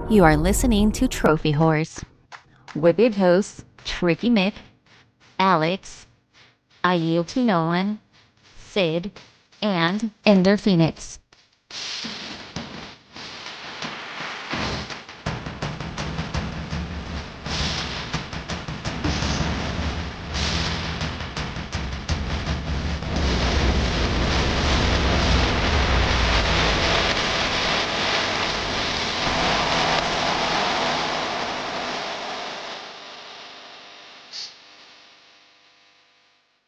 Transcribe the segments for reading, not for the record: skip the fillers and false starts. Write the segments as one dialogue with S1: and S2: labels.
S1: You are listening to Trophy Horse with your hosts Tricky Myth, Alex, I Yield to No One, Sid, and Ender Phoenix.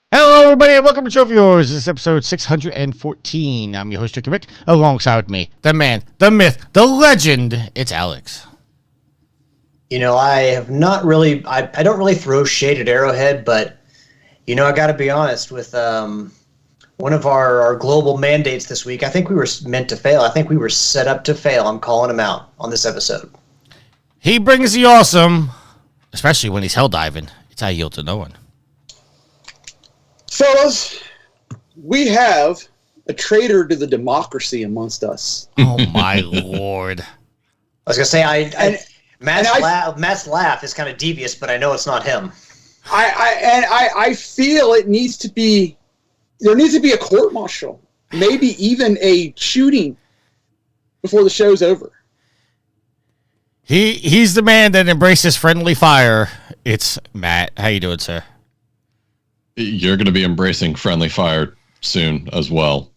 S2: Hello, everybody, and welcome to Trophy Wars. This is episode 614. I'm your host, Tricky Mick. Alongside with me, the man, the myth, the legend, it's Alex.
S3: You know, I have not really, I don't really throw shade at Arrowhead, but, you know, I got to be honest with one of our global mandates this week. I think we were meant to fail. I think we were set up to fail. I'm calling him out on this episode.
S2: He brings the awesome, especially when he's hell diving. It's I Yield to No One.
S4: Fellas, we have a traitor to the democracy amongst us.
S2: Oh, my Lord.
S3: I was going to say, Matt's laugh is kind of devious, but I know it's not him.
S4: I feel there needs to be a court-martial, maybe even a shooting before the show's over.
S2: He's the man that embraces friendly fire. It's Matt. How you doing, sir?
S5: You're going to be embracing friendly fire soon as well.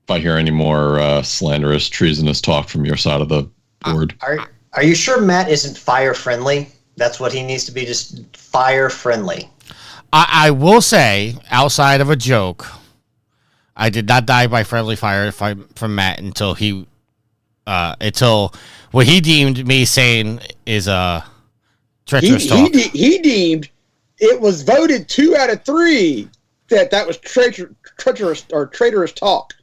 S5: If I hear any more slanderous, treasonous talk from your side of the board.
S3: Are you sure Matt isn't fire friendly? That's what he needs to be, just fire friendly.
S2: I will say, outside of a joke, I did not die by friendly fire from Matt until what he deemed me saying is treacherous talk.
S4: He deemed it was voted 2 out of 3 that was traitorous talk.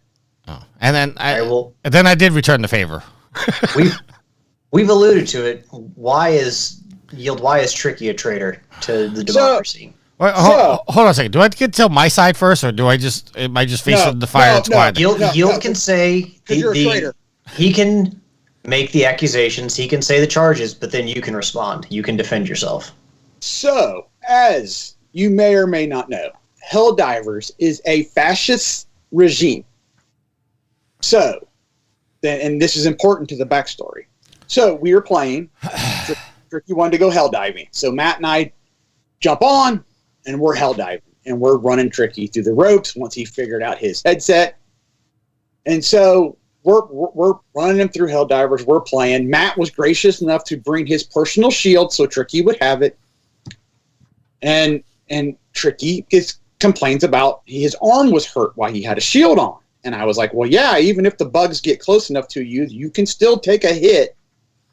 S2: Oh. And then I did return the favor.
S3: We've alluded to it. Why is Tricky a traitor to the democracy?
S2: Hold on a second. Do I get to tell my side first, or am I just facing the fire squad?
S3: Yield can say he can make the accusations, he can say the charges, but then you can respond. You can defend yourself.
S4: So, as you may or may not know, Helldivers is a fascist regime. So, and this is important to the backstory. So, we were playing. Tricky wanted to go hell diving. So, Matt and I jump on, and we're hell diving. And we're running Tricky through the ropes once he figured out his headset. And so, we're running him through Helldivers. We're playing. Matt was gracious enough to bring his personal shield so Tricky would have it. And Tricky complains about his arm was hurt while he had a shield on. And I was like, well, yeah, even if the bugs get close enough to you, you can still take a hit.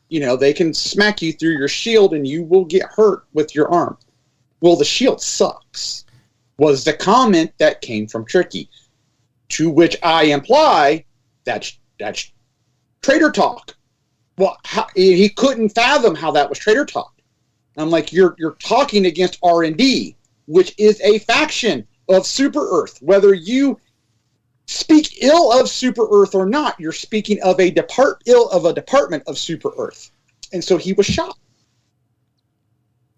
S4: You know, they can smack you through your shield and you will get hurt with your arm. Well, the shield sucks, was the comment that came from Tricky. To which I imply that's traitor talk. Well, he couldn't fathom how that was traitor talk. I'm like, you're talking against R&D, which is a faction of Super Earth. Whether you speak ill of Super Earth or not, you're speaking of a department of Super Earth. And so he was shocked.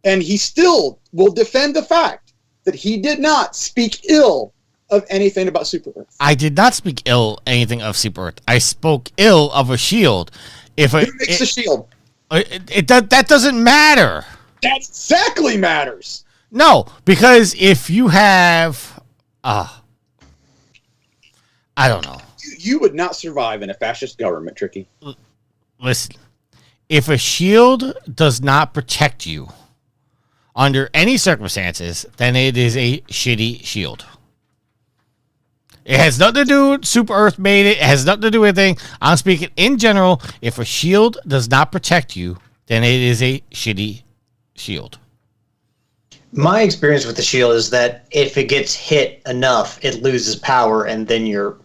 S4: And he still will defend the fact that he did not speak ill of anything about Super Earth.
S2: I did not speak ill anything of Super Earth. I spoke ill of a shield.
S4: Who makes the shield?
S2: That doesn't matter.
S4: That exactly matters.
S2: No, because if you have, I don't know.
S4: You would not survive in a fascist government, Tricky.
S2: Listen, if a shield does not protect you under any circumstances, then it is a shitty shield. It has nothing to do with Super Earth made it. It has nothing to do with anything. I'm speaking in general. If a shield does not protect you, then it is a shitty shield.
S3: My experience with the shield is that if it gets hit enough, it loses power, and then you're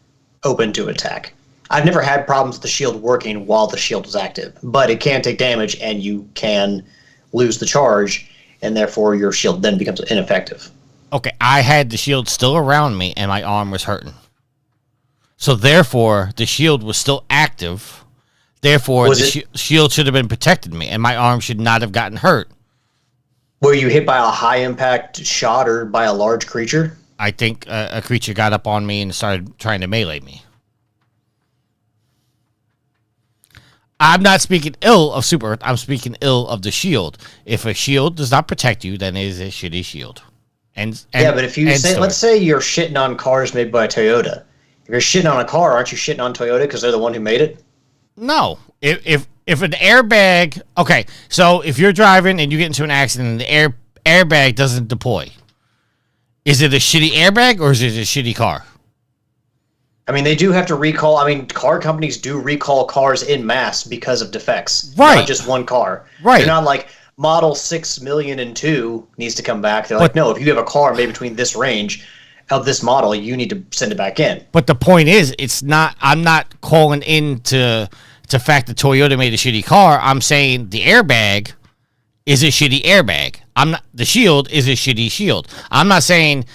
S3: open to attack. I've never had problems with the shield working while the shield is active, but it can take damage, and you can lose the charge, and therefore your shield then becomes ineffective.
S2: Okay, I had the shield still around me, and my arm was hurting. So therefore, the shield was still active. Therefore, the shield should have been protecting me, and my arm should not have gotten hurt.
S3: Were you hit by a high impact shot or by a large creature?
S2: I think a creature got up on me and started trying to melee me. I'm not speaking ill of Super Earth. I'm speaking ill of the shield. If a shield does not protect you, then it is a shitty shield.
S3: Yeah, but if you say, let's say you're shitting on cars made by Toyota. If you're shitting on a car, aren't you shitting on Toyota because they're the one who made it?
S2: No. If an airbag, okay, so if you're driving and you get into an accident and the airbag doesn't deploy, is it a shitty airbag or is it a shitty car?
S3: I mean, they do have to recall. I mean, car companies do recall cars in mass because of defects.
S2: Right.
S3: Not just one car.
S2: Right.
S3: They're not like model 6,000,002 needs to come back. They're like, no, if you have a car made between this range of this model, you need to send it back in.
S2: But the point is, I'm not calling in to fact that Toyota made a shitty car. I'm saying the airbag is a shitty airbag. The shield is a shitty shield. I'm not saying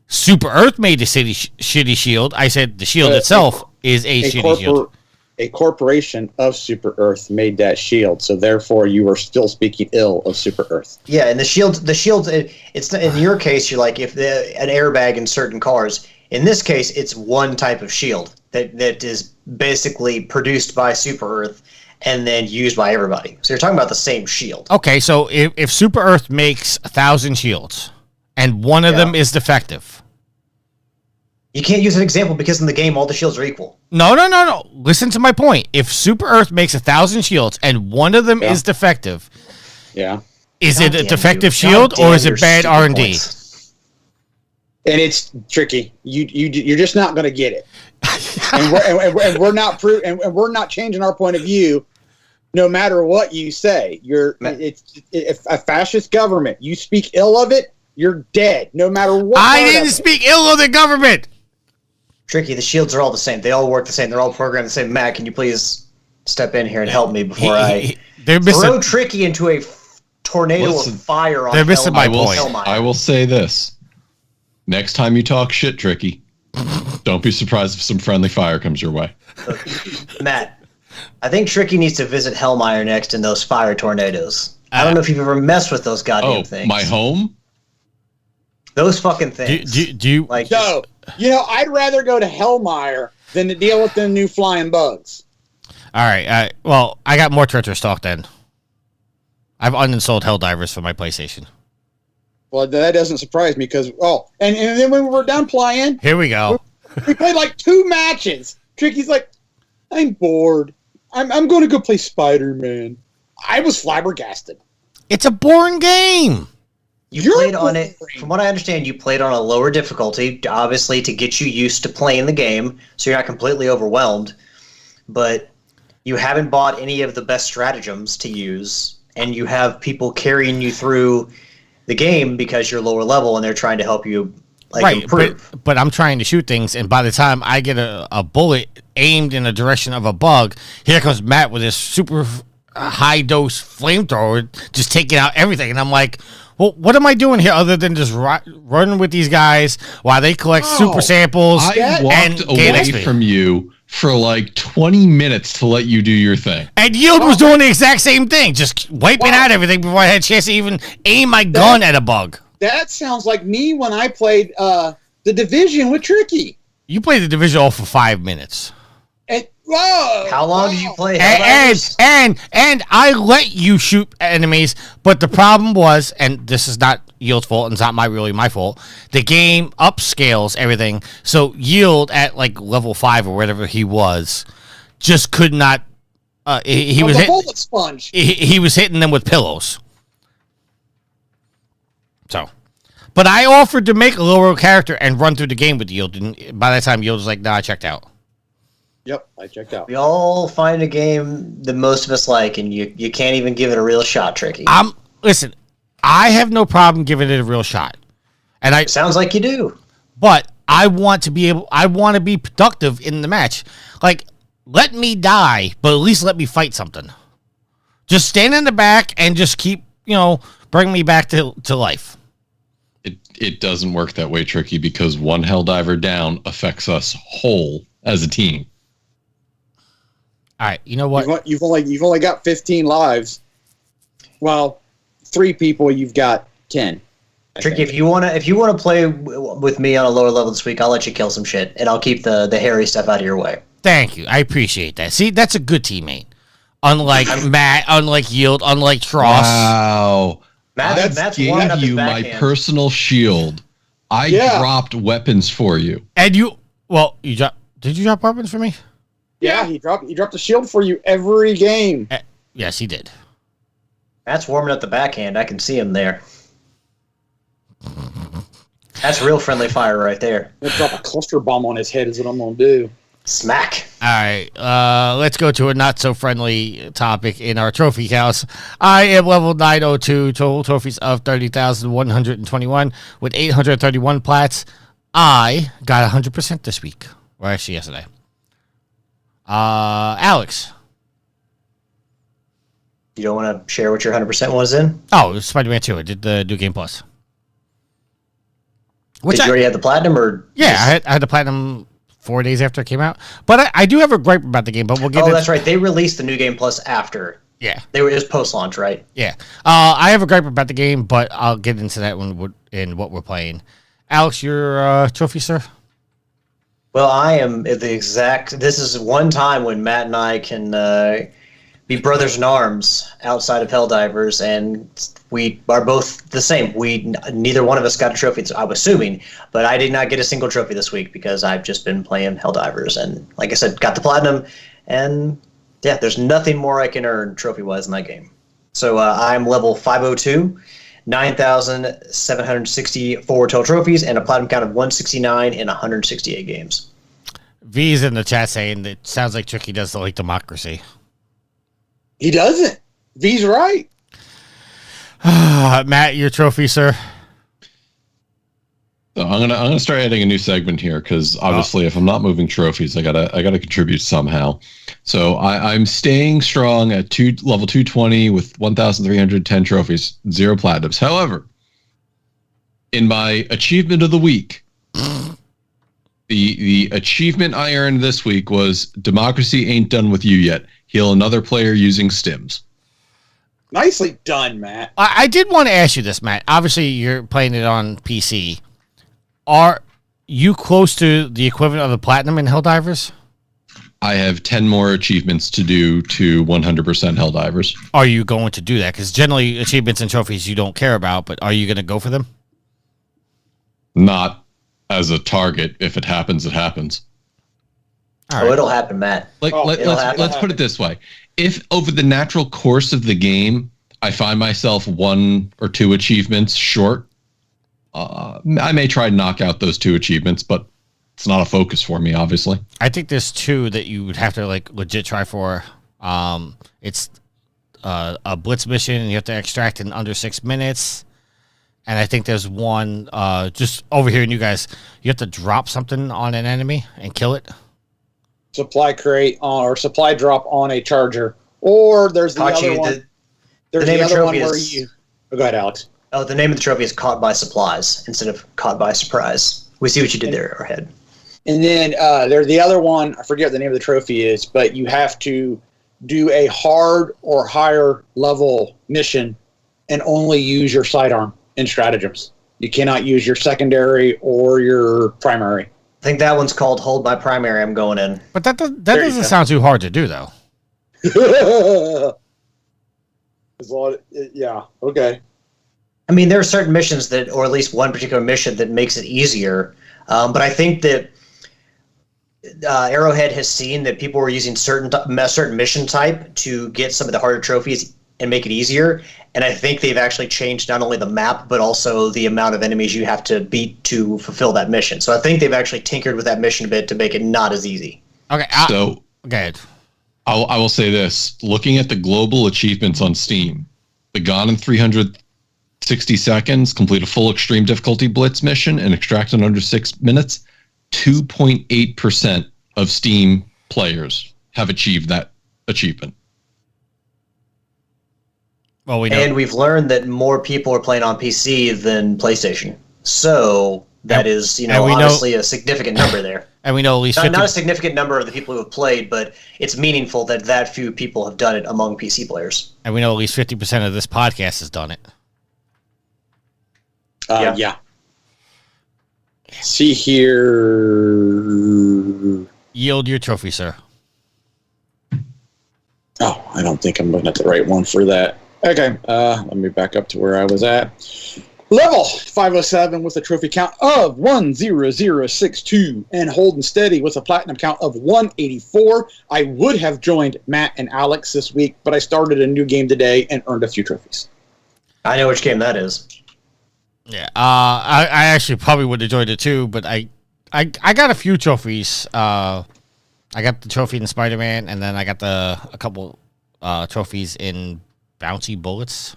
S2: Super Earth made a shitty shield. I said the shield itself is a shitty shield.
S4: A corporation of Super Earth made that shield, so therefore you are still speaking ill of Super Earth.
S3: Yeah, and the shield. It's in your case. You're like if an airbag in certain cars. In this case, it's one type of shield that is basically produced by Super Earth and then used by everybody. So you're talking about the same shield.
S2: Okay, so if Super Earth makes 1,000 shields and one of them is defective.
S3: You can't use an example because in the game all the shields are equal.
S2: No. Listen to my point. If Super Earth makes 1,000 shields and one of them is defective, is it a defective shield or is it bad R&D?
S4: And it's tricky. You're just not going to get it. and we're not and we're not changing our point of view. No matter what you say, it's a fascist government. You speak ill of it, you're dead. No matter what.
S2: I didn't speak ill of the government.
S3: Tricky. The shields are all the same. They all work the same. They're all programmed the same. Matt, can you please step in here and help me before I throw Tricky into a tornado of fire on
S2: They're missing my point.
S5: I will say this. Next time you talk shit, Tricky, don't be surprised if some friendly fire comes your way.
S3: Matt, I think Tricky needs to visit Hellmire next in those fire tornadoes. I don't know if you've ever messed with those goddamn things.
S5: My home?
S3: Those fucking things.
S2: Do you
S3: like?
S4: No, I'd rather go to Hellmire than to deal with the new flying bugs.
S2: All right. Well, I got more treacherous talk then. I've uninstalled Helldivers for my PlayStation.
S4: Well, that doesn't surprise me because and then when we were done playing,
S2: here we go.
S4: We played like 2 matches. Tricky's like, I'm bored. I'm going to go play Spider-Man. I was flabbergasted.
S2: It's a boring game.
S3: You played on it, from what I understand, you played on a lower difficulty, obviously to get you used to playing the game, so you're not completely overwhelmed. But you haven't bought any of the best stratagems to use, and you have people carrying you through the game because you're lower level and they're trying to help you improve.
S2: But I'm trying to shoot things, and by the time I get a bullet aimed in the direction of a bug, here comes Matt with his super high dose flamethrower just taking out everything, and I'm like, well, what am I doing here other than just running with these guys while they collect super samples?
S5: I walked away from you for like 20 minutes to let you do your thing.
S2: And Yield was doing the exact same thing, just wiping out everything before I had a chance to even aim my gun at a bug.
S4: That sounds like me when I played The Division with Tricky.
S2: You played The Division all for 5 minutes.
S3: How long did you play?
S2: And I let you shoot enemies, but the problem was, and this is not Yield's fault, and it's not really my fault. The game upscales everything, so Yield at like level 5 or whatever he was, just could not. He was
S4: the bullet sponge.
S2: He was hitting them with pillows. So, but I offered to make a lower character and run through the game with Yield, and by that time Yield was like, "Nah, I checked out."
S4: Yep, I checked out.
S3: We all find a game that most of us like, and you can't even give it a real shot, Tricky.
S2: Listen, I have no problem giving it a real shot, and
S3: sounds like you do.
S2: But I want to be productive in the match. Like, let me die, but at least let me fight something. Just stand in the back and just keep, bring me back to life.
S5: It doesn't work that way, Tricky, because one Helldiver down affects us whole as a team.
S2: All right, you know what?
S4: You've only got 15 lives. Well, 3 people. You've got 10.
S3: Tricky, if you wanna play with me on a lower level this week, I'll let you kill some shit, and I'll keep the hairy stuff out of your way.
S2: Thank you. I appreciate that. See, that's a good teammate. Unlike Matt, unlike Yield, unlike Tross.
S5: Wow.
S3: Matt's
S5: I
S3: warming up
S5: gave
S3: his
S5: you my
S3: backhand.
S5: personal shield. I dropped weapons for you.
S2: And you did you drop weapons for me?
S4: Yeah, he dropped a shield for you every game.
S2: Yes, he did.
S3: Matt's warming up the backhand. I can see him there. That's real friendly fire right there.
S4: Let's drop a cluster bomb on his head is what I'm going to do.
S3: Smack.
S2: All right, let's go to a not so friendly topic in our trophy house. I am level 902, total trophies of 30,121 with 831 plats. I got 100% this week, or actually yesterday. Alex.
S3: You don't want to share what your 100% was in?
S2: Oh, it was Spider-Man 2. I did the New Game Plus.
S3: Did you already have the platinum, or?
S2: Yeah, I had the platinum 4 days after it came out. But I do have a gripe about the game, but we'll get into...
S3: Oh, that's right. They released the New Game Plus after.
S2: Yeah.
S3: It was post-launch, right?
S2: Yeah. I have a gripe about the game, but I'll get into that in what we're playing. Alex, your trophy, sir?
S3: Well, I am the exact... This is one time when Matt and I can be brothers in arms outside of Helldivers, and we are both the same. Neither one of us got a trophy, I'm assuming, but I did not get a single trophy this week because I've just been playing Helldivers, and like I said, got the platinum, and yeah, there's nothing more I can earn trophy-wise in that game. So I'm level 502, 9,764 total trophies, and a platinum count of 169 in 168 games.
S2: V's in the chat saying that it sounds like Tricky doesn't like democracy.
S4: He doesn't. V's right.
S2: Matt, your trophy, sir?
S5: So I'm gonna start adding a new segment here because obviously, if I'm not moving trophies, I gotta contribute somehow. So I'm staying strong at level 220 with 1,310 trophies, 0 platinums. However, in my achievement of the week, the achievement I earned this week was Democracy Ain't Done With You Yet. Heal another player using stims.
S4: Nicely done, Matt.
S2: I did want to ask you this, Matt. Obviously, you're playing it on PC. Are you close to the equivalent of the platinum in Helldivers?
S5: I have 10 more achievements to do to 100% Helldivers.
S2: Are you going to do that? Because generally, achievements and trophies you don't care about, but are you going to go for them?
S5: Not as a target. If it happens, it happens.
S2: All right.
S3: Oh, it'll happen, Matt.
S5: Let's put it this way. If over the natural course of the game, I find myself 1 or 2 achievements short, I may try to knock out those 2 achievements, but it's not a focus for me, obviously.
S2: I think there's 2 that you would have to legit try for. It's a blitz mission, and you have to extract in under 6 minutes. And I think there's one just over here, and you guys, you have to drop something on an enemy and kill it.
S4: Supply crate or supply drop on a charger, or there's the other one. There's the other one where you. Oh, go ahead, Alex.
S3: Oh, the name of the trophy is Caught by Supplies instead of Caught by Surprise. We see what you did there, Arrowhead.
S4: And then there's the other one. I forget what the name of the trophy is, but you have to do a hard or higher level mission and only use your sidearm and stratagems. You cannot use your secondary or your primary.
S3: I think that one's called Hold My Primary. I'm going in.
S2: But that doesn't sound too hard to do, though.
S4: Yeah, okay.
S3: I mean, there are certain missions that, or at least one particular mission that makes it easier. But I think that Arrowhead has seen that people were using certain mission type to get some of the harder trophies and make it easier. And I think they've actually changed not only the map, but also the amount of enemies you have to beat to fulfill that mission. So I think they've actually tinkered with that mission a bit to make it not as easy.
S2: Okay.
S5: So
S2: go ahead.
S5: I will say this. Looking at the global achievements on Steam, the Gone in 360 seconds, complete a full extreme difficulty blitz mission, and extract in under 6 minutes, 2.8% of Steam players have achieved that achievement.
S2: Well, we know.
S3: And we've learned that more people are playing on PC than PlayStation. So that is,
S2: and we know-
S3: obviously a significant number there.
S2: And we know at least
S3: Not a significant number of the people who have played, but it's meaningful that few people have done it among PC players.
S2: And we know at least 50% of this podcast has done it.
S4: Yeah. See here.
S2: Yield your trophy, sir.
S4: Oh, I don't think I'm looking at the right one for that. Okay, let me back up to where I was at. Level 507 with a trophy count of 10062 and holding steady with a platinum count of 184. I would have joined Matt and Alex this week, but I started a new game today and earned a few trophies.
S3: I know which game that is.
S2: Yeah, I actually probably would have joined it too, but I got a few trophies. I got the trophy in Spider-Man, and then I got a couple trophies in Bouncy Bullets.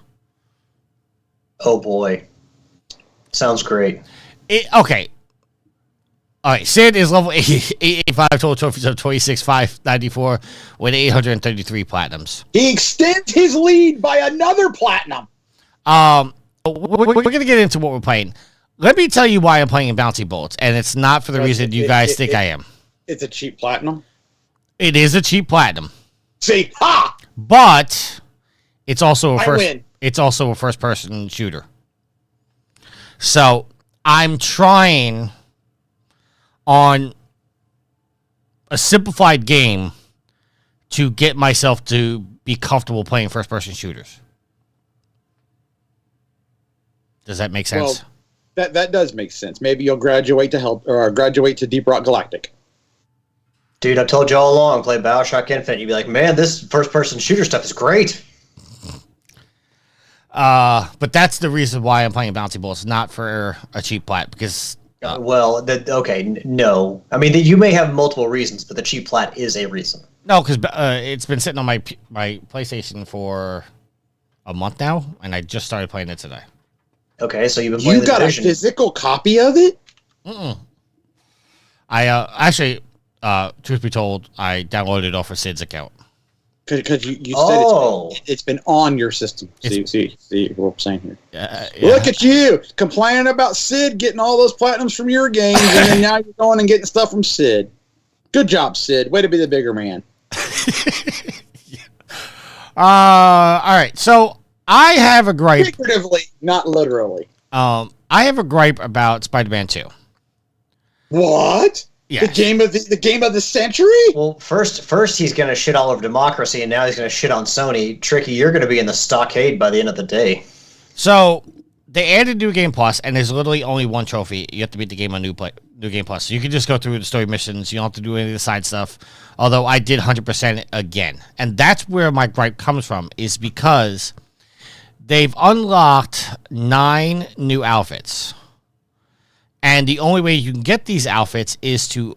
S3: Oh boy. Sounds great.
S2: Okay. All right, Sid is level 885, total trophies of 26,594 with 833 platinums.
S4: He extends his lead by another platinum.
S2: We're going to get into what we're playing. Let me tell you why I'm playing Bouncy Bullets, and it's not for the reason you guys think I am.
S4: It's a cheap platinum.
S2: It is a cheap platinum.
S4: See, ha!
S2: But it's also a
S4: win.
S2: It's also a first-person shooter. So I'm trying on a simplified game to get myself to be comfortable playing first-person shooters. Does that make sense?
S4: Well, that does make sense. Maybe you'll graduate to graduate to Deep Rock Galactic.
S3: Dude, I've told you all along, play BioShock Infinite. You'd be like, man, this first-person shooter stuff is great.
S2: But that's the reason why I'm playing Bouncy Bullets, not for a cheap plat, because...
S3: no. I mean, you may have multiple reasons, but the cheap plat is a reason.
S2: No, because it's been sitting on my PlayStation for a month now, and I just started playing it today.
S3: Okay, so you've been playing
S4: You got a physical copy of it?
S2: I actually, truth be told, I downloaded it off of Sid's account.
S4: Because you said it's been on your system. See what I'm saying here.
S2: Yeah.
S4: Look at you complaining about Sid getting all those platinums from your games, and then now you're going and getting stuff from Sid. Good job, Sid. Way to be the bigger man.
S2: All right. So I have a gripe.
S4: Figuratively, not literally.
S2: I have a gripe about Spider-Man 2.
S4: What?
S2: Yeah.
S4: The game of the century?
S3: Well, first he's going to shit all over democracy, and now he's going to shit on Sony. Tricky, you're going to be in the stockade by the end of the day.
S2: So they added New Game Plus, and there's literally only one trophy. You have to beat the game on New Game Plus. So you can just go through the story missions. You don't have to do any of the side stuff. Although I did 100% it again. And that's where my gripe comes from, is because they've unlocked 9 new outfits. And the only way you can get these outfits is to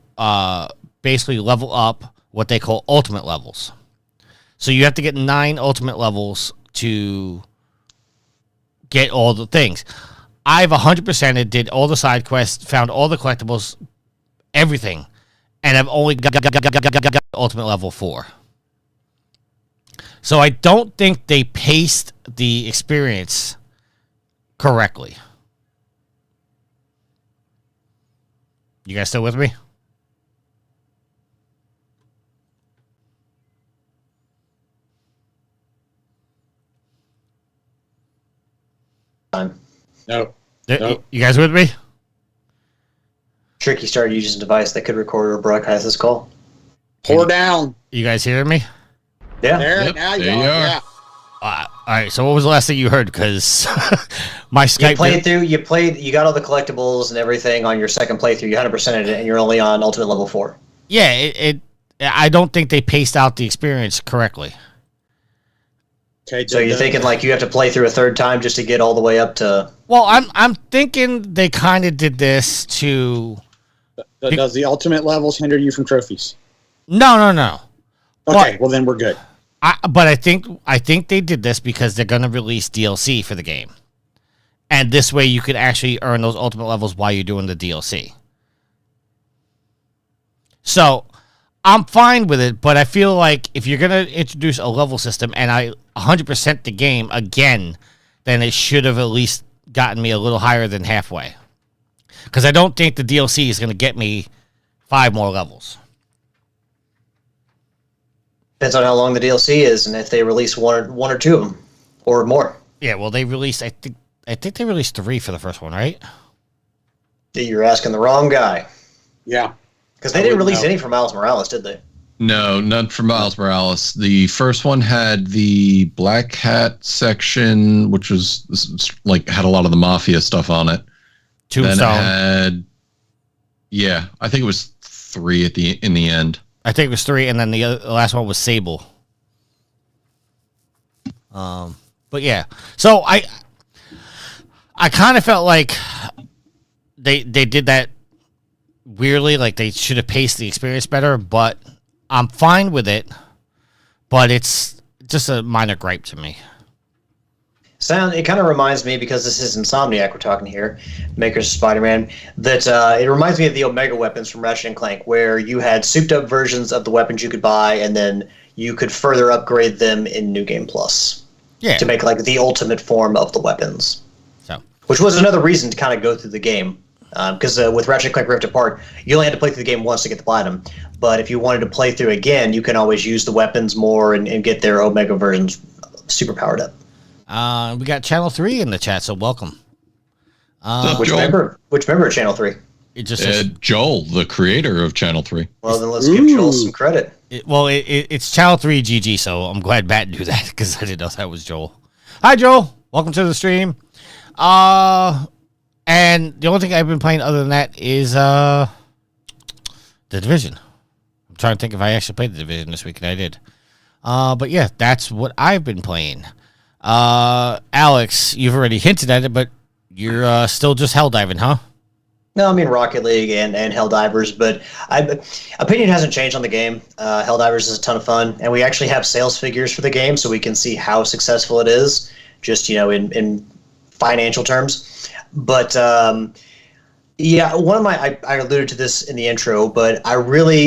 S2: basically level up what they call ultimate levels. So you have to get 9 ultimate levels to get all the things. I've 100%ed, did all the side quests, found all the collectibles, everything, and I've only got ultimate level 4. So I don't think they paced the experience correctly. You guys still with me?
S4: No.
S2: You guys with me?
S3: Tricky started using a device that could record or broadcast this call.
S4: Pour down.
S2: You guys hearing me?
S3: Yeah.
S4: There,
S5: Yep,
S4: now
S5: there
S4: you
S5: you
S4: are.
S5: are.
S4: Yeah.
S2: All right. So what was the last thing you heard? Because my Skype.
S3: You got all the collectibles and everything on your second playthrough. You 100%ed it, and you're only on ultimate level 4.
S2: Yeah. I don't think they paced out the experience correctly.
S4: Okay.
S3: So you're thinking like you have to play through a third time just to get all the way up to.
S2: Well, I'm thinking they kind of did this to.
S4: Does the ultimate levels hinder you from trophies?
S2: No.
S4: Okay, well then we're good.
S2: But I think they did this because they're going to release DLC for the game. And this way you could actually earn those ultimate levels while you're doing the DLC. So I'm fine with it, but I feel like if you're going to introduce a level system and I 100% the game again, then it should have at least gotten me a little higher than halfway. Because I don't think the DLC is going to get me 5 more levels.
S3: Depends on how long the DLC is and if they release one or two of them or more.
S2: Yeah, well, they released. I think they released 3 for the first one, right?
S3: You're asking the wrong guy.
S4: Yeah.
S3: Because they didn't release any for Miles Morales, did they?
S5: No, none for Miles Morales. The first one had the Black Hat section, which was like had a lot of the Mafia stuff on it.
S2: Tombstone.
S5: Then it had, yeah, I think it was 3 in the end.
S2: I think it was 3, and then the last one was Sable. But yeah, so I kind of felt like they did that weirdly, like they should have paced the experience better. But I'm fine with it. But it's just a minor gripe to me.
S3: It kind of reminds me, because this is Insomniac we're talking here, makers of Spider-Man, that it reminds me of the Omega weapons from Ratchet and Clank, where you had souped-up versions of the weapons you could buy, and then you could further upgrade them in New Game Plus.
S2: Yeah.
S3: To make like the ultimate form of the weapons.
S2: So,
S3: which was another reason to kind of go through the game. Because with Ratchet and Clank Rift Apart, you only had to play through the game once to get the platinum. But if you wanted to play through again, you can always use the weapons more and get their Omega versions super powered up.
S2: we got Channel 3 in the chat, so welcome.
S3: Which member of Channel 3?
S2: It just says,
S5: Joel, the creator of Channel 3.
S3: Well, then let's give Joel some credit.
S2: it's Channel 3 GG, so I'm glad Matt knew that because I didn't know that was Joel. Hi, Joel. Welcome to the stream. And the only thing I've been playing other than that is The Division. I'm trying to think if I actually played The Division this week, and I did. But yeah, that's what I've been playing. Alex, you've already hinted at it, but you're still just Helldiving, huh?
S3: No, I mean Rocket League and Helldivers, but opinion hasn't changed on the game. Helldivers is a ton of fun, and we actually have sales figures for the game, so we can see how successful it is, just in financial terms. But yeah, one of my I alluded to this in the intro, but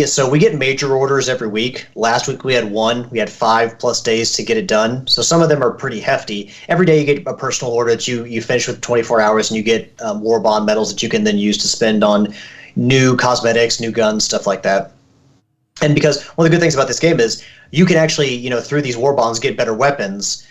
S3: so we get major orders every week. Last week we had 1. We had 5+ days to get it done. So some of them are pretty hefty. Every day you get a personal order that you finish with 24 hours, and you get war bond medals that you can then use to spend on new cosmetics, new guns, stuff like that. And because one of the good things about this game is you can actually, through these war bonds, get better weapons.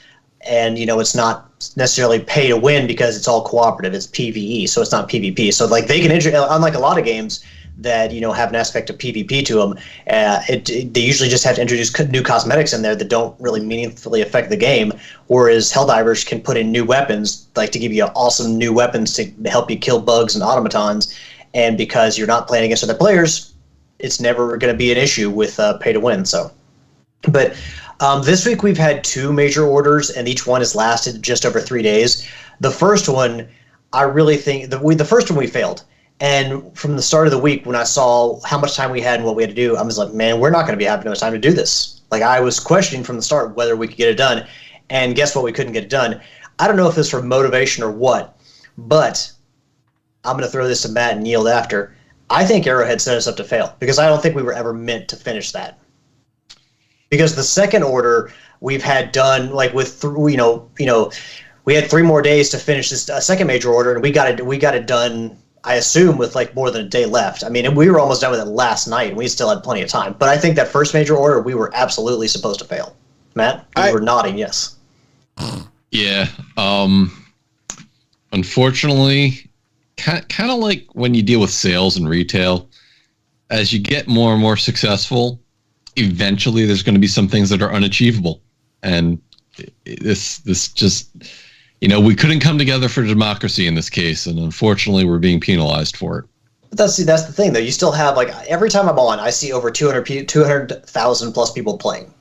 S3: And, it's not necessarily pay to win because it's all cooperative. It's PvE, so it's not PvP. So, like, they can, unlike a lot of games that, have an aspect of PvP to them, they usually just have to introduce new cosmetics in there that don't really meaningfully affect the game, whereas Helldivers can put in new weapons, like to give you awesome new weapons to help you kill bugs and automatons. And because you're not playing against other players, it's never going to be an issue with pay to win. So, but... this week we've had 2 major orders, and each one has lasted just over 3 days. The first one, I really think the first one we failed. And from the start of the week, when I saw how much time we had and what we had to do, I was like, man, we're not going to be having enough time to do this. Like, I was questioning from the start whether we could get it done. And guess what? We couldn't get it done. I don't know if it's for motivation or what, but I'm going to throw this to Matt and yield after. I think Arrowhead set us up to fail because I don't think we were ever meant to finish that. Because the second order we've had done, like with we had 3 more days to finish this second major order, and we got it done. I assume with like more than a day left. I mean, we were almost done with it last night, and we still had plenty of time. But I think that first major order we were absolutely supposed to fail. Matt, you were nodding yes.
S5: Yeah. Unfortunately, kind of like when you deal with sales and retail, as you get more and more successful, eventually there's going to be some things that are unachievable. And this just, we couldn't come together for democracy in this case. And unfortunately, we're being penalized for it.
S3: But that's the thing, though. You still have, like, every time I'm on, I see over 200,000 plus people playing.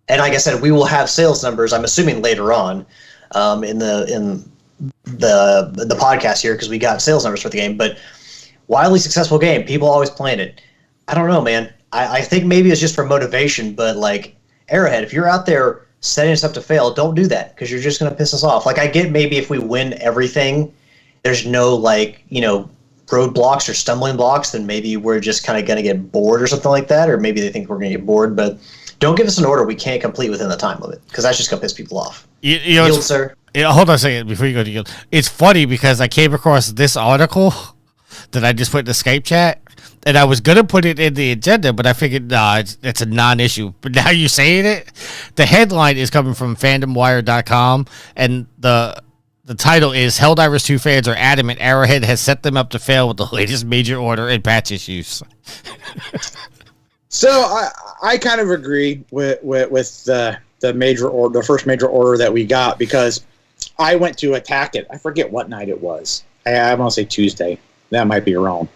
S3: And like I said, we will have sales numbers, I'm assuming later on in the podcast here, because we got sales numbers for the game. But wildly successful game. People always playing it. I don't know, man. I think maybe it's just for motivation, but like Arrowhead, if you're out there setting us up to fail, don't do that because you're just going to piss us off. Like, I get maybe if we win everything, there's no roadblocks or stumbling blocks, then maybe we're just kind of going to get bored or something like that, or maybe they think we're going to get bored. But don't give us an order we can't complete within the time limit because that's just going to piss people off. Yield, sir.
S2: Hold on a second before you go to yield. It's funny because I came across this article that I just put in the Skype chat, and I was gonna put it in the agenda, but I figured it's a non-issue. But now you're saying it, the headline is coming from FandomWire.com, and the title is Helldivers 2 fans are adamant Arrowhead has set them up to fail with the latest major order and patch issues.
S4: So I kind of agree with the major order, the first major order that we got, because I went to attack it. I forget what night it was. I want to say Tuesday. That might be wrong.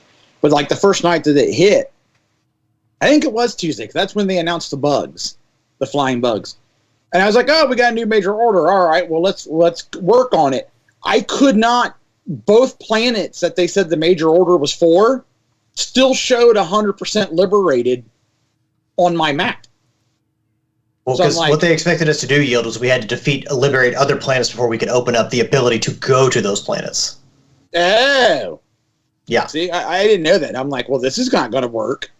S4: But like the first night that it hit, I think it was Tuesday, because that's when they announced the bugs, the flying bugs. And I was like, oh, we got a new major order. All right, well, let's work on it. I could not, both planets that they said the major order was for still showed 100% liberated on my map.
S3: Well, because what they expected us to do, Yield, was we had to liberate other planets before we could open up the ability to go to those planets.
S4: Oh.
S3: Yeah.
S4: See, I didn't know that. I'm like, well, this is not going to work.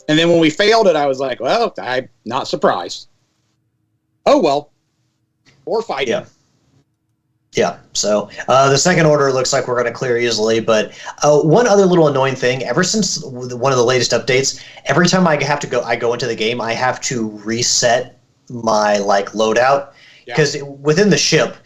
S4: And then when we failed it, I was like, well, I'm not surprised. Oh, well. Or fighting.
S3: Yeah. Yeah. So the second order looks like we're going to clear easily. But one other little annoying thing, ever since one of the latest updates, every time I go into the game, I have to reset my loadout, because within the ship,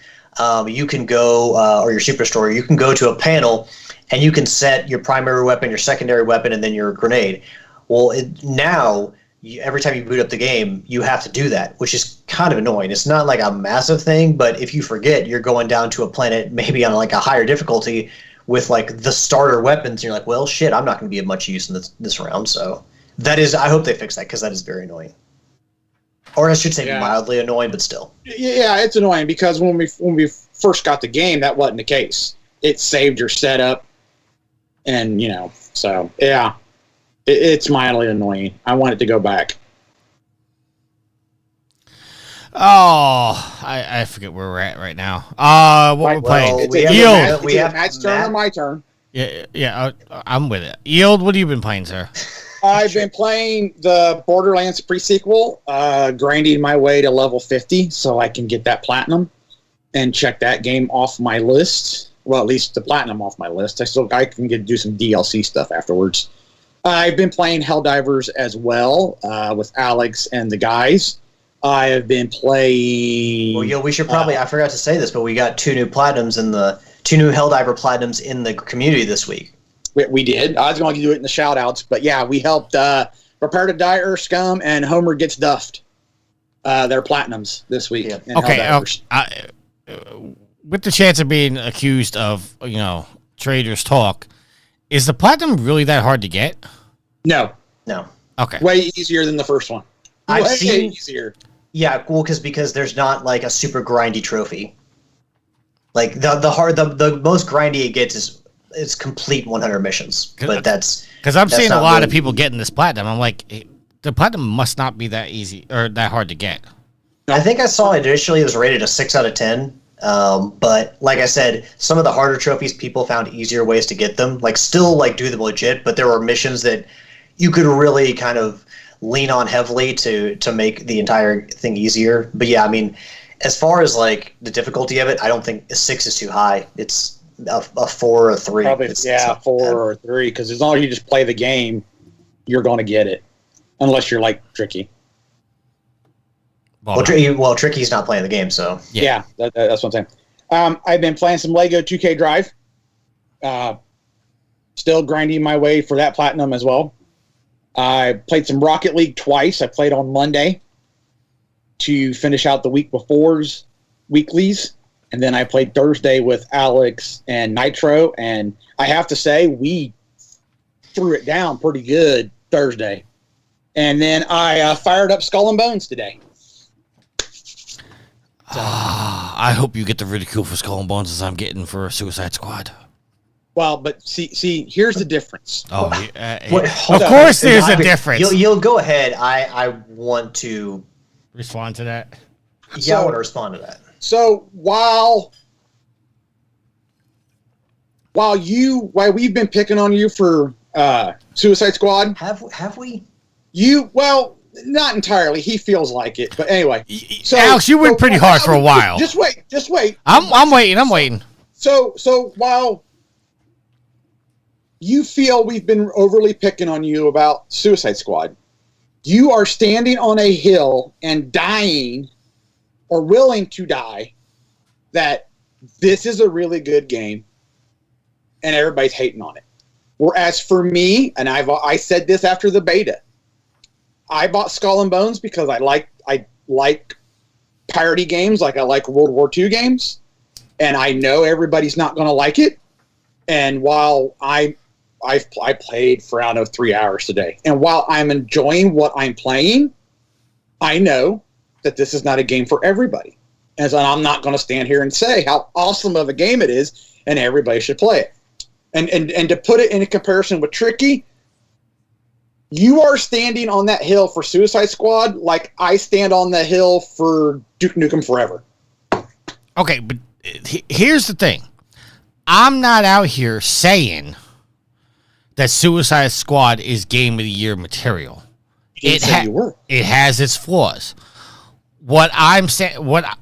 S3: you can go or your superstore, you can go to a panel and you can set your primary weapon, your secondary weapon, and then your grenade. Well, now every time you boot up the game, you have to do that, which is kind of annoying. It's not like a massive thing, but if you forget, you're going down to a planet maybe on a higher difficulty with the starter weapons, and you're like, well, shit, I'm not going to be of much use in this round. So that is, I hope they fix that, because that is very annoying. Or I should say mildly annoying, but still.
S4: Yeah, it's annoying, because when we first got the game, that wasn't the case. It saved your setup, and so yeah. It's mildly annoying. I want it to go back.
S2: Oh, I forget where we're at right now. What we're playing?
S4: Yield. We have Matt's turn or my turn.
S2: Yeah. I'm with it. Yield. What have you been playing, sir?
S4: I've been playing the Borderlands pre-sequel, grinding my way to level 50 so I can get that platinum and check that game off my list. Well, at least the platinum off my list. I can do some DLC stuff afterwards. I've been playing Helldivers as well with Alex and the guys. I have been playing.
S3: Well, we should probably. I forgot to say this, but we got two new Helldiver platinums in the community this week.
S4: We did. I was going to do it in the shout outs, but yeah, we helped Prepare to Die, Earth Scum, and Homer Gets Duffed. Their platinums this week.
S3: Yeah.
S2: Okay. With the chance of being accused of, traders talk, is the platinum really that hard to get?
S4: No.
S2: Okay.
S4: Way easier than the first one.
S3: I've seen
S4: easier.
S3: Yeah, well, because there's not a super grindy trophy. The most grindy it gets is complete 100 missions. But that's
S2: because I'm seeing a lot of people getting this platinum. I'm like, the platinum must not be that easy or that hard to get.
S3: I think I saw initially it was rated a 6 out of 10. But like I said, some of the harder trophies, people found easier ways to get them. Still do them legit, but there were missions that you could really kind of lean on heavily to make the entire thing easier. But yeah, I mean, as far as the difficulty of it, I don't think a 6 is too high. It's a 4 or a 3.
S4: Probably, it's 4 or 3, because as long as you just play the game, you're going to get it, unless you're Tricky.
S3: Well, Tricky's not playing the game, so
S4: yeah, that's what I'm saying. I've been playing some Lego 2K Drive. Still grinding my way for that platinum as well. I played some Rocket League twice. I played on Monday to finish out the week before's weeklies, and then I played Thursday with Alex and Nitro. And I have to say, we threw it down pretty good Thursday. And then I fired up Skull and Bones today.
S2: I hope you get the ridicule for Skull and Bones as I'm getting for Suicide Squad.
S4: Well, but see, here's the difference.
S2: Oh, of course there's a difference.
S3: You'll go ahead. I want to
S2: respond to that.
S3: Yeah, I want to respond to that.
S4: So while we've been picking on you for Suicide Squad,
S3: have we?
S4: Well, not entirely. He feels like it, but anyway.
S2: So, Alex, you went pretty hard for a while.
S4: Just wait.
S2: I'm waiting.
S4: So while you feel we've been overly picking on you about Suicide Squad. You are standing on a hill and dying or willing to die that this is a really good game and everybody's hating on it. Whereas for me, and I said this after the beta, I bought Skull and Bones because I like parody games, like I like World War II games, and I know everybody's not going to like it. And while I played for, I don't know, 3 hours today, and while I'm enjoying what I'm playing, I know that this is not a game for everybody. And so I'm not going to stand here and say how awesome of a game it is and everybody should play it. And to put it in a comparison with Tricky, you are standing on that hill for Suicide Squad like I stand on the hill for Duke Nukem Forever.
S2: Okay, but here's the thing. I'm not out here saying that Suicide Squad is Game of the Year material.
S4: You said you were.
S2: It has its flaws. What I'm saying,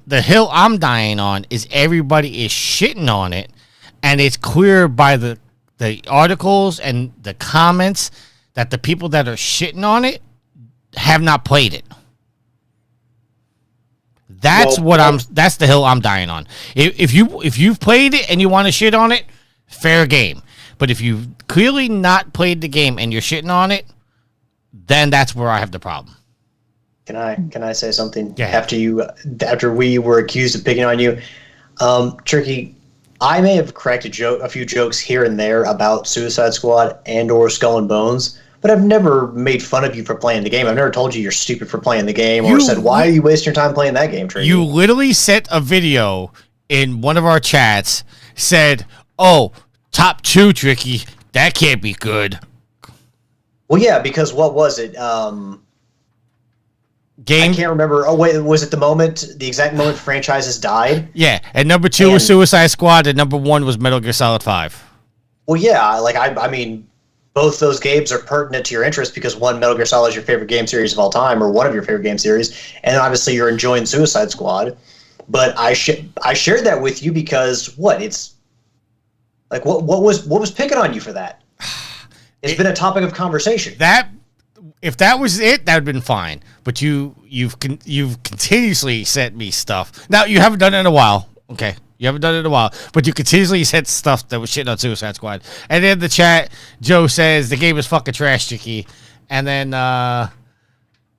S2: the hill I'm dying on is everybody is shitting on it, and it's clear by the articles and the comments that the people that are shitting on it have not played it. That's that's the hill I'm dying on. If you've played it and you want to shit on it, fair game. But if you've clearly not played the game and you're shitting on it, then that's where I have the problem.
S3: Can I say something?
S2: Yeah.
S3: After we were accused of picking on you, Tricky, I may have cracked a few jokes here and there about Suicide Squad and/or Skull and Bones, but I've never made fun of you for playing the game. I've never told you you're stupid for playing the game, or said, "Why are you wasting your time playing that game, Tricky?"
S2: You literally sent a video in one of our chats, said, "Oh, top 2, Tricky. That can't be good."
S3: Well, yeah, because what was it?
S2: Game.
S3: I can't remember. Oh, wait, was it the exact moment franchises died?
S2: Yeah, and number 2 was Suicide Squad, and number 1 was Metal Gear Solid 5.
S3: Well, yeah, I mean, both those games are pertinent to your interest because one, Metal Gear Solid is your favorite game series of all time, or one of your favorite game series, and obviously you're enjoying Suicide Squad. But I shared that with you because it's like what was picking on you for that? It's been a topic of conversation.
S2: If that was it, that would have been fine. But you've continuously sent me stuff. Now, you haven't done it in a while. Okay. You haven't done it in a while. But you continuously sent stuff that was shitting on Suicide Squad. And in the chat, Joe says the game is fucking trash, Chicky. And then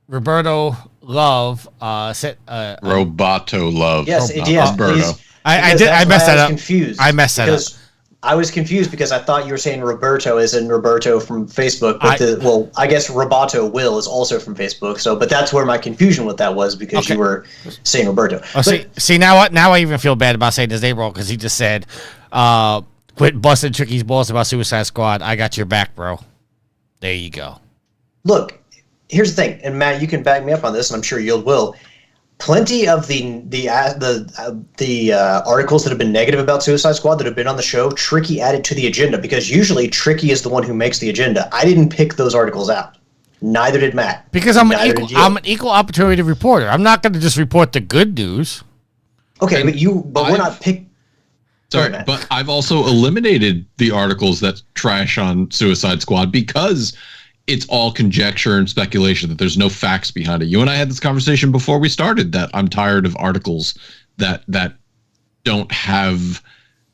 S2: Roberto Love said...
S5: Roboto Love.
S3: Yes,
S5: Roberto.
S2: I messed that up.
S3: Confused.
S2: I messed that up.
S3: I was confused because I thought you were saying Roberto as in Roberto from Facebook, but I guess Roboto Will is also from Facebook. So, but that's where my confusion with that was because you were saying Roberto.
S2: Oh, see now I even feel bad about saying his name wrong because he just said, "Quit busting Tricky's balls about Suicide Squad. I got your back, bro." There you go.
S3: Look, here's the thing, and Matt, you can back me up on this, and I'm sure you will. Plenty of the articles that have been negative about Suicide Squad that have been on the show, Tricky added to the agenda because usually Tricky is the one who makes the agenda. I didn't pick those articles out. Neither did Matt.
S2: Because I'm an equal opportunity reporter. I'm not going to just report the good news.
S3: Okay, but we're not pick.
S5: Sorry, but I've also eliminated the articles that trash on Suicide Squad because it's all conjecture and speculation, that there's no facts behind it. You and I had this conversation before we started that I'm tired of articles that don't have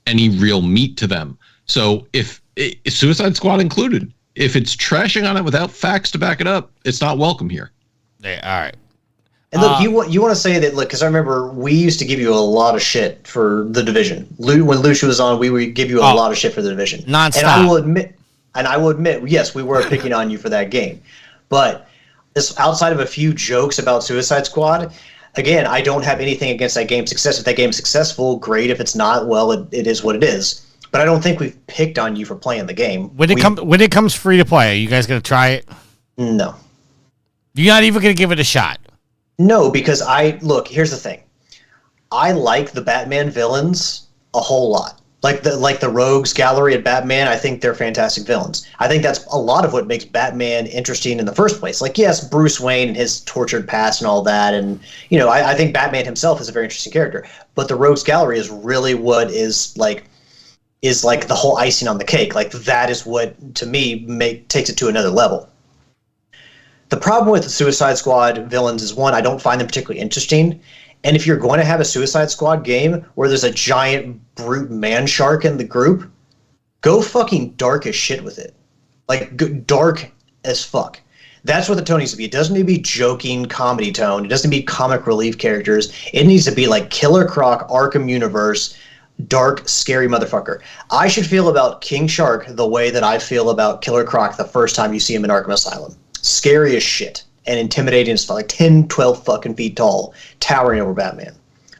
S5: any real meat to them. So if Suicide Squad included, if it's trashing on it without facts to back it up, it's not welcome here.
S2: Yeah, all right.
S3: And look, you want to say that, look, because I remember we used to give you a lot of shit for The Division. When Lucia was on, we would give you a lot of shit for The Division.
S2: Nonstop.
S3: And I will admit, yes, we were picking on you for that game. But outside of a few jokes about Suicide Squad, again, I don't have anything against that game's success. If that game's successful, great. If it's not, well, it is what it is. But I don't think we've picked on you for playing the game.
S2: When it comes free to play, are you guys going to try it?
S3: No.
S2: You're not even going to give it a shot?
S3: No, because here's the thing. I like the Batman villains a whole lot. Like the Rogues Gallery at Batman, I think they're fantastic villains. I think that's a lot of what makes Batman interesting in the first place. Like, yes, Bruce Wayne and his tortured past and all that, and I think Batman himself is a very interesting character. But the Rogues Gallery is really what is like is like the whole icing on the cake. Like that is what, to me, takes it to another level. The problem with the Suicide Squad villains is, one, I don't find them particularly interesting. And if you're going to have a Suicide Squad game where there's a giant brute man shark in the group, go fucking dark as shit with it. Like, dark as fuck. That's what the tone needs to be. It doesn't need to be joking comedy tone. It doesn't need to be comic relief characters. It needs to be like Killer Croc, Arkham Universe, dark, scary motherfucker. I should feel about King Shark the way that I feel about Killer Croc the first time you see him in Arkham Asylum. Scary as shit and intimidating as fuck, like 10, 12 fucking feet tall, towering over Batman.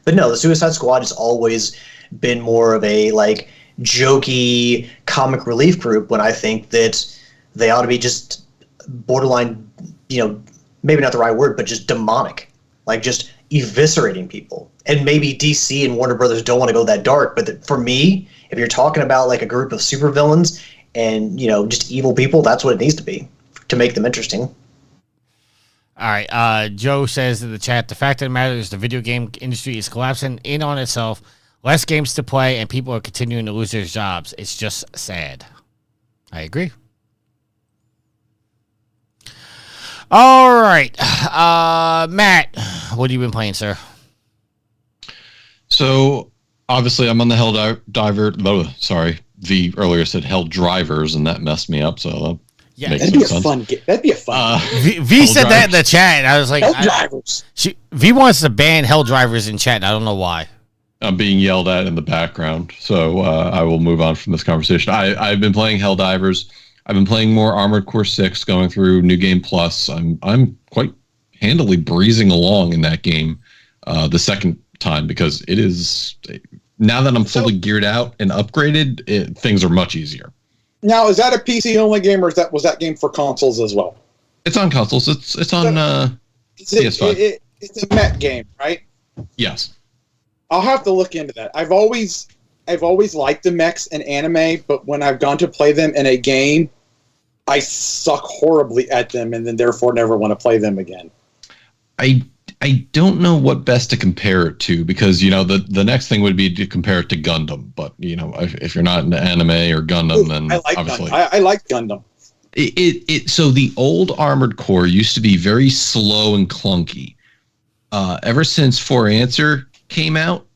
S3: But no, the Suicide Squad has always been more of a like jokey comic relief group, when I think that they ought to be just borderline, maybe not the right word, but just demonic, like just eviscerating people. And maybe DC and Warner Brothers don't want to go that dark, but for me, if you're talking about like a group of supervillains and just evil people, that's what it needs to be to make them interesting.
S2: All right. Joe says in the chat, the fact of the matter is the video game industry is collapsing in on itself. Less games to play, and people are continuing to lose their jobs. It's just sad. I agree. All right. Matt, what have you been playing, sir?
S5: So, obviously, I'm on the V earlier said Helldivers, and that messed me up, so
S2: yeah,
S5: makes
S4: that'd be a
S5: sense.
S4: fun game. That'd be a fun game.
S2: V said that in the chat, and I was like,
S4: Helldivers.
S2: V wants to ban Helldivers in chat, and I don't know why.
S5: I'm being yelled at in the background, so I will move on from this conversation. I've been playing Helldivers. I've been playing more Armored Core 6, going through New Game Plus. I'm quite handily breezing along in that game the second time, because it is, now that I'm fully geared out and upgraded, things are much easier.
S4: Now, is that a PC only game, or was that game for consoles as well?
S5: It's on consoles. It's on PS5.
S4: It's a mech game, right?
S5: Yes.
S4: I'll have to look into that. I've always liked the mechs in anime, but when I've gone to play them in a game, I suck horribly at them, and then therefore never want to play them again.
S5: I don't know what best to compare it to, because the next thing would be to compare it to Gundam, but if you're not into anime or Gundam, then obviously
S4: I like Gundam.
S5: So the old Armored Core used to be very slow and clunky. Ever since For Answer came out,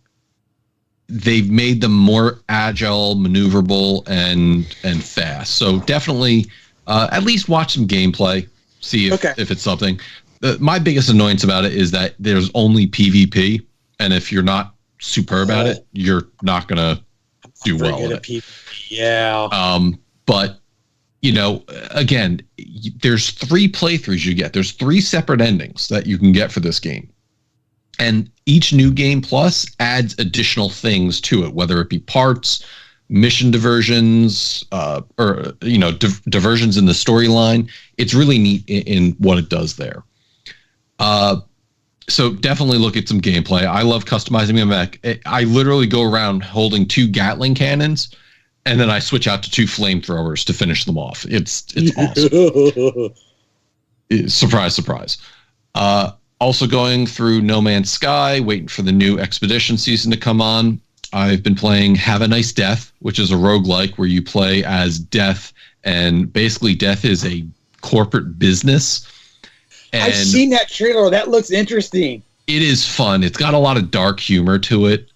S5: they've made them more agile, maneuverable, and fast. So definitely, at least watch some gameplay, see if it's something. My biggest annoyance about it is that there's only PvP, and if you're not superb at it, you're not gonna do well with it.
S4: PvP, yeah.
S5: But again, there's 3 playthroughs you get. There's 3 separate endings that you can get for this game. And each New Game Plus adds additional things to it, whether it be parts, mission diversions, or diversions in the storyline. It's really neat in what it does there. So definitely look at some gameplay. I love customizing my mech. I literally go around holding 2 Gatling cannons, and then I switch out to 2 flamethrowers to finish them off. It's awesome. Surprise, surprise. Also going through No Man's Sky, waiting for the new Expedition season to come on. I've been playing Have a Nice Death, which is a roguelike where you play as Death, and basically Death is a corporate business. And
S4: I've seen that trailer. That looks interesting.
S5: It is fun. It's got a lot of dark humor to it,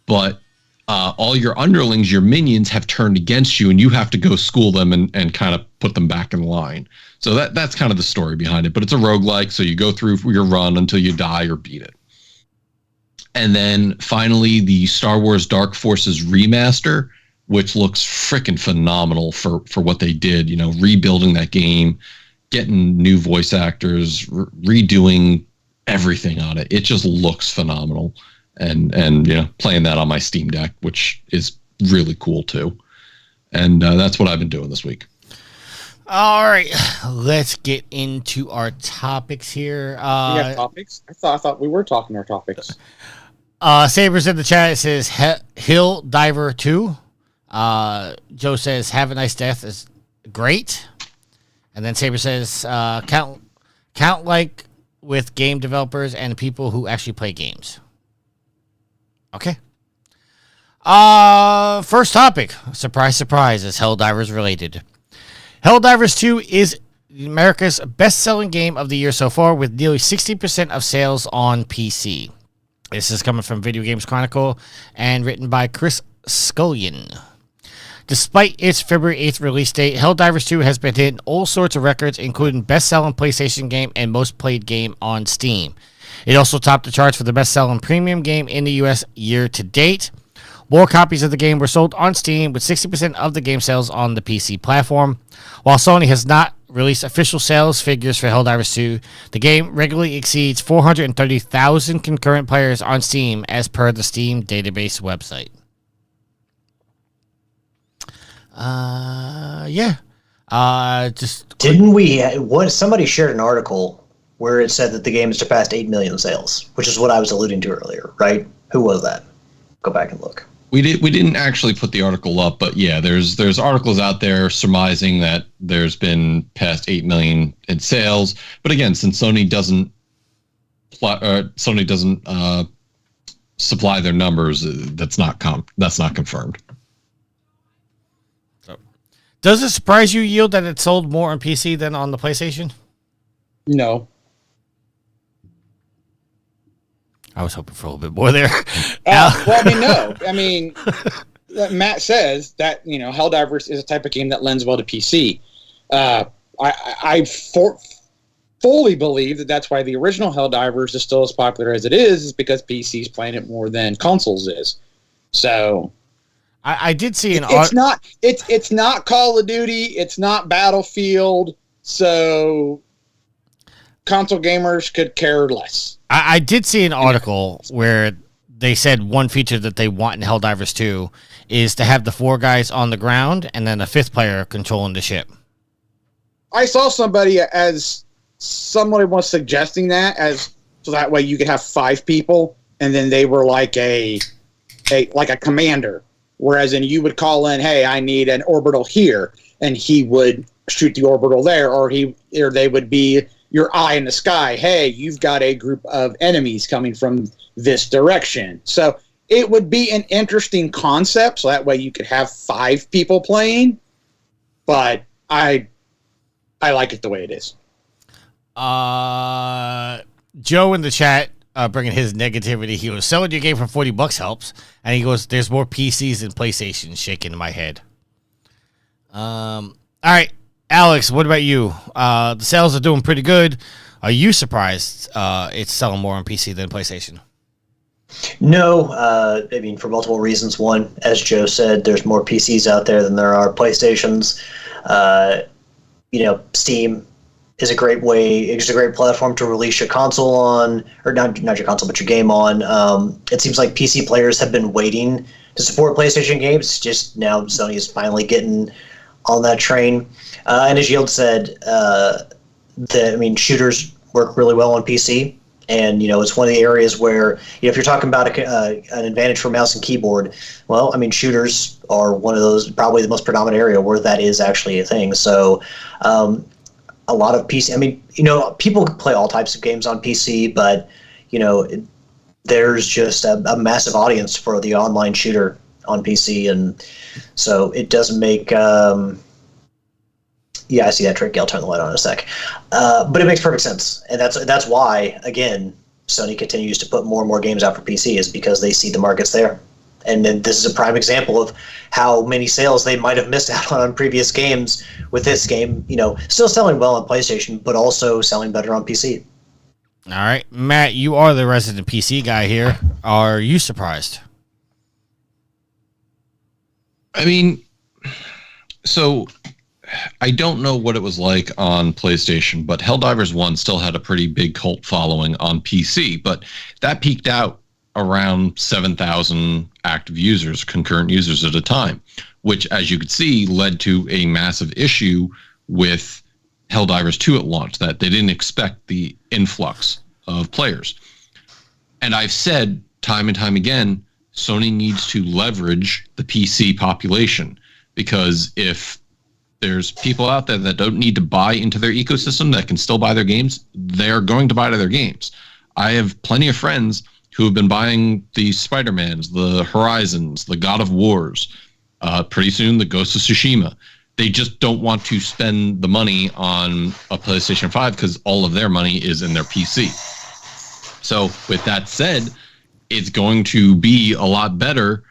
S5: but all your underlings, your minions, have turned against you, and you have to go school them and kind of put them back in line. So that's kind of the story behind it. But it's a roguelike, so you go through your run until you die or beat it. And then finally, the Star Wars Dark Forces remaster, which looks freaking phenomenal for what they did. Rebuilding that game, getting new voice actors, redoing everything on it. It just looks phenomenal. And playing that on my Steam Deck, which is really cool too. And that's what I've been doing this week.
S2: All right, let's get into our topics here.
S4: We got topics? I thought we were talking our topics.
S2: Sabers in the chat says Helldiver 2. Joe says Have a Nice Death is great. And then Saber says count like with game developers and people who actually play games. Okay. First topic. Surprise, surprise, is Helldivers related. Helldivers 2 is America's best-selling game of the year so far, with nearly 60% of sales on PC. This is coming from Video Games Chronicle and written by Chris Scullion. Despite its February 8th release date, Helldivers 2 has been hitting all sorts of records, including best-selling PlayStation game and most played game on Steam. It also topped the charts for the best-selling premium game in the U.S. year to date. More copies of the game were sold on Steam, with 60% of the game sales on the PC platform. While Sony has not released official sales figures for Helldivers 2, the game regularly exceeds 430,000 concurrent players on Steam, as per the Steam database website.
S3: Didn't we? Somebody shared an article where it said that the game surpassed 8 million sales, which is what I was alluding to earlier, right? Who was that? Go back and look.
S5: We didn't actually put the article up, but yeah, there's articles out there surmising that there's been past 8 million in sales. But again, since Sony doesn't supply their numbers, that's not confirmed.
S2: Does it surprise you, Yield, that it sold more on PC than on the PlayStation?
S4: No.
S2: I was hoping for a little bit more there.
S4: No. I mean, Matt says that, Helldivers is a type of game that lends well to PC. I fully believe that that's why the original Helldivers is still as popular as it is because PC's playing it more than consoles is. So...
S2: I did see
S4: it's not Call of Duty, it's not Battlefield, so console gamers could care less.
S2: I did see an article where they said one feature that they want in Helldivers 2 is to have the 4 guys on the ground and then a 5th player controlling the ship.
S4: I saw somebody was suggesting that so that way you could have 5 people and then they were like a commander. Whereas you would call in, hey, I need an orbital here, and he would shoot the orbital there, or they would be your eye in the sky. Hey, you've got a group of enemies coming from this direction. So it would be an interesting concept, so that way you could have 5 people playing. But I like it the way it is.
S2: Joe in the chat. Bringing his negativity, he was selling your game for $40 helps, and he goes, "There's more PCs than PlayStation." Shaking my head. All right, Alex, what about you? The sales are doing pretty good. Are you surprised it's selling more on PC than PlayStation?
S3: No, I mean, for multiple reasons. One, as Joe said, there's more PCs out there than there are PlayStations. Steam is a great way. It's a great platform to release your console on, or not your console, but your game on. It seems like PC players have been waiting to support PlayStation games. Just now, Sony is finally getting on that train. And as Yield said, shooters work really well on PC. And, it's one of the areas where, if you're talking about an advantage for mouse and keyboard, well, shooters are one of those, probably the most predominant area where that is actually a thing. So, a lot of PC, people play all types of games on PC, but, there's just a massive audience for the online shooter on PC. And so it doesn't make, I see that trick. I'll turn the light on in a sec. But it makes perfect sense. And that's why, again, Sony continues to put more and more games out for PC, is because they see the market's there. And then this is a prime example of how many sales they might have missed out on previous games with this game, still selling well on PlayStation, but also selling better on PC.
S2: All right, Matt, you are the resident PC guy here. Are you surprised?
S5: So I don't know what it was like on PlayStation, but Helldivers 1 still had a pretty big cult following on PC, but that peaked out around 7,000 active users, concurrent users at a time, which, as you could see, led to a massive issue with Helldivers 2 at launch, that they didn't expect the influx of players. And I've said time and time again, Sony needs to leverage the PC population, because if there's people out there that don't need to buy into their ecosystem that can still buy their games, they're going to buy their games. I have plenty of friends who have been buying the Spider-Mans, the Horizons, the God of Wars, pretty soon the Ghost of Tsushima. They just don't want to spend the money on a PlayStation 5 because all of their money is in their PC. So with that said, it's going to be a lot better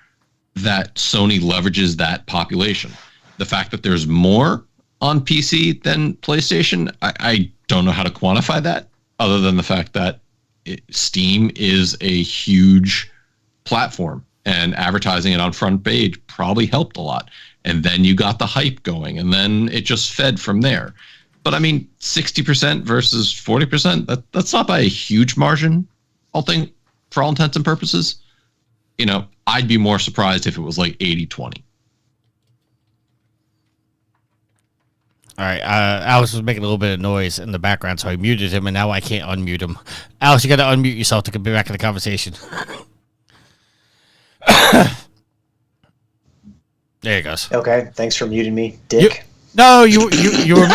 S5: that Sony leverages that population. The fact that there's more on PC than PlayStation, I don't know how to quantify that, other than the fact that Steam is a huge platform, and advertising it on front page probably helped a lot. And then you got the hype going, and then it just fed from there. But I mean, 60% versus 40%, that's not by a huge margin, I'll think, for all intents and purposes. You know, I'd be more surprised if it was like 80-20.
S2: All right, Alex was making a little bit of noise in the background, so I muted him, and now I can't unmute him. Alex, you got to unmute yourself to be back in the conversation. There he goes.
S3: Okay, thanks for muting me, Dick.
S2: No, you were.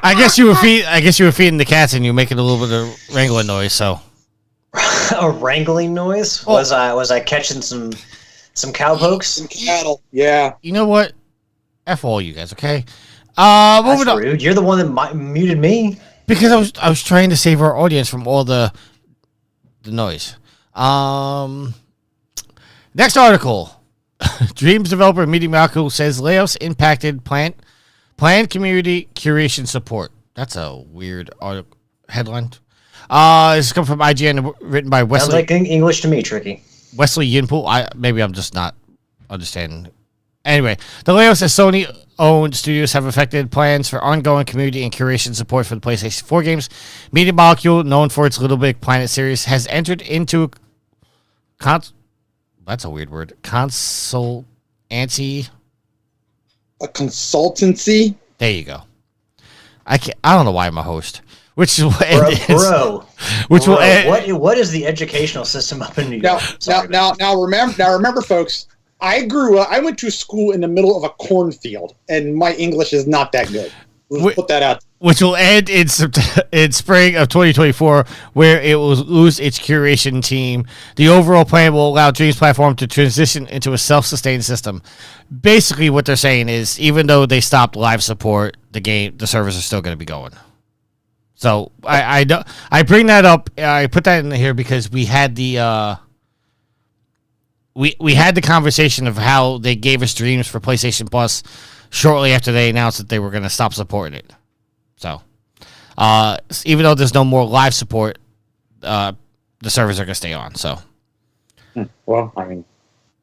S2: I guess you were feeding the cats, and you were making a little bit of wrangling noise. So
S3: A wrangling noise?
S2: Oh.
S3: Was I catching some cowpokes?
S4: Some cattle. Yeah.
S2: you know what? F all you guys, okay?
S3: That's
S2: Moving on,
S3: rude. You're the one that muted me.
S2: because I was trying to save our audience from all the noise. Next article. Dreams developer Media Molecule says layoffs impacted planned community curation support. That's a weird headline. This is coming from IGN, written by
S3: Sounds
S2: Wesley
S3: like English to me, Tricky.
S2: Yinpool. Maybe I'm just not understanding. Anyway, the layoffs at Sony-owned studios have affected plans for ongoing community and curation support for the PlayStation 4 games. Media Molecule, known for its Little Big Planet series, has entered into that's a weird word. Consultancy.
S4: A consultancy?
S2: There you go. I don't know why I'm a host. Which will end
S3: Bro, what is the educational system up in New York?
S4: Now remember, folks. I went to school in the middle of a cornfield, and my English is not that good. Let's put that out.
S2: Which will end in spring of 2024, where it will lose its curation team. The overall plan will allow Dreams platform to transition into a self-sustained system. Basically, what they're saying is, even though they stopped live support, the servers are still going to be going. So I bring that up. I put that in here because we had the we had the conversation of how they gave us Dreams for PlayStation Plus shortly after they announced that they were going to stop supporting it. So, even though there's no more live support, the servers are going to stay on. So,
S4: Well, I mean,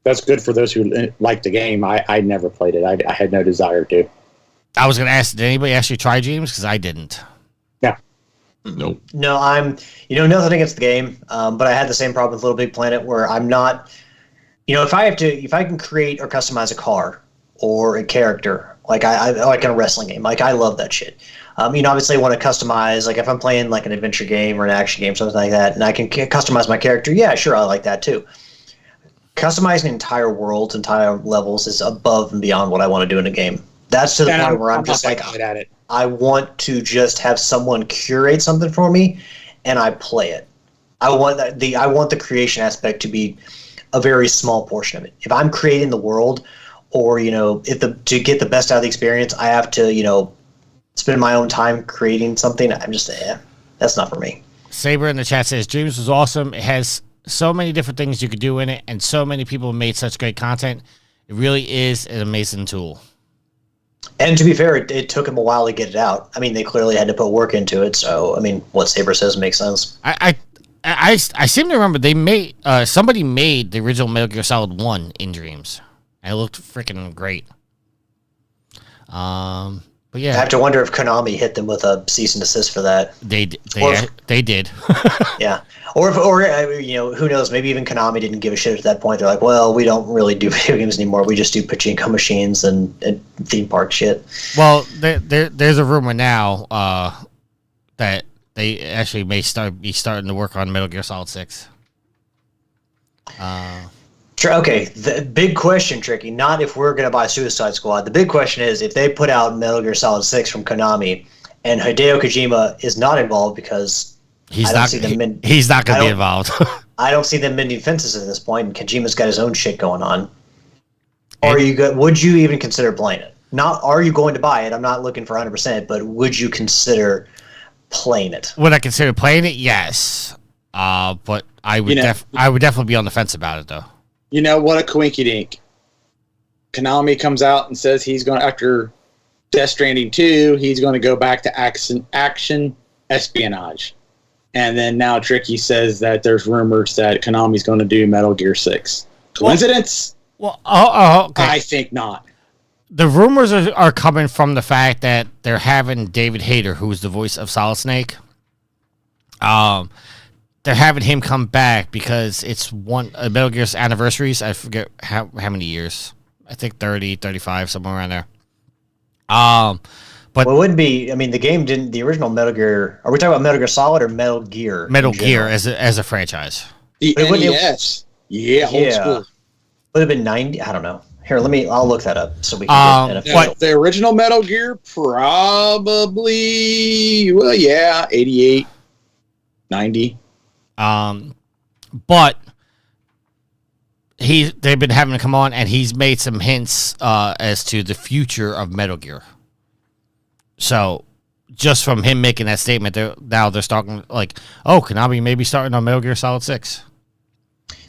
S4: that's good for those who like the game. I never played it. I had no desire to.
S2: I was going to ask, did anybody actually try Dreams? Because I didn't.
S4: Yeah.
S5: Nope.
S3: No, nothing against the game, but I had the same problem with Little Big Planet where I'm not, if I can create or customize a car or a character, like I like in a wrestling game, like I love that shit. Obviously I want to customize, like if I'm playing like an adventure game or an action game, something like that, and I can customize my character, yeah, sure, I like that too. Customizing entire worlds, entire levels is above and beyond what I want to do in a game. That's to the point where I'm just like,
S4: at it.
S3: I want to just have someone curate something for me, and I play it. I want the creation aspect to be a very small portion of it. If I'm creating the world, or to get the best out of the experience, I have to spend my own time creating something. I'm just that's not for me.
S2: Saber in the chat says Dreams was awesome. It has so many different things you could do in it, and so many people made such great content. It really is an amazing tool.
S3: And to be fair, it took them a while to get it out. I mean, they clearly had to put work into it. So, I mean, what Saber says makes sense.
S2: I seem to remember they made somebody made the original Metal Gear Solid 1 in Dreams. And it looked freaking great. But yeah,
S3: I have to wonder if Konami hit them with a cease and desist for that.
S2: They did.
S3: Yeah, or who knows? Maybe even Konami didn't give a shit at that point. They're like, well, we don't really do video games anymore. We just do pachinko machines and theme park shit.
S2: Well, there's a rumor now that they actually may be starting to work on Metal Gear Solid 6.
S3: Okay, the big question, Tricky, not if we're going to buy Suicide Squad. The big question is if they put out Metal Gear Solid 6 from Konami and Hideo Kojima is not involved because
S2: he's not going to be involved.
S3: I don't see them mending fences at this point, and Kojima's got his own shit going on. Are you good? Would you even consider playing it? Not are you going to buy it? I'm not looking for 100%, but would you consider playing it?
S2: Would I consider playing it? Yes. But I would I would definitely be on the fence about it, though.
S4: You know what a coinky dink. Konami comes out and says he's going to, after Death Stranding 2, he's going to go back to action espionage. And then now Tricky says that there's rumors that Konami's going to do Metal Gear 6. Coincidence?
S2: Well, okay.
S4: I think not.
S2: The rumors are coming from the fact that they're having David Hayter, who's the voice of Solid Snake. They're having him come back because it's Metal Gear's anniversaries. I forget how many years. I think 30, 35, somewhere around there. But
S3: well, it wouldn't be. I mean, the game didn't. The original Metal Gear. Are we talking about Metal Gear Solid or Metal Gear?
S2: Metal Gear as a franchise.
S4: The NES. Old school.
S3: Would have been 90. I don't know. Here, I'll look that up so we can get
S4: what the original Metal Gear probably 88, 90.
S2: But they've been having to come on, and he's made some hints as to the future of Metal Gear. So, just from him making that statement, they're starting like, oh, Konami may be starting on Metal Gear Solid 6.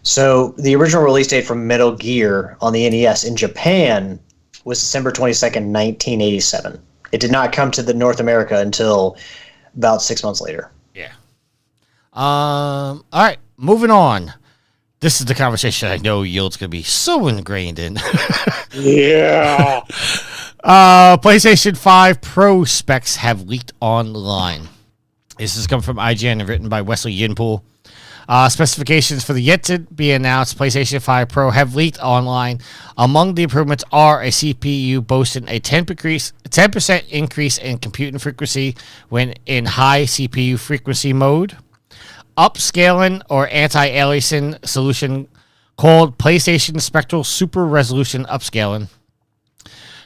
S3: So, the original release date for Metal Gear on the NES in Japan was December 22nd, 1987. It did not come to the North America until about 6 months later.
S2: Yeah. All right, moving on. This is the conversation I know Yield's going to be so ingrained in.
S4: Yeah.
S2: PlayStation 5 Pro specs have leaked online. This is coming from IGN and written by Wesley Yinpool. Specifications for the yet-to-be-announced PlayStation 5 Pro have leaked online. Among the improvements are a CPU boasting a 10% increase in computing frequency when in high CPU frequency mode, upscaling or anti-aliasing solution called PlayStation Spectral Super Resolution Upscaling.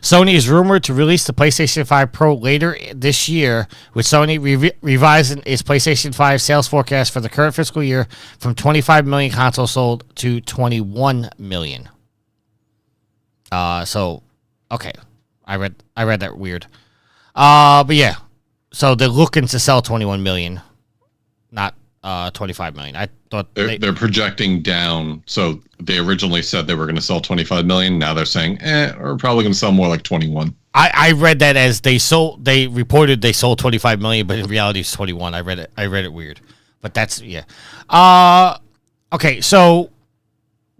S2: Sony is rumored to release the PlayStation 5 Pro later this year, with Sony revising its PlayStation 5 sales forecast for the current fiscal year from 25 million consoles sold to 21 million. Okay. I read that weird. But yeah. So they're looking to sell 21 million, not 25 million. I thought
S5: they're projecting down. So they originally said they were going to sell 25 million. Now they're saying, we're probably going to sell more like 21.
S2: I read that as they reported they sold 25 million, but in reality it's 21. I read it weird, but that's, yeah. Okay. So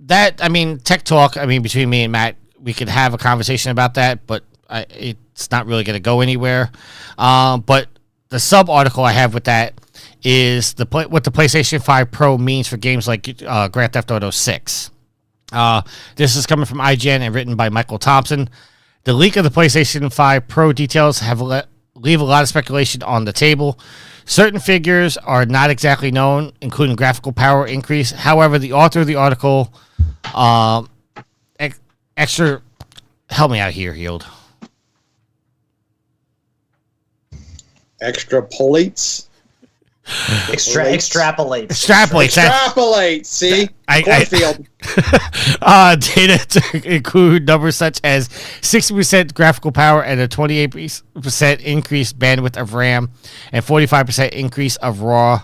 S2: that, I mean, tech talk, I mean, between me and Matt, we could have a conversation about that, but it's not really going to go anywhere. But the sub article I have with that is what the PlayStation 5 Pro means for games like Grand Theft Auto 6. This is coming from IGN and written by Michael Thompson. The leak of the PlayStation 5 Pro details leave a lot of speculation on the table. Certain figures are not exactly known, including graphical power increase. However, the author of the article, help me out here, Yield.
S4: Extrapolates.
S3: Extrapolate.
S4: See, cornfield.
S2: Data to include numbers such as 60% graphical power and a 28% increased bandwidth of RAM and 45% increase of raw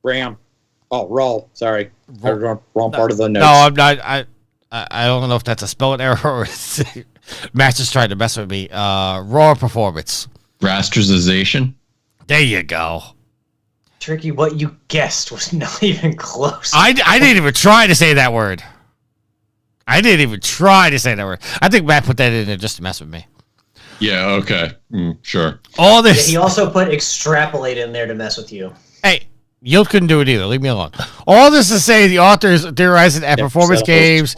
S4: RAM. Oh, raw. Sorry, wrong part of the notes.
S2: No, I'm not. I don't know if that's a spelling error or Matt's just trying to mess with me. Raw performance.
S5: Rasterization.
S2: There you go.
S3: Tricky, what you guessed was not even close.
S2: I didn't even try to say that word. I think Matt put that in there just to mess with me.
S5: Yeah, okay. Sure.
S2: All this.
S3: Yeah, he also put extrapolate in there to mess with you.
S2: Hey, Yield couldn't do it either. Leave me alone. All this to say the author is theorizing at performance games,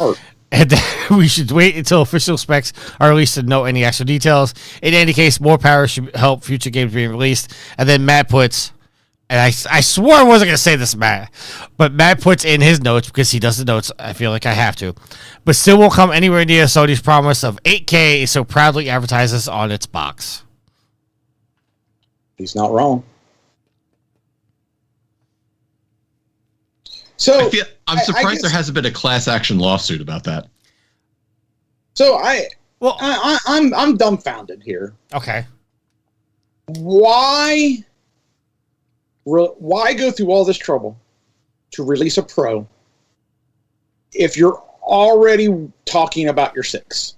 S2: and that we should wait until official specs are released to know any actual details. In any case, more power should help future games being released. And then Matt puts, and I swore I wasn't going to say this, Matt, but Matt puts in his notes, because he does the notes, I feel like I have to, but still won't come anywhere near Sony's promise of 8K, so proudly advertises on its box.
S4: He's not wrong. So
S5: I'm surprised
S4: I guess,
S5: there hasn't been a class action lawsuit about that.
S4: So
S2: Well,
S4: I'm dumbfounded here.
S2: okay.
S4: Why go through all this trouble to release a Pro if you're already talking about your 6?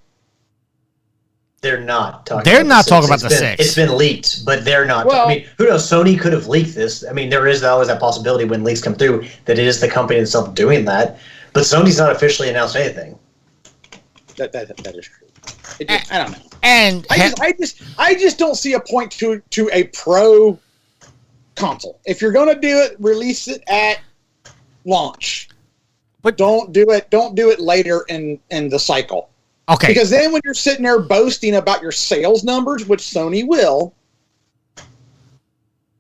S3: They're not talking.
S2: They're
S3: about
S2: not
S3: the
S2: talking
S3: six.
S2: about the
S3: It's
S2: 6.
S3: It's been leaked, but they're not.
S4: Well-
S3: I mean, who knows? Sony could have leaked this. I mean, there is always that possibility when leaks come through that it is the company itself doing that. But Sony's not officially announced anything.
S4: That is true. I don't know.
S2: And
S4: I just don't see a point to a Pro console. If you're going to do it, release it at launch.
S2: But-
S4: don't do it later in the cycle.
S2: okay.
S4: Because then when you're sitting there boasting about your sales numbers, which Sony will,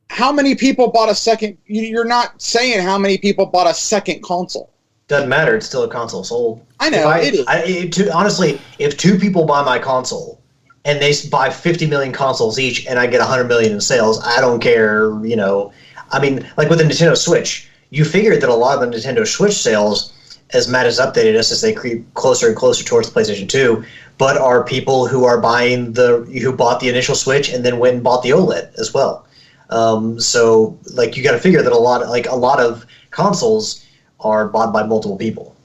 S4: how many people bought a second? You're not saying how many people bought a second console.
S3: Doesn't matter. It's still a console sold.
S4: I know, it is.
S3: Honestly, if 2 people buy my console and they buy 50 million consoles each and I get 100 million in sales, I don't care, I mean, like with the Nintendo Switch, you figured that a lot of the Nintendo Switch sales, as Matt has updated us as they creep closer and closer towards the PlayStation 2, but are people who are who bought the initial Switch and then went and bought the OLED as well. So like you got to figure that a lot of consoles are bought by multiple people.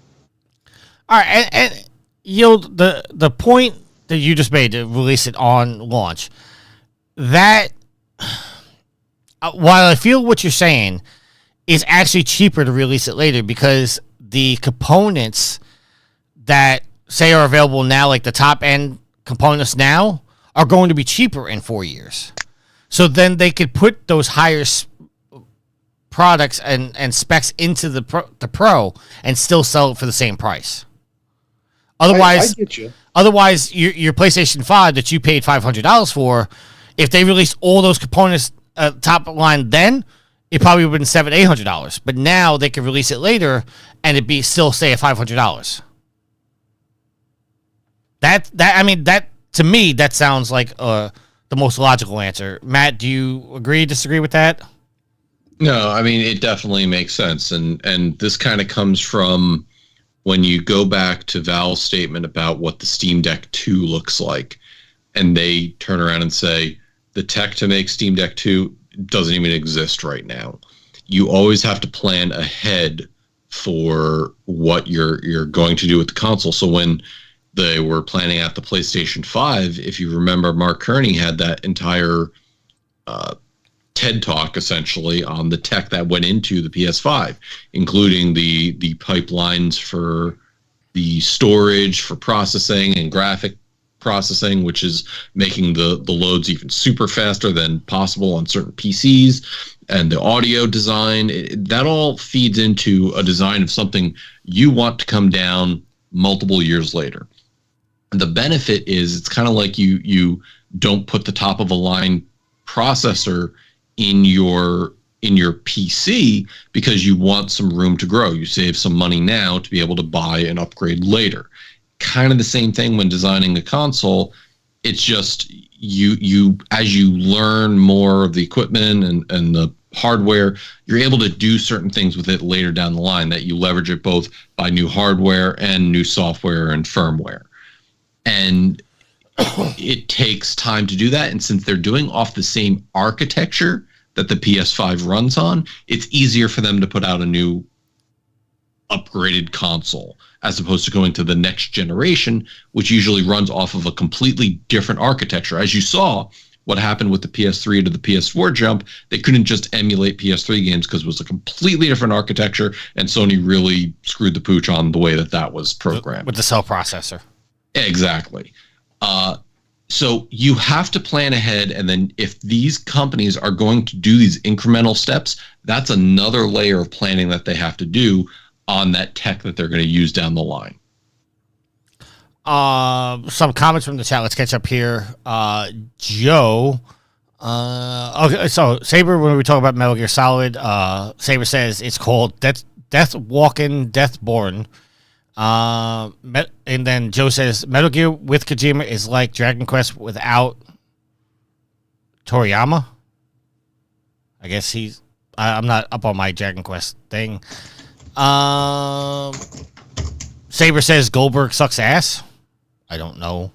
S2: All right, and Yield, the point that you just made to release it on launch, that while I feel what you're saying, is actually cheaper to release it later because the components that say are available now, like the top end components now, are going to be cheaper in 4 years. So then they could put those higher products and specs into the Pro and still sell it for the same price. Otherwise,
S4: I get you.
S2: Otherwise, your PlayStation 5 that you paid $500 for, if they released all those components top line then, it probably would have been $700-800. But now they can release it later and it'd be still say at $500. That to me that sounds like the most logical answer. Matt, do you agree, disagree with that?
S5: No, I mean, it definitely makes sense. And this kind of comes from when you go back to Valve's statement about what the Steam Deck 2 looks like, and they turn around and say, the tech to make Steam Deck 2 doesn't even exist right now. You always have to plan ahead for what you're going to do with the console. So when they were planning out the PlayStation 5, if you remember, Mark Kearney had that entire TED Talk essentially on the tech that went into the PS5, including the pipelines for the storage, for processing and graphic processing, which is making the loads even super faster than possible on certain PCs, and the audio design. That all feeds into a design of something you want to come down multiple years later. The benefit is it's kind of like you don't put the top of a line processor in your PC because you want some room to grow. You save some money now to be able to buy an upgrade later. Kind of the same thing when designing a console. It's just you as you learn more of the equipment and the hardware, you're able to do certain things with it later down the line that you leverage it both by new hardware and new software and firmware. And it takes time to do that. And since they're doing off the same architecture that the PS5 runs on, it's easier for them to put out a new upgraded console as opposed to going to the next generation, which usually runs off of a completely different architecture. As you saw, what happened with the PS3 to the PS4 jump, they couldn't just emulate PS3 games because it was a completely different architecture, and Sony really screwed the pooch on the way that was programmed.
S2: With the cell processor.
S5: Exactly. So you have to plan ahead, and then if these companies are going to do these incremental steps, that's another layer of planning that they have to do on that tech that they're going to use down the line.
S2: Some comments from the chat. Let's catch up here. Joe. Okay, so Saber, when we talk about Metal Gear Solid, Saber says it's called Death Walking, Deathborn. And then Joe says Metal Gear with Kojima is like Dragon Quest without Toriyama. I guess I'm not up on my Dragon Quest thing. Saber says Goldberg sucks ass. I don't know.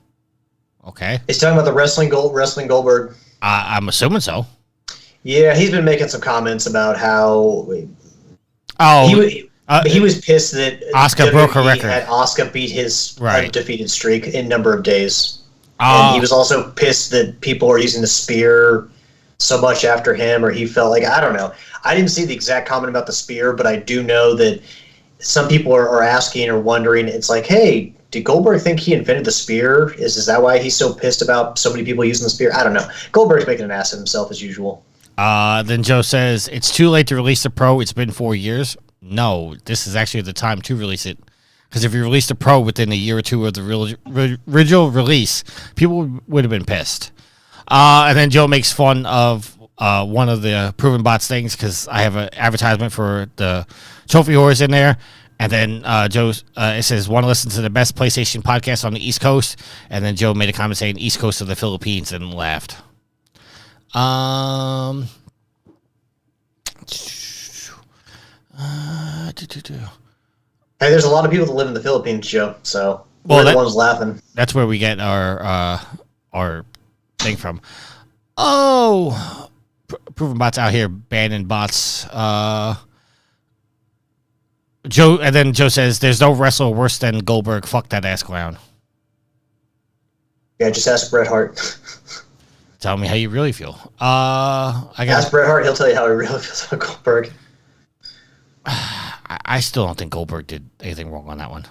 S2: Okay.
S3: He's talking about the wrestling Goldberg.
S2: I'm assuming so.
S3: Yeah, he's been making some comments about how he was pissed that
S2: Asuka broke her record.
S3: Had Asuka beat his
S2: Right.
S3: undefeated streak in number of days. And he was also pissed that people are using the spear so much after him, or he felt like, I don't know. I didn't see the exact comment about the spear, but I do know that some people are asking or wondering. It's like, hey, did Goldberg think he invented the spear? Is that why he's so pissed about so many people using the spear? I don't know. Goldberg's making an ass of himself as usual.
S2: Then Joe says, it's too late to release the Pro. It's been 4 years. No, this is actually the time to release it. Because if you released the Pro within a year or two of the original release, people would have been pissed. And then Joe makes fun of one of the Proven Bots things because I have an advertisement for the Trophy Whores in there. And then Joe, it says, want to listen to the best PlayStation podcast on the East Coast? And then Joe made a comment saying East Coast of the Philippines and laughed.
S3: Hey, there's a lot of people that live in the Philippines, Joe. So
S2: Well,
S3: we're the ones laughing.
S2: That's where we get our thing from. Oh, Proven Bots out here banning bots. Joe, and then Joe says, "There's no wrestler worse than Goldberg. Fuck that ass clown."
S3: Yeah, just ask Bret Hart.
S2: Tell me how you really feel.
S3: Ask Bret Hart; he'll tell you how he really feels about Goldberg.
S2: I still don't think Goldberg did anything wrong on that one.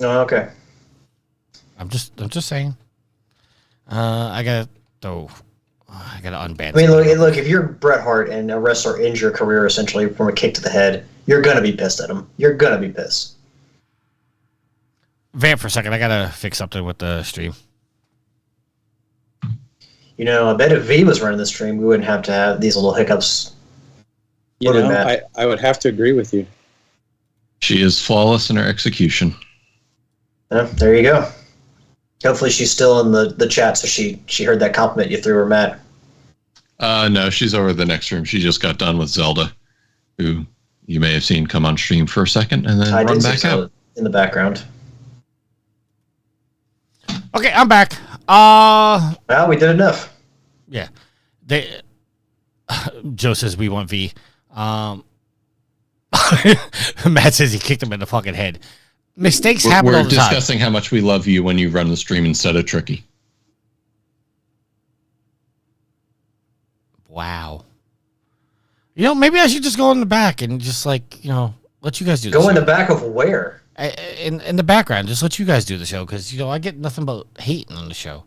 S3: Oh, okay.
S2: I'm just saying. I gotta unban.
S3: I mean, look. If you're Bret Hart and a wrestler ends your career essentially from a kick to the head, you're gonna be pissed at him. You're gonna be pissed.
S2: Vamp for a second. I gotta fix something with the stream.
S3: You know, I bet if V was running the stream, we wouldn't have to have these little hiccups.
S4: You know, I would have to agree with you.
S5: She is flawless in her execution.
S3: There you go. Hopefully she's still in the chat, so she heard that compliment you threw her, Matt.
S5: No, she's over the next room. She just got done with Zelda, who you may have seen come on stream for a second and then run back out.
S3: In the background.
S2: Okay, I'm back.
S3: Well, we did enough.
S2: Yeah. Joe says we want V. Matt says he kicked him in the fucking head. Mistakes happen all the time.
S5: We're discussing how much we love you when you run the stream instead of Tricky.
S2: Wow. You know, maybe I should just go in the back and just let you guys do the show.
S3: Go in the back of where?
S2: In the background, just let you guys do the show because I get nothing but hating on the show.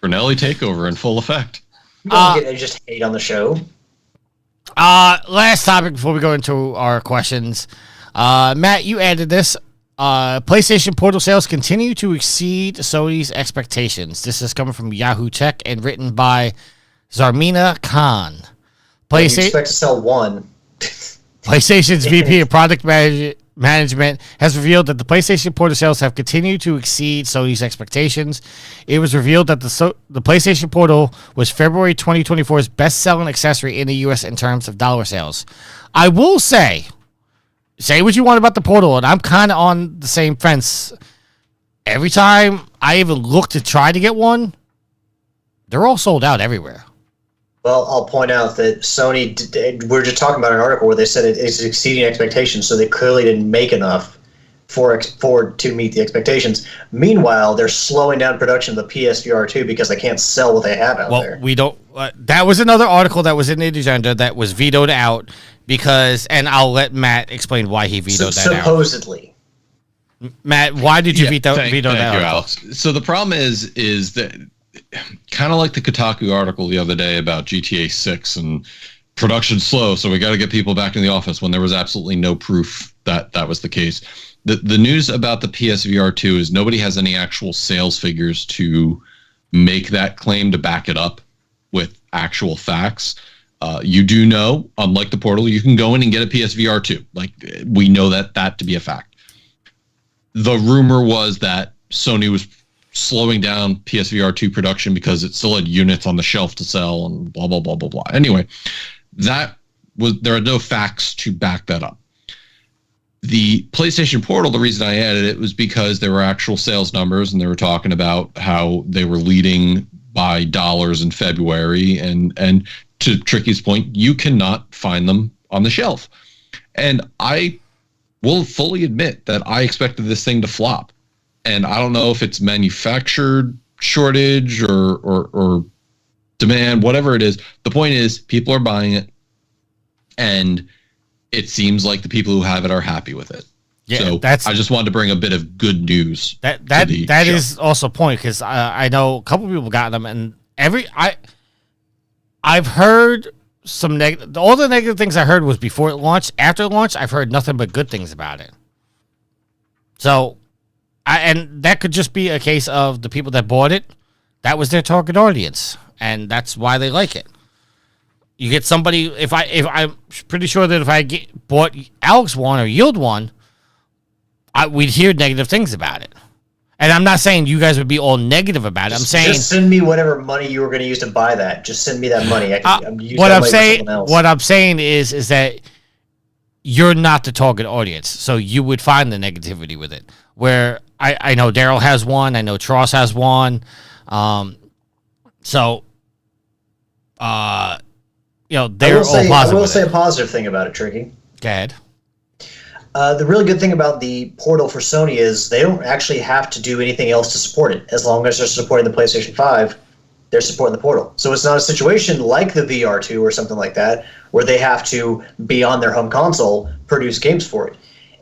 S5: Brunelli takeover in full effect.
S3: You don't get just hate on the show.
S2: Last topic before we go into our questions. Matt, you added this. PlayStation Portal sales continue to exceed Sony's expectations. This is coming from Yahoo Tech and written by Zarmina Khan.
S3: You expect to sell one.
S2: PlayStation's VP of Product Management has revealed that the PlayStation Portal sales have continued to exceed Sony's expectations. It was revealed that the PlayStation Portal was February 2024's best-selling accessory in the U.S. in terms of dollar sales. I will say what you want about the Portal, and I'm kind of on the same fence. Every time I even look to try to get one, they're all sold out everywhere.
S3: Well, I'll point out that Sony, we're just talking about an article where they said it is exceeding expectations, so they clearly didn't make enough to meet the expectations. Meanwhile, they're slowing down production of the PSVR 2 because they can't sell what they have out there.
S2: Well, we don't. That was another article that was in the agenda that was vetoed out because, and I'll let Matt explain why he vetoed that out.
S3: Supposedly.
S2: Matt, why did you veto that
S5: thank you,
S2: article?
S5: Alex. So the problem is that kind of like the Kotaku article the other day about GTA 6 and production slow, so we got to get people back in the office when there was absolutely no proof that that was the case. The news about the PSVR 2 is nobody has any actual sales figures to make that claim to back it up with actual facts. You do know, unlike the Portal, you can go in and get a PSVR 2. Like, we know that to be a fact. The rumor was that Sony was slowing down PSVR 2 production because it still had units on the shelf to sell and blah, blah, blah, blah, blah. Anyway, there are no facts to back that up. The PlayStation Portal, the reason I added it was because there were actual sales numbers, and they were talking about how they were leading by dollars in February. And to Tricky's point, you cannot find them on the shelf. And I will fully admit that I expected this thing to flop. And I don't know if it's manufactured shortage or demand, whatever it is. The point is, people are buying it, and it seems like the people who have it are happy with it.
S2: Yeah,
S5: so I just wanted to bring a bit of good news.
S2: That is also a point, because I know a couple people got them, and I've heard some negative. All the negative things I heard was before it launched. After launch, I've heard nothing but good things about it. So, and that could just be a case of the people that bought it. That was their target audience, and that's why they like it. You get somebody. If I'm pretty sure that if I bought Alex one or Yield one, we'd hear negative things about it. And I'm not saying you guys would be all negative about it. I'm saying
S3: just send me whatever money you were going to use to buy that. Just send me that money.
S2: What I'm saying is that you're not the target audience, so you would find the negativity with it. Where I know Daryl has one, I know Tross has one, they're all positive.
S3: I will say a positive thing about it, Tricky.
S2: Go ahead.
S3: The really good thing about the Portal for Sony is they don't actually have to do anything else to support it. As long as they're supporting the PlayStation 5, they're supporting the Portal. So it's not a situation like the VR2 or something like that, where they have to be on their home console, produce games for it.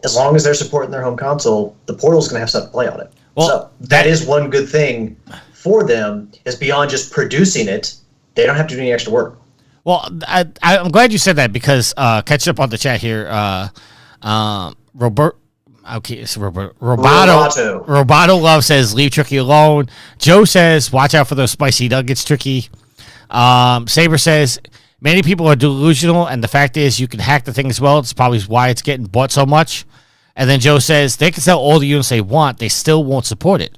S3: As long as they're supporting their home console, the Portal's going to have stuff to play on it. Well, so that is one good thing for them, is beyond just producing it, they don't have to do any extra work.
S2: Well, I'm glad you said that, because catch up on the chat here. Roberto Love says leave Tricky alone. Joe says watch out for those spicy nuggets, Tricky. Saber says many people are delusional, and the fact is you can hack the thing as well. It's probably why it's getting bought so much. And then Joe says they can sell all the units they want, they still won't support it.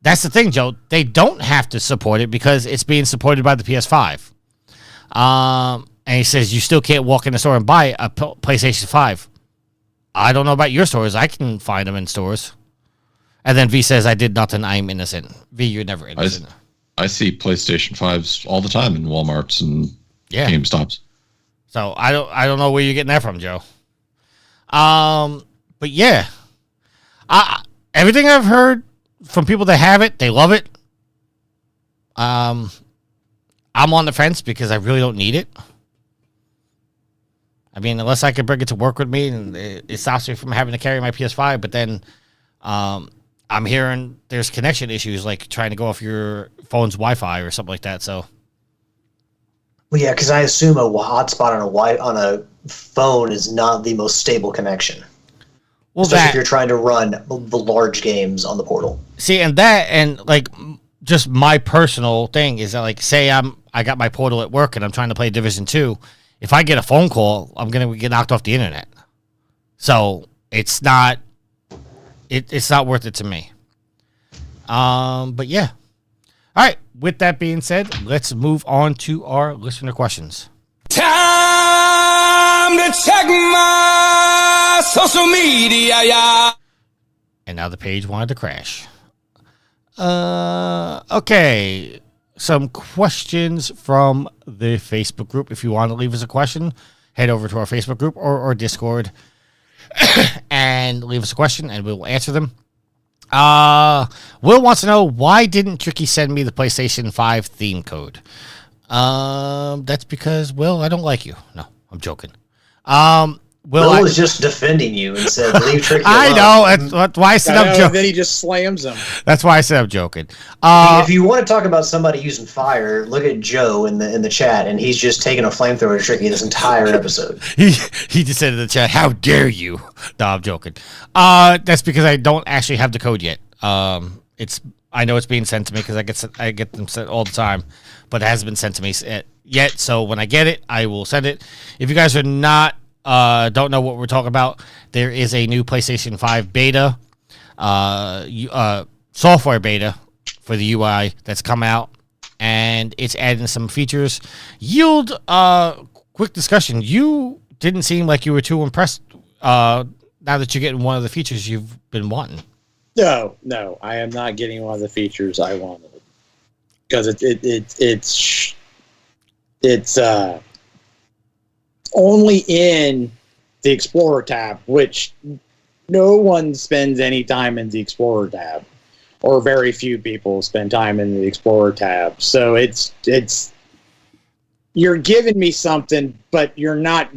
S2: That's the thing, Joe. They don't have to support it because it's being supported by the PS5. And he says you still can't walk in the store and buy a PlayStation 5. I don't know about your stores. I can find them in stores. And then V says, I did nothing. I'm innocent. V, you're never innocent.
S5: I see PlayStation 5s all the time in Walmarts and GameStops.
S2: So I don't know where you're getting that from, Joe. But yeah. Everything I've heard from people that have it, they love it. I'm on the fence because I really don't need it. I mean, unless I could bring it to work with me, and it stops me from having to carry my PS5. But then I'm hearing there's connection issues, like trying to go off your phone's Wi-Fi or something like that. So,
S3: well, yeah, because I assume a hotspot on a phone is not the most stable connection. Well, especially if you're trying to run the large games on the Portal.
S2: See, and like just my personal thing is that, like, say I got my Portal at work and I'm trying to play Division 2. If I get a phone call, I'm going to get knocked off the internet. So it's not worth it to me. But yeah. All right. With that being said, let's move on to our listener questions.
S6: Time to check my social media, yeah.
S2: And now the page wanted to crash. Okay. Some questions from the Facebook group. If you want to leave us a question, head over to our Facebook group or Discord and leave us a question, and we will answer them. Will wants to know, why didn't Tricky send me the PlayStation 5 theme code? That's because, Will, I don't like you. No, I'm joking.
S3: Will was just defending you and said, leave Tricky alone.
S2: I know. That's why I said I'm joking.
S4: Then he just slams him.
S2: That's why I said I'm joking.
S3: If you want to talk about somebody using fire, look at Joe in the chat, and he's just taking a flamethrower to Tricky this entire episode.
S2: He just said in the chat, how dare you? No, I'm joking. That's because I don't actually have the code yet. I know it's being sent to me because I get them sent all the time, but it hasn't been sent to me yet. So when I get it, I will send it. If you guys are don't know what we're talking about, there is a new PlayStation 5 beta, software beta for the UI that's come out, and it's adding some features. Yield, quick discussion. You didn't seem like you were too impressed now that you're getting one of the features you've been wanting?
S4: No, I am not getting one of the features I wanted because it's only in the Explorer tab, which no one spends any time in the Explorer tab, or very few people spend time in the Explorer tab. So it's you're giving me something, but you're not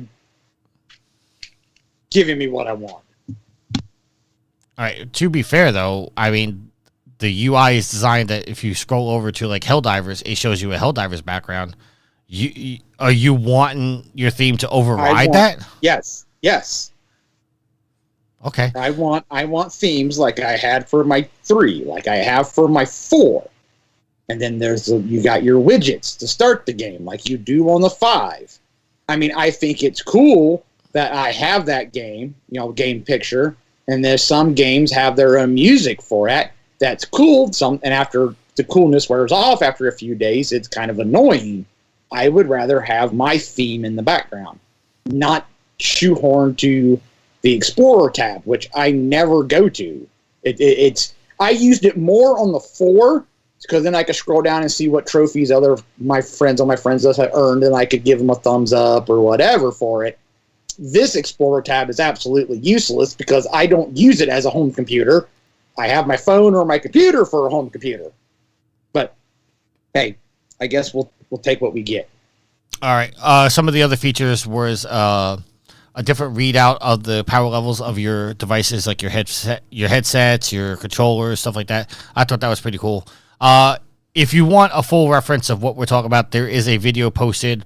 S4: giving me what I want.
S2: All right. To be fair, though, I mean, the UI is designed that if you scroll over to like Helldivers, it shows you a Helldivers background. Are you wanting your theme to override that?
S4: Yes.
S2: Okay.
S4: I want themes like I had for my 3, like I have for my 4, and then you got your widgets to start the game, like you do on the 5. I mean, I think it's cool that I have that game, game picture. And there's some games have their own music for it. That's cool. And after the coolness wears off after a few days, it's kind of annoying. I would rather have my theme in the background, not shoehorn to the Explorer tab, which I never go to. I used it more on the 4 because then I could scroll down and see what trophies my friends had earned, and I could give them a thumbs up or whatever for it. This Explorer tab is absolutely useless because I don't use it as a home computer. I have my phone or my computer for a home computer. But hey, I guess we'll take what we get.
S2: All right. Some of the other features was a different readout of the power levels of your devices, like your headsets, your controllers, stuff like that. I thought that was pretty cool. If you want a full reference of what we're talking about, there is a video posted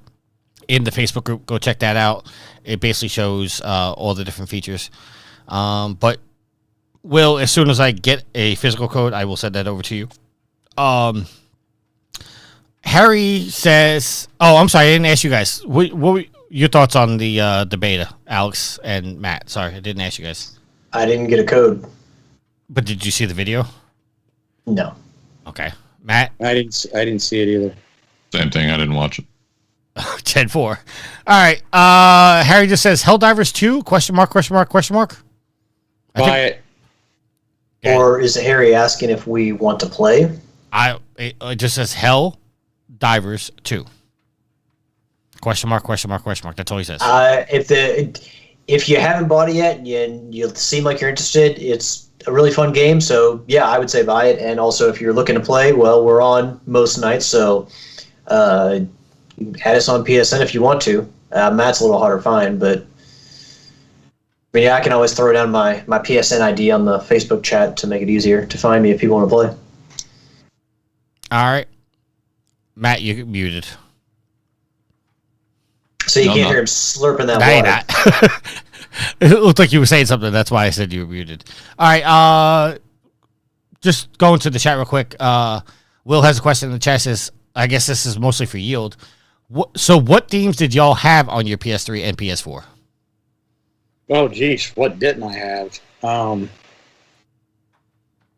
S2: in the Facebook group. Go check that out. It basically shows all the different features. But Will, as soon as I get a physical code, I will send that over to you. Harry says, "Oh, I'm sorry, I didn't ask you guys. What were your thoughts on the beta, Alex and Matt? Sorry, I didn't ask you guys.
S3: I didn't get a code.
S2: But did you see the video?
S3: No.
S2: Okay, Matt.
S4: I didn't see it either.
S5: Same thing. I didn't watch it.
S2: 10-4. All right. Harry just says Helldivers 2? Question mark?
S4: Buy it.
S2: Okay.
S3: Or is Harry asking if we want to play?
S2: It just says Helldivers 2. Question mark? That's all he says.
S3: If you haven't bought it yet and you seem like you're interested, it's a really fun game. So yeah, I would say buy it. And also, if you're looking to play, well, we're on most nights, so add us on PSN if you want to. Matt's a little harder to find, but yeah, I can always throw down my PSN ID on the Facebook chat to make it easier to find me if people want to play.
S2: All right. Matt, you muted.
S3: So you can't hear him slurping that water.
S2: Not. It looked like you were saying something. That's why I said you were muted. All right. Just going to the chat real quick. Will has a question in the chat. Says, I guess this is mostly for Yield. So what themes did y'all have on your PS3 and PS4?
S4: Oh, geez. What didn't I have?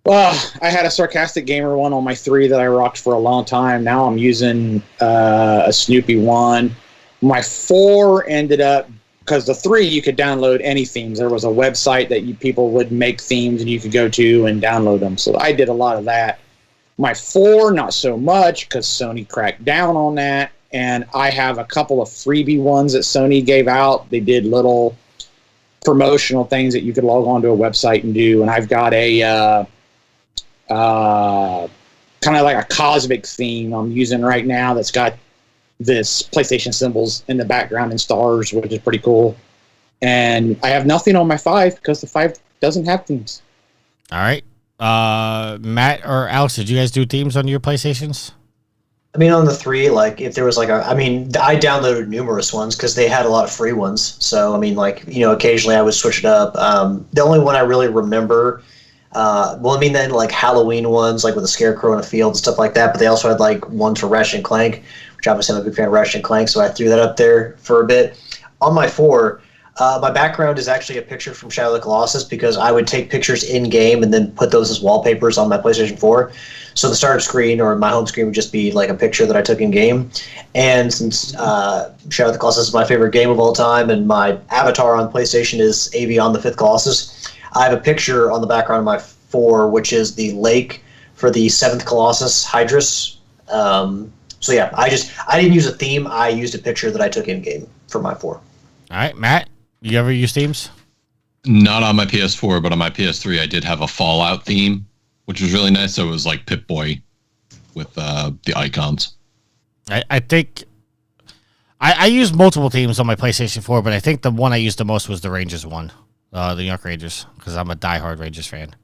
S4: Well, I had a Sarcastic Gamer one on my 3 that I rocked for a long time. Now I'm using a Snoopy one. My 4 ended up, because the 3 you could download any themes. There was a website that people would make themes and you could go to and download them. So I did a lot of that. My 4, not so much, because Sony cracked down on that. And I have a couple of freebie ones that Sony gave out. They did little promotional things that you could log on to a website and do. And I've got a kind of like a cosmic theme I'm using right now that's got this PlayStation symbols in the background and stars, which is pretty cool. And I have nothing on my 5 because the 5 doesn't have themes.
S2: All right. Matt or Alex, did you guys do themes on your PlayStations?
S3: I mean, on the 3, like, if there was like I I downloaded numerous ones because they had a lot of free ones. So, I mean, like, occasionally I would switch it up. The only one I really remember, then like Halloween ones, like with a scarecrow in a field and stuff like that. But they also had like one for Ratchet and Clank, which obviously I'm a big fan of Ratchet and Clank, so I threw that up there for a bit. On my 4, My background is actually a picture from Shadow of the Colossus because I would take pictures in game and then put those as wallpapers on my PlayStation 4. So the start screen or my home screen would just be like a picture that I took in game. And since Shadow of the Colossus is my favorite game of all time, and my avatar on PlayStation is Avion the Fifth Colossus, I have a picture on the background of my 4, which is the lake for the 7th Colossus, Hydrus. So yeah, I didn't use a theme. I used a picture that I took in game for my 4.
S2: All right, Matt, you ever use themes?
S5: Not on my PS4, but on my PS3, I did have a Fallout theme, which was really nice. So it was like Pip-Boy with the icons.
S2: I think I used multiple themes on my PlayStation 4, but I think the one I used the most was the Rangers one, the New York Rangers, because I'm a diehard Rangers fan.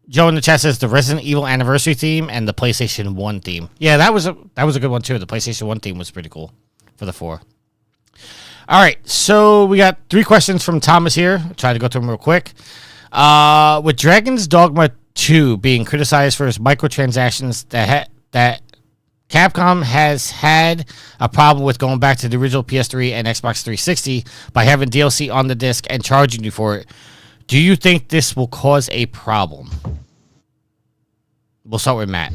S2: Joe in the chat says the Resident Evil Anniversary theme and the PlayStation 1 theme. Yeah, that was a good one too. The PlayStation 1 theme was pretty cool for the 4. All right, so we got 3 questions from Thomas here. I'll try to go through them real quick. With Dragon's Dogma 2 being criticized for its microtransactions that Capcom has had a problem with going back to the original PS3 and Xbox 360 by having DLC on the disc and charging you for it, do you think this will cause a problem? We'll start with Matt.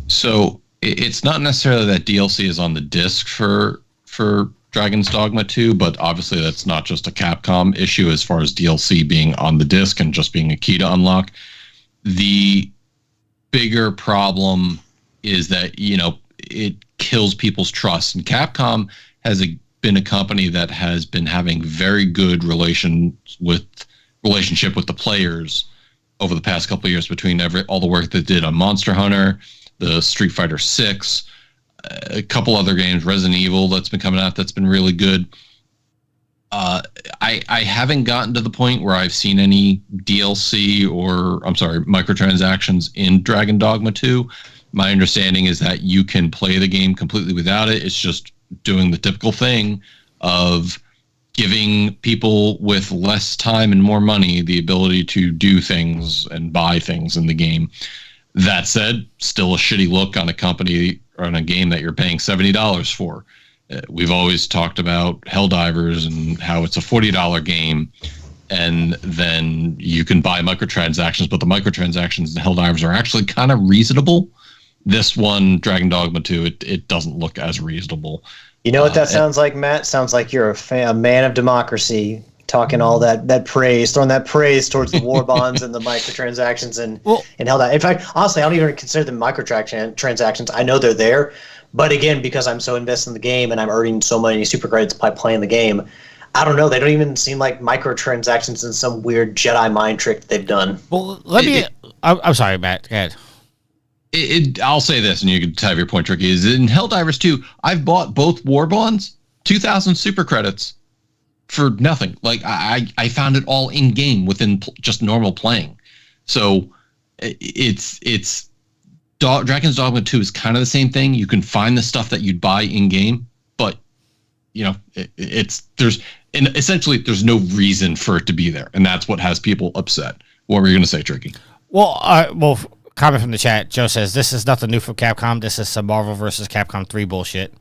S5: So it's not necessarily that DLC is on the disc for Dragon's Dogma 2, but obviously that's not just a Capcom issue as far as DLC being on the disc and just being a key to unlock. The bigger problem is that, it kills people's trust. And Capcom has been a company that has been having very good relationship with the players over the past couple of years between all the work that did on Monster Hunter, the Street Fighter 6, a couple other games, Resident Evil that's been coming out that's been really good. I haven't gotten to the point where I've seen any DLC microtransactions in Dragon Dogma 2. My understanding is that you can play the game completely without it. It's just doing the typical thing of giving people with less time and more money the ability to do things and buy things in the game. That said, still a shitty look on a company or on a game that you're paying $70 for. We've always talked about Helldivers and how it's a $40 game, and then you can buy microtransactions, but the microtransactions in Helldivers are actually kind of reasonable. This one, Dragon Dogma 2, it doesn't look as reasonable.
S3: You know what that sounds like, Matt? Sounds like you're a man of democracy, talking all that praise, throwing that praise towards the war bonds and the microtransactions and Helldivers. In fact, honestly, I don't even consider them microtransactions. I know they're there, but again, because I'm so invested in the game and I'm earning so many super credits by playing the game, I don't know. They don't even seem like microtransactions in some weird Jedi mind trick that they've done.
S2: Well, I'm sorry, Matt. Go ahead.
S5: I'll say this, and you can have your point, Tricky, is in Helldivers 2, I've bought both war bonds, 2,000 super credits for nothing. Like, I found it all in game within just normal playing. So it's Dragon's Dogma 2 is kind of the same thing. You can find the stuff that you'd buy in game, but essentially there's no reason for it to be there, and that's what has people upset. What were you going to say, Tricky?
S2: Well, comment from the chat. Joe says, this is nothing new from Capcom. This is some Marvel versus Capcom 3 bullshit.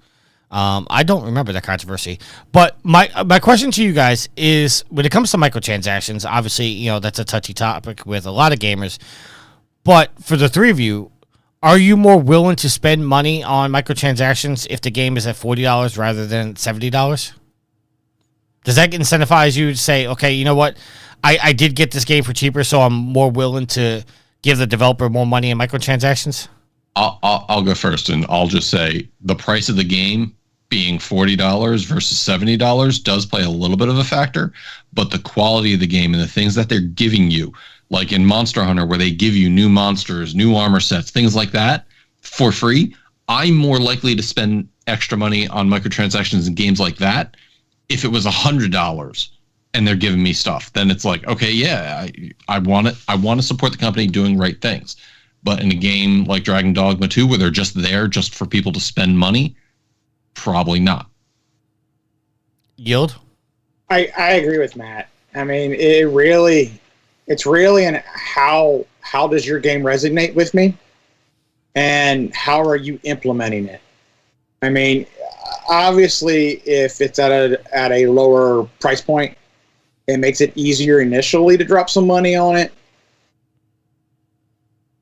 S2: I don't remember that controversy. But my question to you guys is, when it comes to microtransactions, obviously, that's a touchy topic with a lot of gamers. But for the 3 of you, are you more willing to spend money on microtransactions if the game is at $40 rather than $70? Does that incentivize you to say, okay, you know what? I did get this game for cheaper, so I'm more willing to give the developer more money in microtransactions?
S5: I'll go first, and I'll just say the price of the game being $40 versus $70 does play a little bit of a factor, but the quality of the game and the things that they're giving you, like in Monster Hunter, where they give you new monsters, new armor sets, things like that for free, I'm more likely to spend extra money on microtransactions in games like that if it was $100 and they're giving me stuff. Then it's like, okay, yeah, I want to support the company doing right things. But in a game like Dragon Dogma 2, where they're just there just for people to spend money, probably not.
S2: Yield?
S4: I agree with Matt. I mean, it's really in how does your game resonate with me, and how are you implementing it? I mean, obviously, if it's at a lower price point, it makes it easier initially to drop some money on it.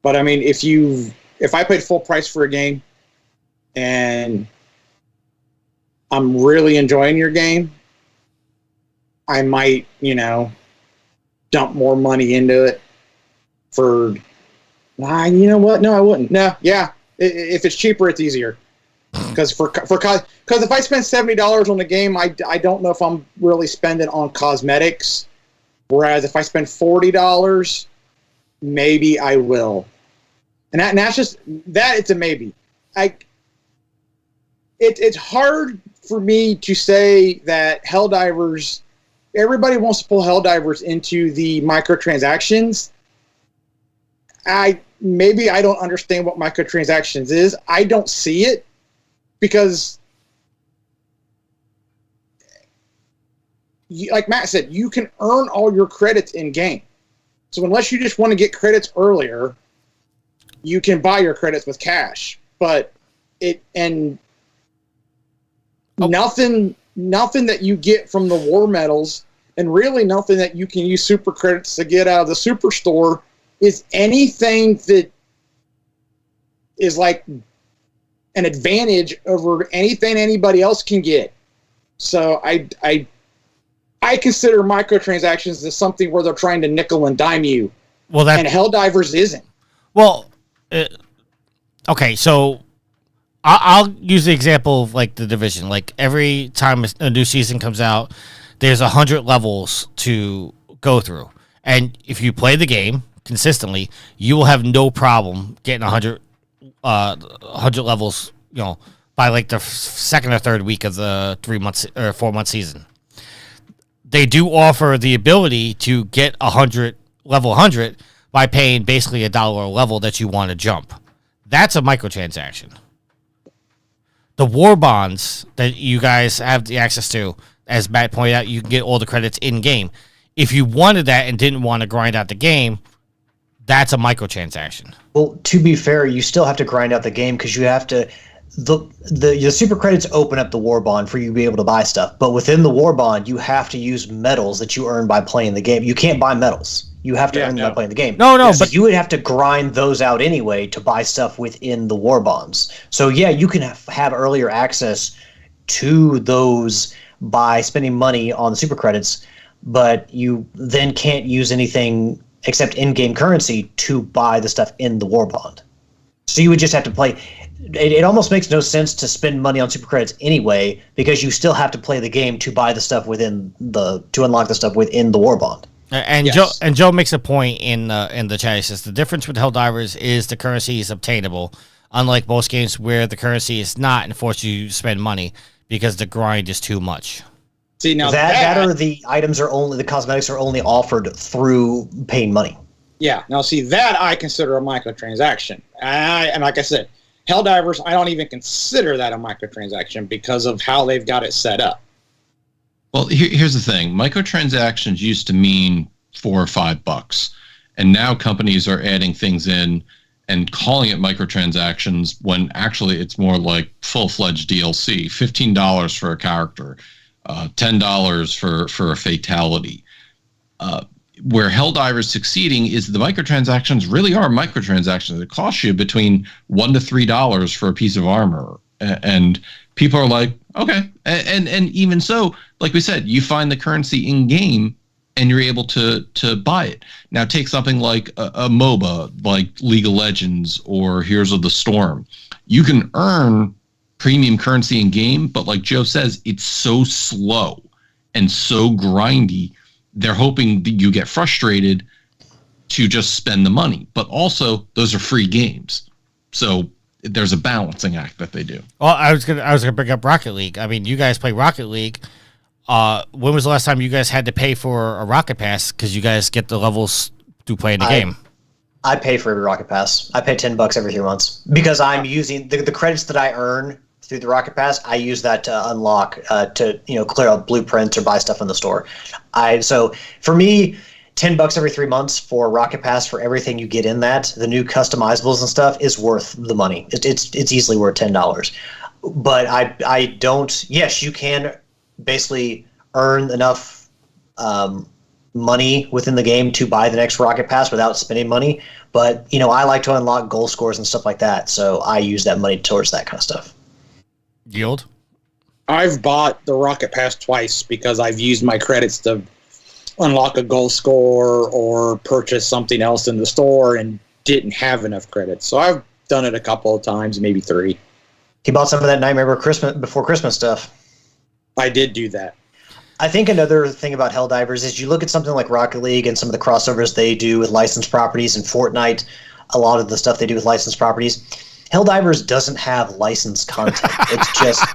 S4: But I mean, if I paid full price for a game and I'm really enjoying your game, I might, dump more money into it for, you know what? No, I wouldn't. No, yeah. If it's cheaper, it's easier. Because if I spend $70 on the game, I don't know if I'm really spending on cosmetics. Whereas if I spend $40, maybe I will. And that's just that. It's a maybe. It's hard for me to say that Helldivers. Everybody wants to pull Helldivers into the microtransactions. Maybe I don't understand what microtransactions is. I don't see it because, like Matt said, you can earn all your credits in game. So unless you just want to get credits earlier, you can buy your credits with cash. But nothing that you get from the war medals, and really nothing that you can use super credits to get out of the superstore is anything that is like an advantage over anything anybody else can get. So I consider microtransactions as something where they're trying to nickel and dime you.
S2: Well,
S4: and Helldivers isn't.
S2: Well, okay, so I'll use the example of like the Division. Like every time a new season comes out, there's 100 levels to go through, and if you play the game consistently, you will have no problem getting 100 levels. By like the second or third week of the 3 months or 4 month season. They do offer the ability to get level 100 by paying basically $1 a level that you want to jump. That's a microtransaction. The war bonds that you guys have the access to, as Matt pointed out, you can get all the credits in game. If you wanted that and didn't want to grind out the game, that's a microtransaction.
S3: Well, to be fair, you still have to grind out the game because you have to. The super credits open up the war bond for you to be able to buy stuff, but within the war bond, you have to use medals that you earn by playing the game. You can't buy medals. You have to earn them by playing the game. But you would have to grind those out anyway to buy stuff within the war bonds. So yeah, you can have earlier access to those by spending money on the super credits, but you then can't use anything except in-game currency to buy the stuff in the war bond. So you would just have to play. It almost makes no sense to spend money on super credits anyway, because you still have to play the game to buy the stuff to unlock the stuff within the war bond.
S2: And yes. Joe makes a point in the chat. He says the difference with Helldivers is the currency is obtainable, unlike most games where the currency is not and forces you to spend money because the grind is too much.
S3: See, now that or the cosmetics are only offered through paying money.
S4: Yeah. Now, see, that I consider a microtransaction. And like I said, Helldivers, I don't even consider that a microtransaction because of how they've got it set up.
S5: Well, here's the thing. Microtransactions used to mean $4 or $5, and now companies are adding things in and calling it microtransactions when actually it's more like full-fledged DLC. $15 for a character, $10 for a fatality. Where Helldivers succeeding is the microtransactions really are microtransactions. It costs you between $1 to $3 for a piece of armor, and people are like, okay. And even so, like we said, you find the currency in game and you're able to buy it. Now take something like a MOBA, like League of Legends or Heroes of the Storm. You can earn premium currency in game, but like Joe says, it's so slow and so grindy. They're hoping that you get frustrated to just spend the money. But also, those are free games. So there's a balancing act that they do.
S2: Well, I was gonna bring up Rocket League. I mean, you guys play Rocket League. When was the last time you guys had to pay for a Rocket Pass because you guys get the levels through playing the game?
S3: I pay for every Rocket Pass. I pay $10 every 3 months because I'm using the credits that I earn through the Rocket Pass. I use that to unlock to clear out blueprints or buy stuff in the store. So for me, $10 every 3 months for Rocket Pass for everything you get in that, the new customizables and stuff, is worth the money. It's easily worth $10. but I don't. Yes, you can basically earn enough money within the game to buy the next Rocket Pass without spending money. But I like to unlock goal scores and stuff like that, so I use that money towards that kind of stuff.
S2: Yield.
S4: I've bought the Rocket Pass twice because I've used my credits to unlock a goal score or purchase something else in the store and didn't have enough credits. So I've done it a couple of times, maybe 3.
S3: He bought some of that Nightmare Before Christmas stuff.
S4: I did do that.
S3: I think another thing about Helldivers is you look at something like Rocket League and some of the crossovers they do with licensed properties, and Fortnite, a lot of the stuff they do with licensed properties. Helldivers doesn't have licensed content. It's just...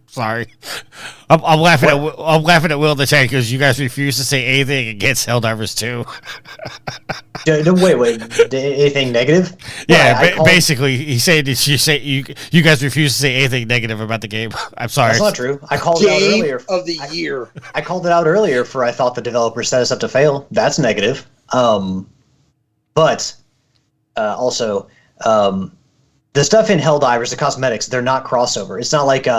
S2: Sorry. I'm laughing at Will in the chat because you guys refuse to say anything against Helldivers 2.
S3: Wait. Anything negative?
S2: Yeah, basically, he said you guys refuse to say anything negative about the game. I'm sorry.
S3: That's not true. I called it out earlier.
S4: Of the year.
S3: I called it out earlier for I thought the developers set us up to fail. That's negative. But also, the stuff in Helldivers, the cosmetics, they're not crossover. It's not like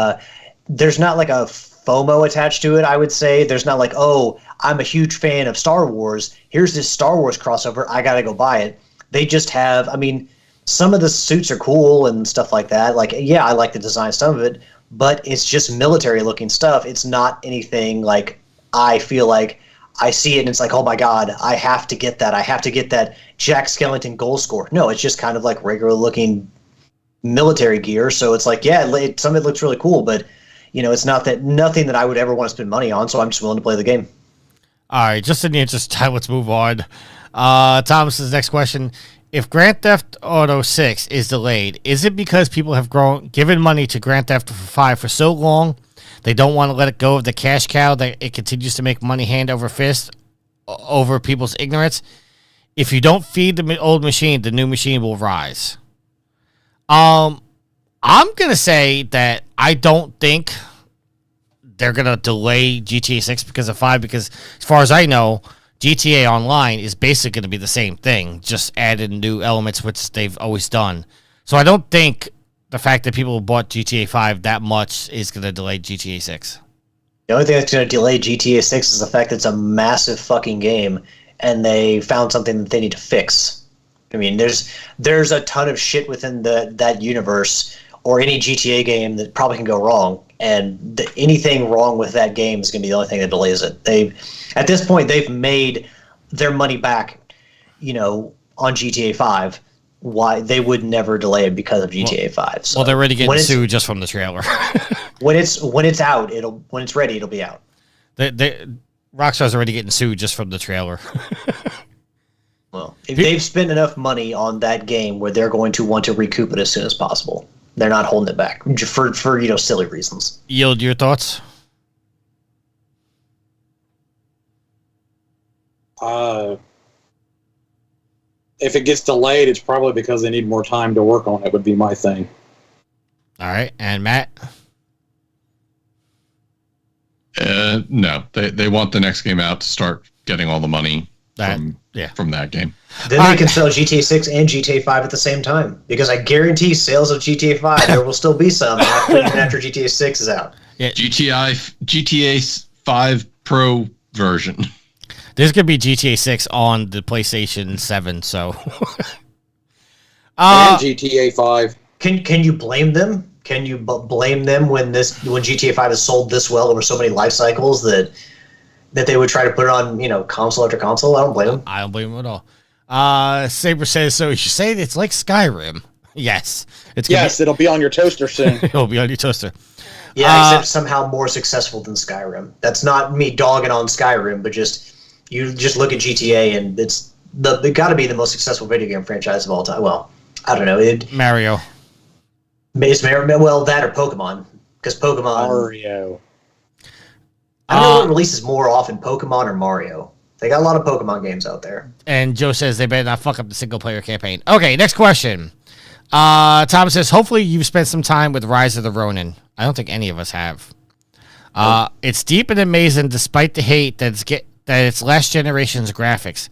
S3: there's not like a FOMO attached to it, I would say. There's not like, oh, I'm a huge fan of Star Wars. Here's this Star Wars crossover. I got to go buy it. They just have, some of the suits are cool and stuff like that. Like, yeah, I like the design, some of it, but it's just military looking stuff. It's not anything like I feel like I see it and it's like, oh my God, I have to get that. I have to get that Jack Skellington goal score. No, it's just kind of like regular looking military gear. So it's like, yeah, some of it looks really cool, but it's nothing that I would ever want to spend money on, so I'm just willing to play the game.
S2: All right, just in the interest of time, let's move on. Thomas's next question. If Grand Theft Auto 6 is delayed, is it because people have given money to Grand Theft 5 for so long, they don't want to let it go of the cash cow that it continues to make money hand over fist over people's ignorance? If you don't feed the old machine, the new machine will rise. I'm going to say that I don't think they're going to delay GTA 6 because of 5, because as far as I know, GTA Online is basically going to be the same thing, just added new elements, which they've always done. So I don't think the fact that people bought GTA 5 that much is going to delay GTA 6.
S3: The only thing that's going to delay GTA 6 is the fact that it's a massive fucking game, and they found something that they need to fix. There's a ton of shit within that universe, or any GTA game, that probably can go wrong, and anything wrong with that game is going to be the only thing that delays it. At this point, they've made their money back, on GTA 5. Why they would never delay it because of GTA 5. So
S2: they're already getting sued just from the trailer.
S3: when it's out, when it's ready, it'll be out.
S2: Rockstar's already getting sued just from the trailer.
S3: Well, if they've spent enough money on that game where they're going to want to recoup it as soon as possible, they're not holding it back for silly reasons.
S2: Yield, your thoughts?
S4: If it gets delayed, it's probably because they need more time to work on it, would be my thing.
S2: All right. And Matt?
S5: No. They want the next game out to start getting all the money from that game.
S3: Then they can sell GTA 6 and GTA 5 at the same time, because I guarantee sales of GTA 5, there will still be some even after GTA 6 is out.
S5: Yeah. GTA 5 Pro version.
S2: There's going to be GTA 6 on the PlayStation 7, so...
S4: and GTA 5.
S3: Can you blame them? Can you blame them when GTA 5 is sold this well over so many life cycles that they would try to put it on, console after console? I don't blame them.
S2: I don't blame them at all. Saber says, so you say it's like Skyrim. Yes.
S4: It'll be on your toaster soon.
S2: It'll be on your toaster.
S3: Yeah, except somehow more successful than Skyrim. That's not me dogging on Skyrim, but you just look at GTA and it's got to be the most successful video game franchise of all time. Well, I don't know.
S2: Mario.
S3: It's Mario. Well, that or Pokemon, because Pokemon.
S4: Mario.
S3: I don't know what releases more often, Pokemon or Mario. They got a lot of Pokemon games out there.
S2: And Joe says they better not fuck up the single player campaign. Okay, next question. Tom says, hopefully you've spent some time with Rise of the Ronin. I don't think any of us have. It's deep and amazing despite the hate that it's last generation's graphics.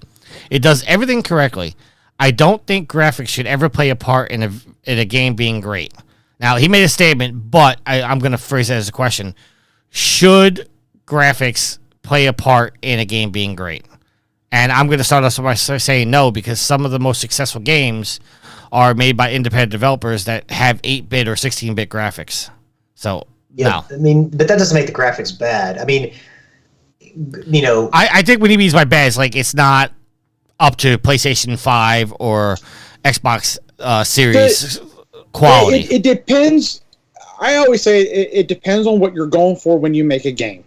S2: It does everything correctly. I don't think graphics should ever play a part in a game being great. Now, he made a statement, but I'm going to phrase it as a question. Should graphics play a part in a game being great? And I'm going to start off by saying no, because some of the most successful games are made by independent developers that have 8-bit or 16-bit graphics. So, no.
S3: I mean, but that doesn't make the graphics bad. I mean, you know...
S2: I think what he means by bad is, like, it's not up to PlayStation 5 or Xbox Series quality.
S4: It depends. I always say it depends on what you're going for when you make a game.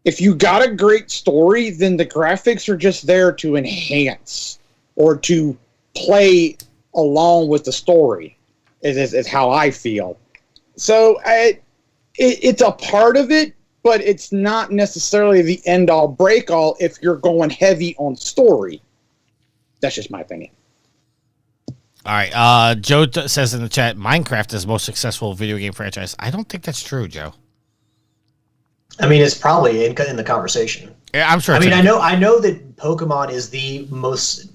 S4: If you got a great story, then the graphics are just there to enhance or to play along with the story, is how I feel. So it's a part of it, but it's not necessarily the end-all, break-all if you're going heavy on story. That's just my opinion.
S2: All right. Joe says in the chat, Minecraft is the most successful video game franchise. I don't think that's true, Joe.
S3: I mean, it's probably in the conversation.
S2: Yeah, I'm sure.
S3: I mean, I know that Pokemon is the most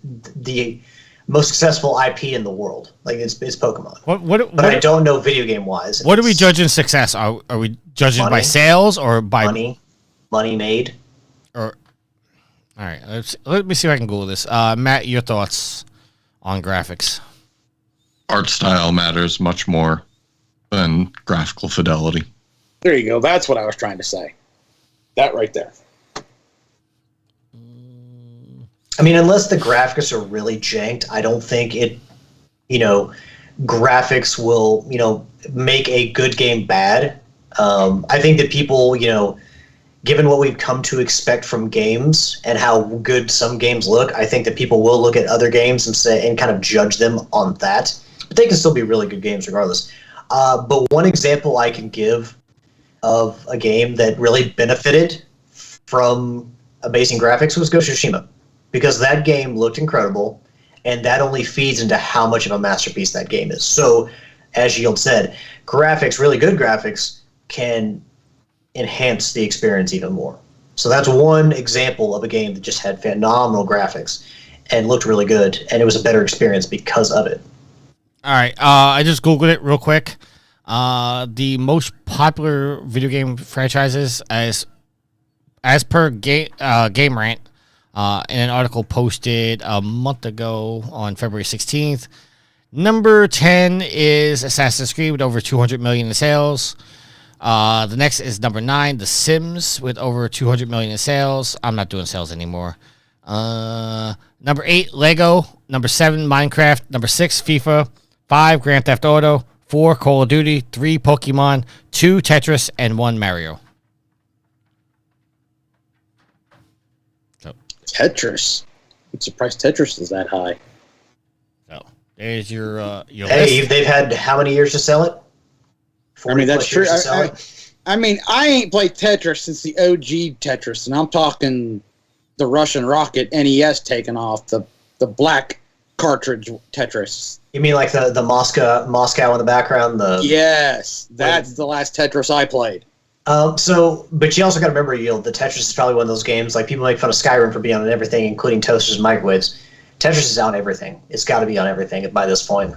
S3: successful IP in the world. Like it's Pokemon. But I don't know video game wise.
S2: What are we judging success? Are we judging by sales or by
S3: money made?
S2: Or all right, let me see if I can Google this. Matt, your thoughts on graphics?
S5: Art style matters much more than graphical fidelity.
S4: There you go. That's what I was trying to say. That right there.
S3: I mean, unless the graphics are really janked, I don't think graphics will, make a good game bad. I think that people, given what we've come to expect from games and how good some games look, I think that people will look at other games and kind of judge them on that. But they can still be really good games regardless. But one example I can give of a game that really benefited from amazing graphics was Ghost of Tsushima, because that game looked incredible, and that only feeds into how much of a masterpiece that game is. So, as Yield said, really good graphics can enhance the experience even more. So that's one example of a game that just had phenomenal graphics and looked really good, and it was a better experience because of it.
S2: All right, I just Googled it real quick. The most popular video game franchises, as per Game Rant, in an article posted a month ago on February 16th. Number 10 is Assassin's Creed with over 200 million in sales. The next is number 9, The Sims, with over 200 million in sales. I'm not doing sales anymore. Number 8, Lego. Number 7, Minecraft. Number 6, FIFA. 5, Grand Theft Auto. 4, Call of Duty. 3, Pokemon. 2, Tetris. And 1, Mario.
S4: Tetris. I'm surprised Tetris is that high.
S2: So there's your
S3: Hey,
S2: list.
S3: they've had how many years to sell it?
S4: I mean, that's true. I ain't played Tetris since the OG Tetris, and I'm talking the Russian rocket NES taking off, the black cartridge Tetris.
S3: You mean like the Moscow in the background?
S4: Yes, that's the last Tetris I played.
S3: But you also got to remember, Yield, that Tetris is probably one of those games, like people make fun of Skyrim for being on everything, including toasters and microwaves. Tetris is on everything. It's got to be on everything by this point.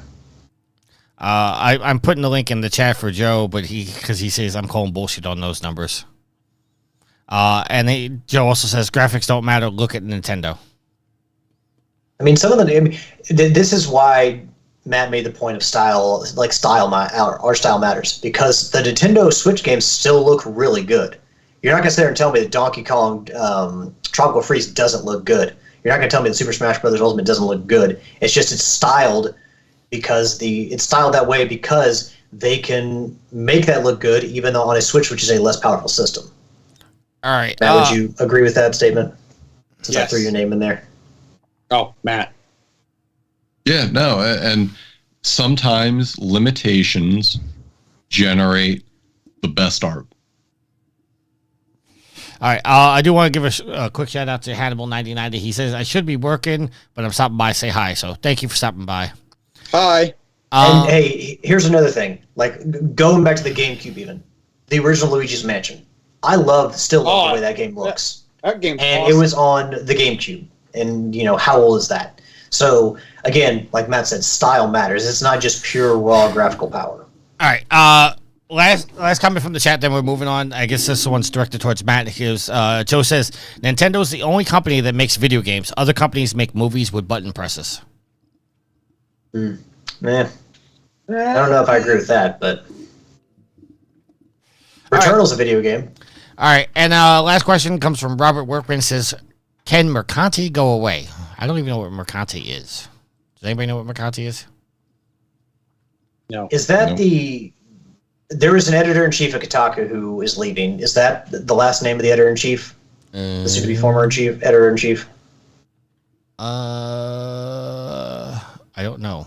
S2: I'm putting the link in the chat for Joe, but because he says I'm calling bullshit on those numbers. Joe also says graphics don't matter. Look at Nintendo.
S3: I mean, this is why Matt made the point of style, like our style matters, because the Nintendo Switch games still look really good. You're not going to sit there and tell me that Donkey Kong Tropical Freeze doesn't look good. You're not going to tell me that Super Smash Bros. Ultimate doesn't look good. It's just it's styled that way because they can make that look good, even though on a Switch, which is a less powerful system.
S2: All right,
S3: Matt, would you agree with that statement? Since
S4: yes.
S3: I threw your name in there.
S4: Oh, Matt.
S5: Yeah, no, and sometimes limitations generate the best art.
S2: All right, I do want to give a quick shout out to Hannibal 9090. He says I should be working, but I'm stopping by to say hi. So thank you for stopping by.
S4: Hi.
S3: And hey, here's another thing. Like going back to the GameCube, even the original Luigi's Mansion. I still love the way that game looks.
S4: That game's
S3: and
S4: awesome.
S3: It was on the GameCube, and how old is that? So again, like Matt said, style matters. It's not just pure raw graphical power.
S2: All right. Last comment from the chat. Then we're moving on. I guess this one's directed towards Matt. Joe says Nintendo's the only company that makes video games. Other companies make movies with button presses.
S3: Man, I don't know if I agree with that, but Returnal's a video game.
S2: All right, and last question comes from Robert Workman. Says, "Can Mercanti go away?" I don't even know what Mercanti is. Does anybody know what Mercanti is?
S4: No.
S3: Is that
S5: No.
S3: There is an editor-in-chief at Kotaku who is leaving. Is that the last name of the editor-in-chief? The soon-to-be former editor-in-chief?
S2: I don't know.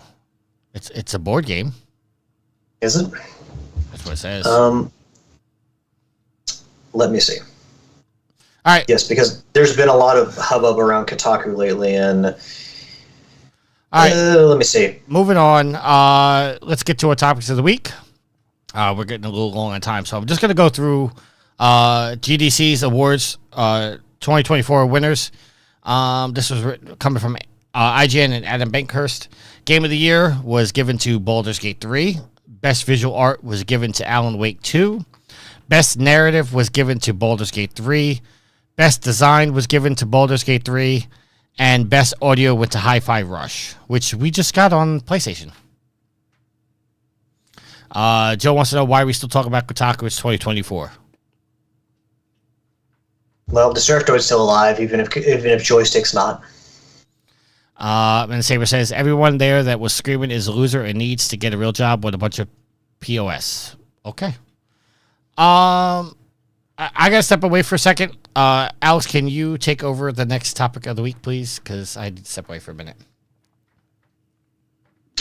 S2: It's a board game.
S3: Is it?
S2: That's what it says.
S3: Let me see.
S2: All right.
S3: Yes, because there's been a lot of hubbub around Kotaku lately, and
S2: All right.
S3: let me see.
S2: Moving on. Let's get to our topics of the week. We're getting a little long on time, so I'm just going to go through GDC's awards 2024 winners. This was coming from IGN and Adam Bankhurst. Game of the Year was given to Baldur's Gate 3. Best Visual Art was given to Alan Wake 2. Best Narrative was given to Baldur's Gate 3. Best Design was given to Baldur's Gate 3. And Best Audio went to Hi-Fi Rush, which we just got on PlayStation. Joe wants to know why we still talk about Kotaku. It's 2024.
S3: Well, Destructoid's still alive, even if Joystick's not.
S2: And Saber says, everyone there that was screaming is a loser and needs to get a real job with a bunch of POS. Okay. I got to step away for a second. Alex, can you take over the next topic of the week, please? Because I need to step away for a minute.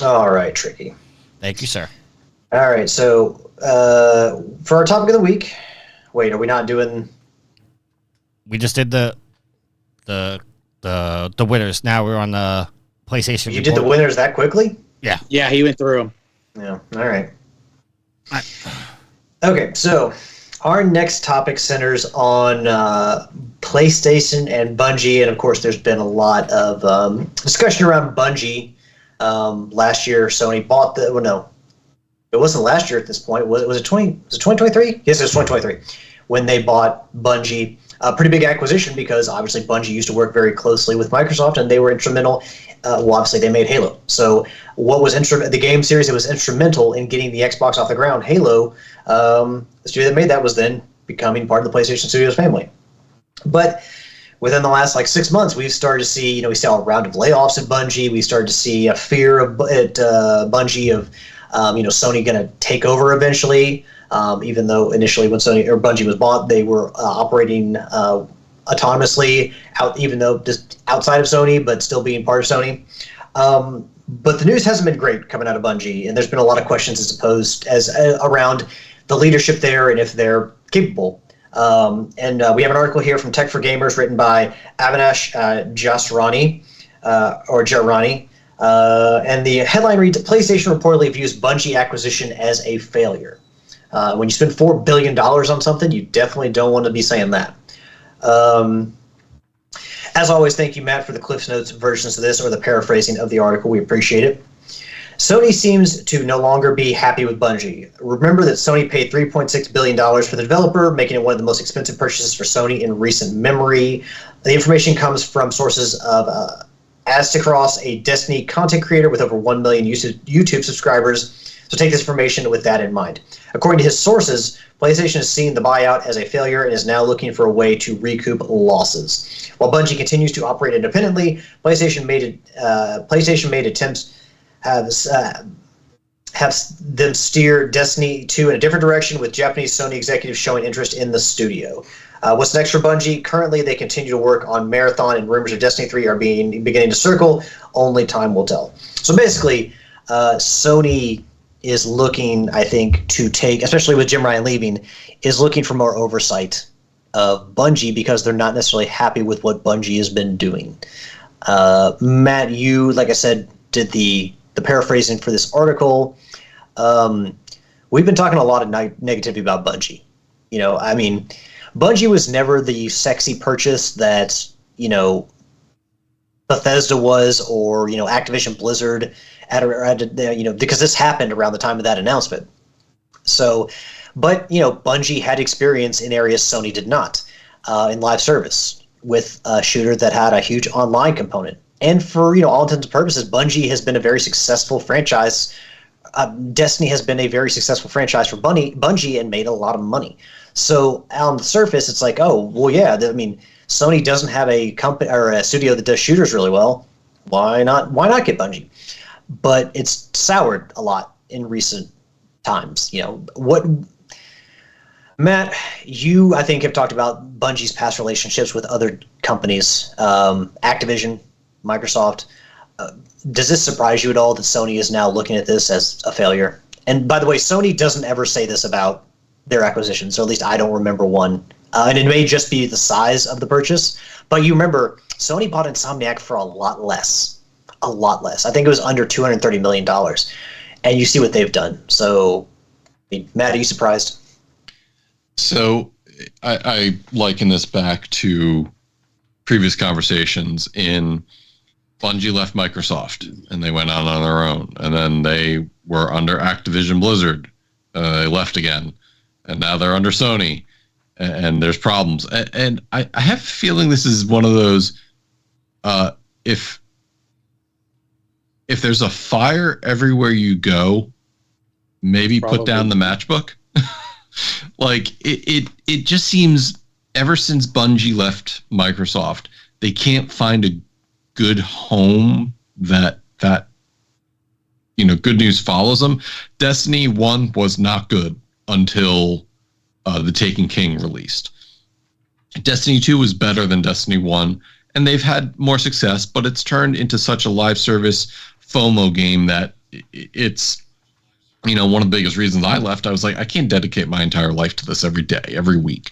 S3: All right, Tricky.
S2: Thank you, sir.
S3: All right, so for our topic of the week, wait, are we not doing?
S2: We just did the winners. Now we're on the PlayStation.
S3: You did the winners that quickly?
S2: Yeah.
S4: Yeah, he went through them.
S3: Yeah. All right. Okay, so our next topic centers on PlayStation and Bungie, and of course, there's been a lot of discussion around Bungie. Last year, Sony bought the. Well, no, it wasn't last year at this point. Was it 2023? Yes, it was 2023 when they bought Bungie. A pretty big acquisition because obviously Bungie used to work very closely with Microsoft, and they were instrumental. Well, obviously they made Halo. So what was the game series that was instrumental in getting the Xbox off the ground, Halo, the studio that made that was then becoming part of the PlayStation Studios family. But within the last 6 months, we've started to see, we saw a round of layoffs at Bungie. We started to see a fear at Bungie of, Sony going to take over eventually. Even though initially when Sony or Bungie was bought, they were operating autonomously, even though just outside of Sony, but still being part of Sony. But the news hasn't been great coming out of Bungie, and there's been a lot of questions around the leadership there and if they're capable. And we have an article here from Tech for Gamers written by Avinash Jasrani, and the headline reads, PlayStation reportedly views Bungie acquisition as a failure. When you spend $4 billion on something, you definitely don't want to be saying that. As always, thank you, Matt, for the Cliffs Notes versions of this, or the paraphrasing of the article. We appreciate it. Sony seems to no longer be happy with Bungie. Remember that Sony paid $3.6 billion for the developer, making it one of the most expensive purchases for Sony in recent memory. The information comes from sources of Aztecross, a Destiny content creator with over 1 million YouTube subscribers. So take this information with that in mind. According to his sources, PlayStation has seen the buyout as a failure and is now looking for a way to recoup losses. While Bungie continues to operate independently, PlayStation made attempts have them steer Destiny 2 in a different direction, with Japanese Sony executives showing interest in the studio. What's next for Bungie? Currently, they continue to work on Marathon, and rumors of Destiny 3 are beginning to circle. Only time will tell. So basically, Sony is looking, I think, to take, especially with Jim Ryan leaving, is looking for more oversight of Bungie because they're not necessarily happy with what Bungie has been doing. Matt, you, like I said, did the paraphrasing for this article. We've been talking a lot of negativity about Bungie. Bungie was never the sexy purchase that, Bethesda was, or, Activision Blizzard, because this happened around the time of that announcement. So, but Bungie had experience in areas Sony did not, in live service with a shooter that had a huge online component. And for all intents and purposes, Bungie has been a very successful franchise. Destiny has been a very successful franchise for Bungie and made a lot of money. So on the surface, it's like, oh, well, yeah. Sony doesn't have a company or a studio that does shooters really well. Why not? Why not get Bungie? But it's soured a lot in recent times. Matt, you I think have talked about Bungie's past relationships with other companies, Activision, Microsoft. Does this surprise you at all that Sony is now looking at this as a failure? And by the way, Sony doesn't ever say this about their acquisitions, or at least I don't remember one. And it may just be the size of the purchase, but you remember Sony bought Insomniac for a lot less. I think it was under $230 million. And you see what they've done. So, Matt, are you surprised?
S5: So I liken this back to previous conversations in Bungie left Microsoft and they went out on their own, and then they were under Activision Blizzard. They left again, and now they're under Sony, and there's problems. And I have a feeling this is one of those, if there's a fire everywhere you go, maybe
S4: Probably.
S5: put down the matchbook. Like it just seems ever since Bungie left Microsoft, they can't find a good home that good news follows them. Destiny 1 was not good until The Taken King released. Destiny 2 was better than Destiny 1, and they've had more success, but it's turned into such a live service FOMO game that it's one of the biggest reasons I left. I was like, I can't dedicate my entire life to this every day, every week.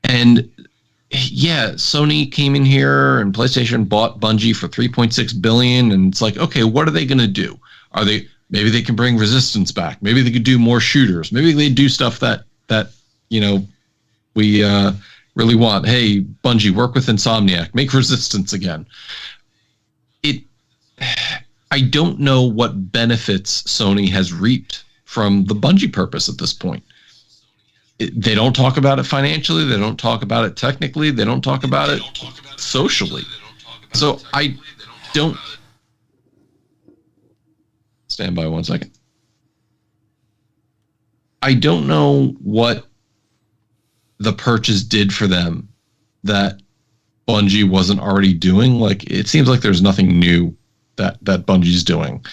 S5: And yeah, Sony came in here and PlayStation bought Bungie for $3.6 billion, and it's like, okay, what are they going to do? Maybe they can bring Resistance back. Maybe they could do more shooters. Maybe they do stuff that we really want. Hey, Bungie, work with Insomniac, make Resistance again. I don't know what benefits Sony has reaped from the Bungie purpose at this point. They don't talk about it financially. They don't talk about it technically. They don't talk about it socially. So I don't... Stand by 1 second. I don't know what the purchase did for them that Bungie wasn't already doing. Like, it seems like there's nothing new that Bungie's doing.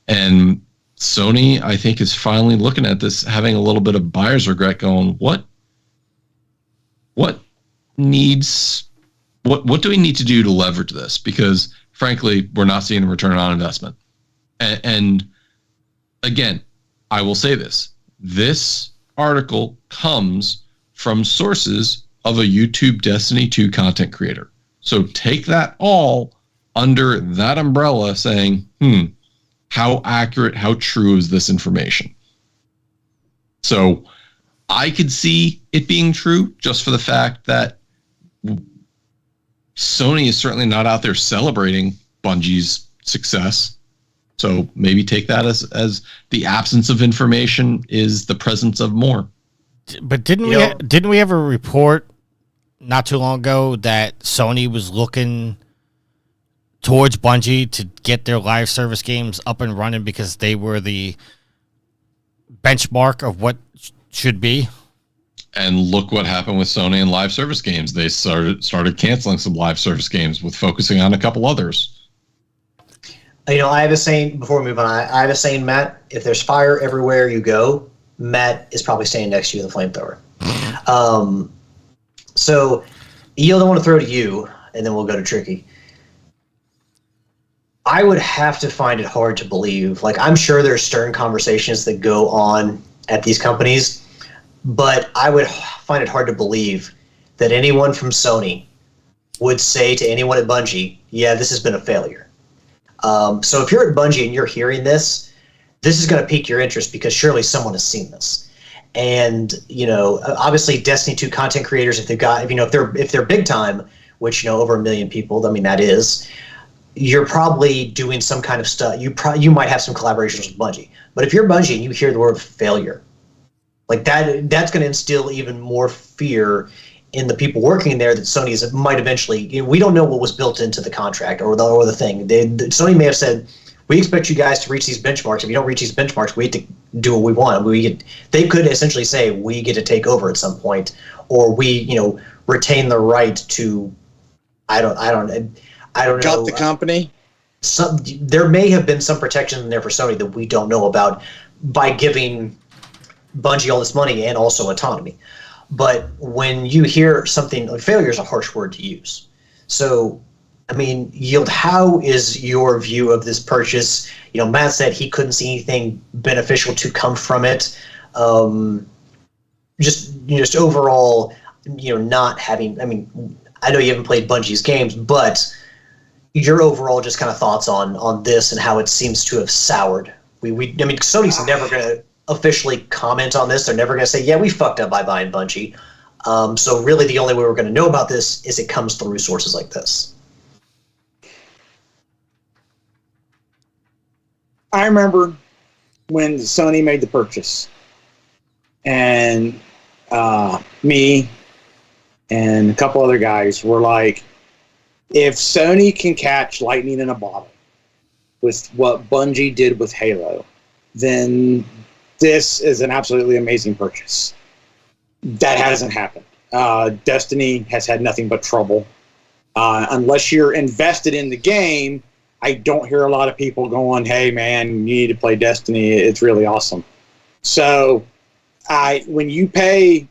S5: And Sony, I think, is finally looking at this, having a little bit of buyer's regret, going, what do we need to do to leverage this? Because frankly, we're not seeing a return on investment. And again, I will say this article comes from sources of a YouTube Destiny 2 content creator. So take that all under that umbrella, saying, how accurate, how true is this information? So I could see it being true just for the fact that Sony is certainly not out there celebrating Bungie's success. So maybe take that as the absence of information is the presence of more.
S2: But didn't we have a report not too long ago that Sony was looking towards Bungie to get their live service games up and running because they were the benchmark of what should be?
S5: And look what happened with Sony and live service games. They started canceling some live service games with focusing on a couple others.
S3: I have a saying, before we move on, I have a saying, Matt, if there's fire everywhere you go, Matt is probably standing next to you with a flamethrower. So, Yield, I want to throw to you, and then we'll go to Tricky. I would have to find it hard to believe. Like, I'm sure there's stern conversations that go on at these companies, but I would find it hard to believe that anyone from Sony would say to anyone at Bungie, yeah, this has been a failure. So if you're at Bungie and you're hearing this is going to pique your interest because surely someone has seen this. And, obviously Destiny 2 content creators, if they're big time, which, over 1 million people, I mean, that is, you're probably doing some kind of stuff. You might have some collaborations with Bungie. But if you're Bungie and you hear the word failure, Like that's going to instill even more fear in the people working there that Sony might eventually. We don't know what was built into the contract or the thing. Sony may have said, we expect you guys to reach these benchmarks. If you don't reach these benchmarks, we have to do what we want. They could essentially say we get to take over at some point, or we retain the right to. I don't know.
S4: Got the company.
S3: There may have been some protection in there for Sony that we don't know about by giving Bungie all this money and also autonomy. But when you hear something like failure is a harsh word to use. So, I mean, Yield, how is your view of this purchase? Matt said he couldn't see anything beneficial to come from it. Just overall, not having. I mean, I know you haven't played Bungie's games, but your overall just kind of thoughts on this and how it seems to have soured. I mean, Sony's never going to officially comment on this. They're never going to say, yeah, we fucked up by buying Bungie. So really the only way we're going to know about this is it comes through sources like this.
S4: I remember when Sony made the purchase, and me and a couple other guys were like, if Sony can catch lightning in a bottle with what Bungie did with Halo, then this is an absolutely amazing purchase. That hasn't happened. Destiny has had nothing but trouble. Unless you're invested in the game, I don't hear a lot of people going, hey, man, you need to play Destiny. It's really awesome. So when you pay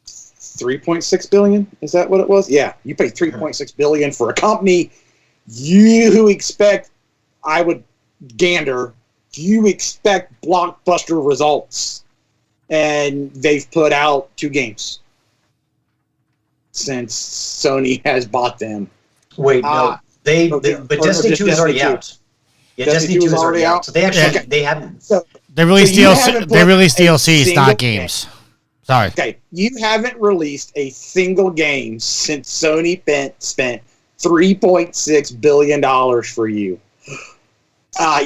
S4: $3.6 billion, is that what it was? Yeah, you pay $3.6 billion for a company you expect, I would gander, you expect blockbuster results. And they've put out 2 games since Sony has bought them.
S3: Wait, no. But Destiny 2 is already out. Yeah, Destiny 2 is already out. So they actually they haven't.
S2: They released DLC. They released DLCs, not games. Sorry.
S4: Okay, you haven't released a single game since Sony spent $3.6 billion for you.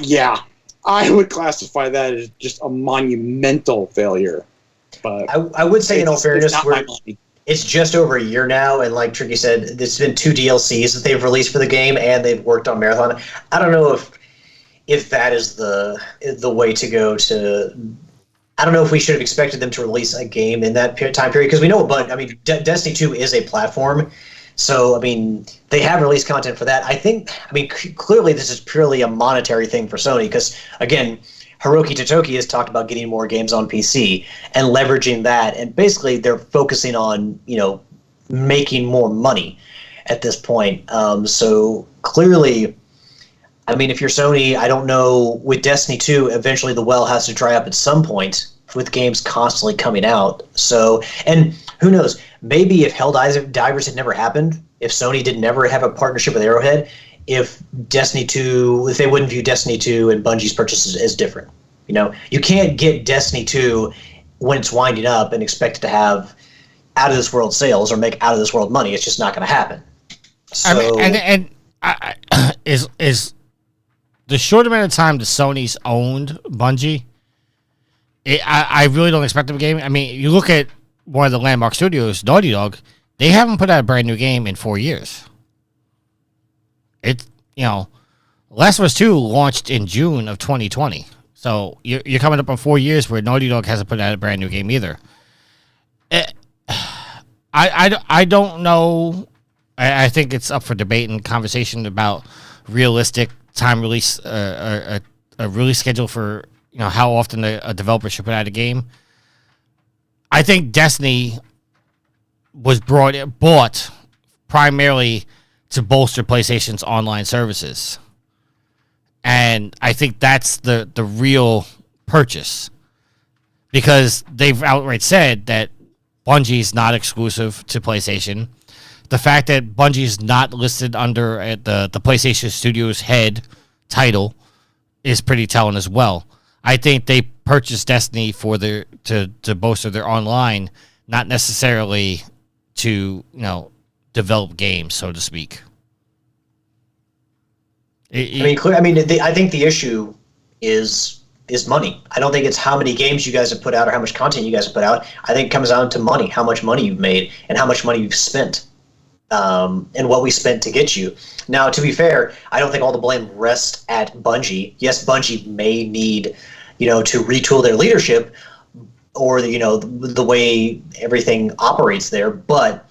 S4: Yeah, I would classify that as just a monumental failure. But
S3: I would say, in all fairness, it's just over a year now, and like Tricky said, there's been 2 DLCs that they've released for the game, and they've worked on Marathon. I don't know if that is the way to go to. I don't know if we should have expected them to release a game in that time period, because we know, but I mean, Destiny 2 is a platform, so I mean, they have released content for that. I mean, clearly this is purely a monetary thing for Sony, because again, Hiroki Totoki has talked about getting more games on PC and leveraging that, and basically they're focusing on making more money at this point. So clearly, I mean, if you're Sony, I don't know, with Destiny 2, eventually the well has to dry up at some point with games constantly coming out. So, and who knows, maybe if Helldivers had never happened, if Sony did never have a partnership with Arrowhead, if Destiny 2, if they wouldn't view Destiny 2 and Bungie's purchases as different. You can't get Destiny 2 when it's winding up and expect it to have out-of-this-world sales or make out-of-this-world money. It's just not going to happen. So,
S2: I mean, is the short amount of time that Sony's owned Bungie, I really don't expect them a game. I mean, you look at one of the landmark studios, Naughty Dog, they haven't put out a brand new game in 4 years. Last of Us 2 launched in June of 2020. So you're coming up on 4 years where Naughty Dog hasn't put out a brand new game either. I don't know. I think it's up for debate and conversation about realistic time release, a release schedule for how often a developer should put out a game. I think Destiny was bought primarily to bolster PlayStation's online services. And I think that's the real purchase. Because they've outright said that Bungie's not exclusive to PlayStation. The fact that Bungie's not listed under the PlayStation Studios head title is pretty telling as well. I think they purchased Destiny for to bolster their online, not necessarily to develop games, so to speak.
S3: I think the issue is is money. I don't think it's how many games you guys have put out or how much content you guys have put out. I think it comes down to money, how much money you've made and how much money you've spent, and what we spent to get you. Now, to be fair, I don't think all the blame rests at Bungie. Yes, Bungie may need, to retool their leadership or the way everything operates there, but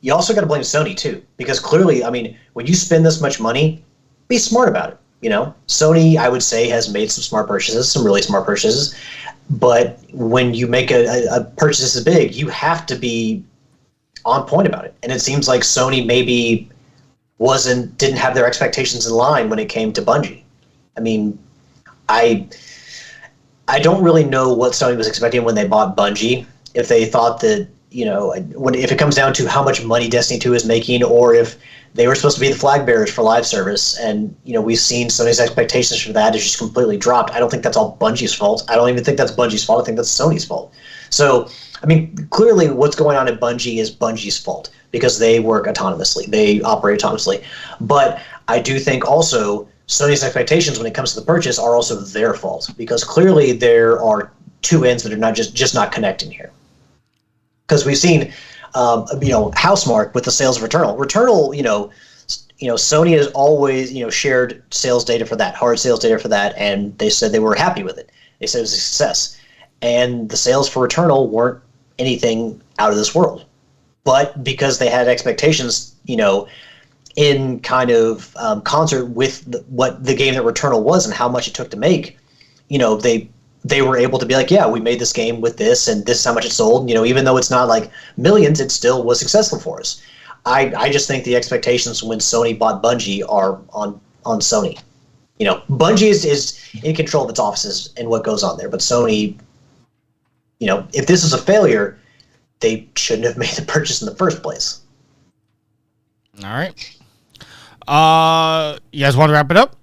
S3: you also got to blame Sony too, because clearly, I mean, when you spend this much money, be smart about it. Sony, I would say, has made some smart purchases, some really smart purchases. But when you make a purchase this big, you have to be on point about it. And it seems like Sony maybe didn't have their expectations in line when it came to Bungie. I mean, I don't really know what Sony was expecting when they bought Bungie. If they thought that, if it comes down to how much money Destiny 2 is making, or if they were supposed to be the flag bearers for live service, and we've seen Sony's expectations for that is just completely dropped. I don't think that's all Bungie's fault. I don't even think that's Bungie's fault. I think that's Sony's fault. So, I mean, clearly what's going on at Bungie is Bungie's fault because they work autonomously. They operate autonomously. But I do think also Sony's expectations when it comes to the purchase are also their fault, because clearly there are two ends that are not just not connecting here. Because we've seen, Housemarque with the sales of Returnal. Returnal, Sony has always, shared sales data for that, hard sales data for that, and they said they were happy with it. They said it was a success. And the sales for Returnal weren't anything out of this world. But because they had expectations, in kind of concert with what the game that Returnal was and how much it took to make, they were able to be like, yeah, we made this game with this, and this is how much it sold. Even though it's not like millions, it still was successful for us. I just think the expectations when Sony bought Bungie are on Sony. Bungie is in control of its offices and what goes on there, but Sony, if this is a failure, they shouldn't have made the purchase in the first place.
S2: All right. You guys want to wrap it up?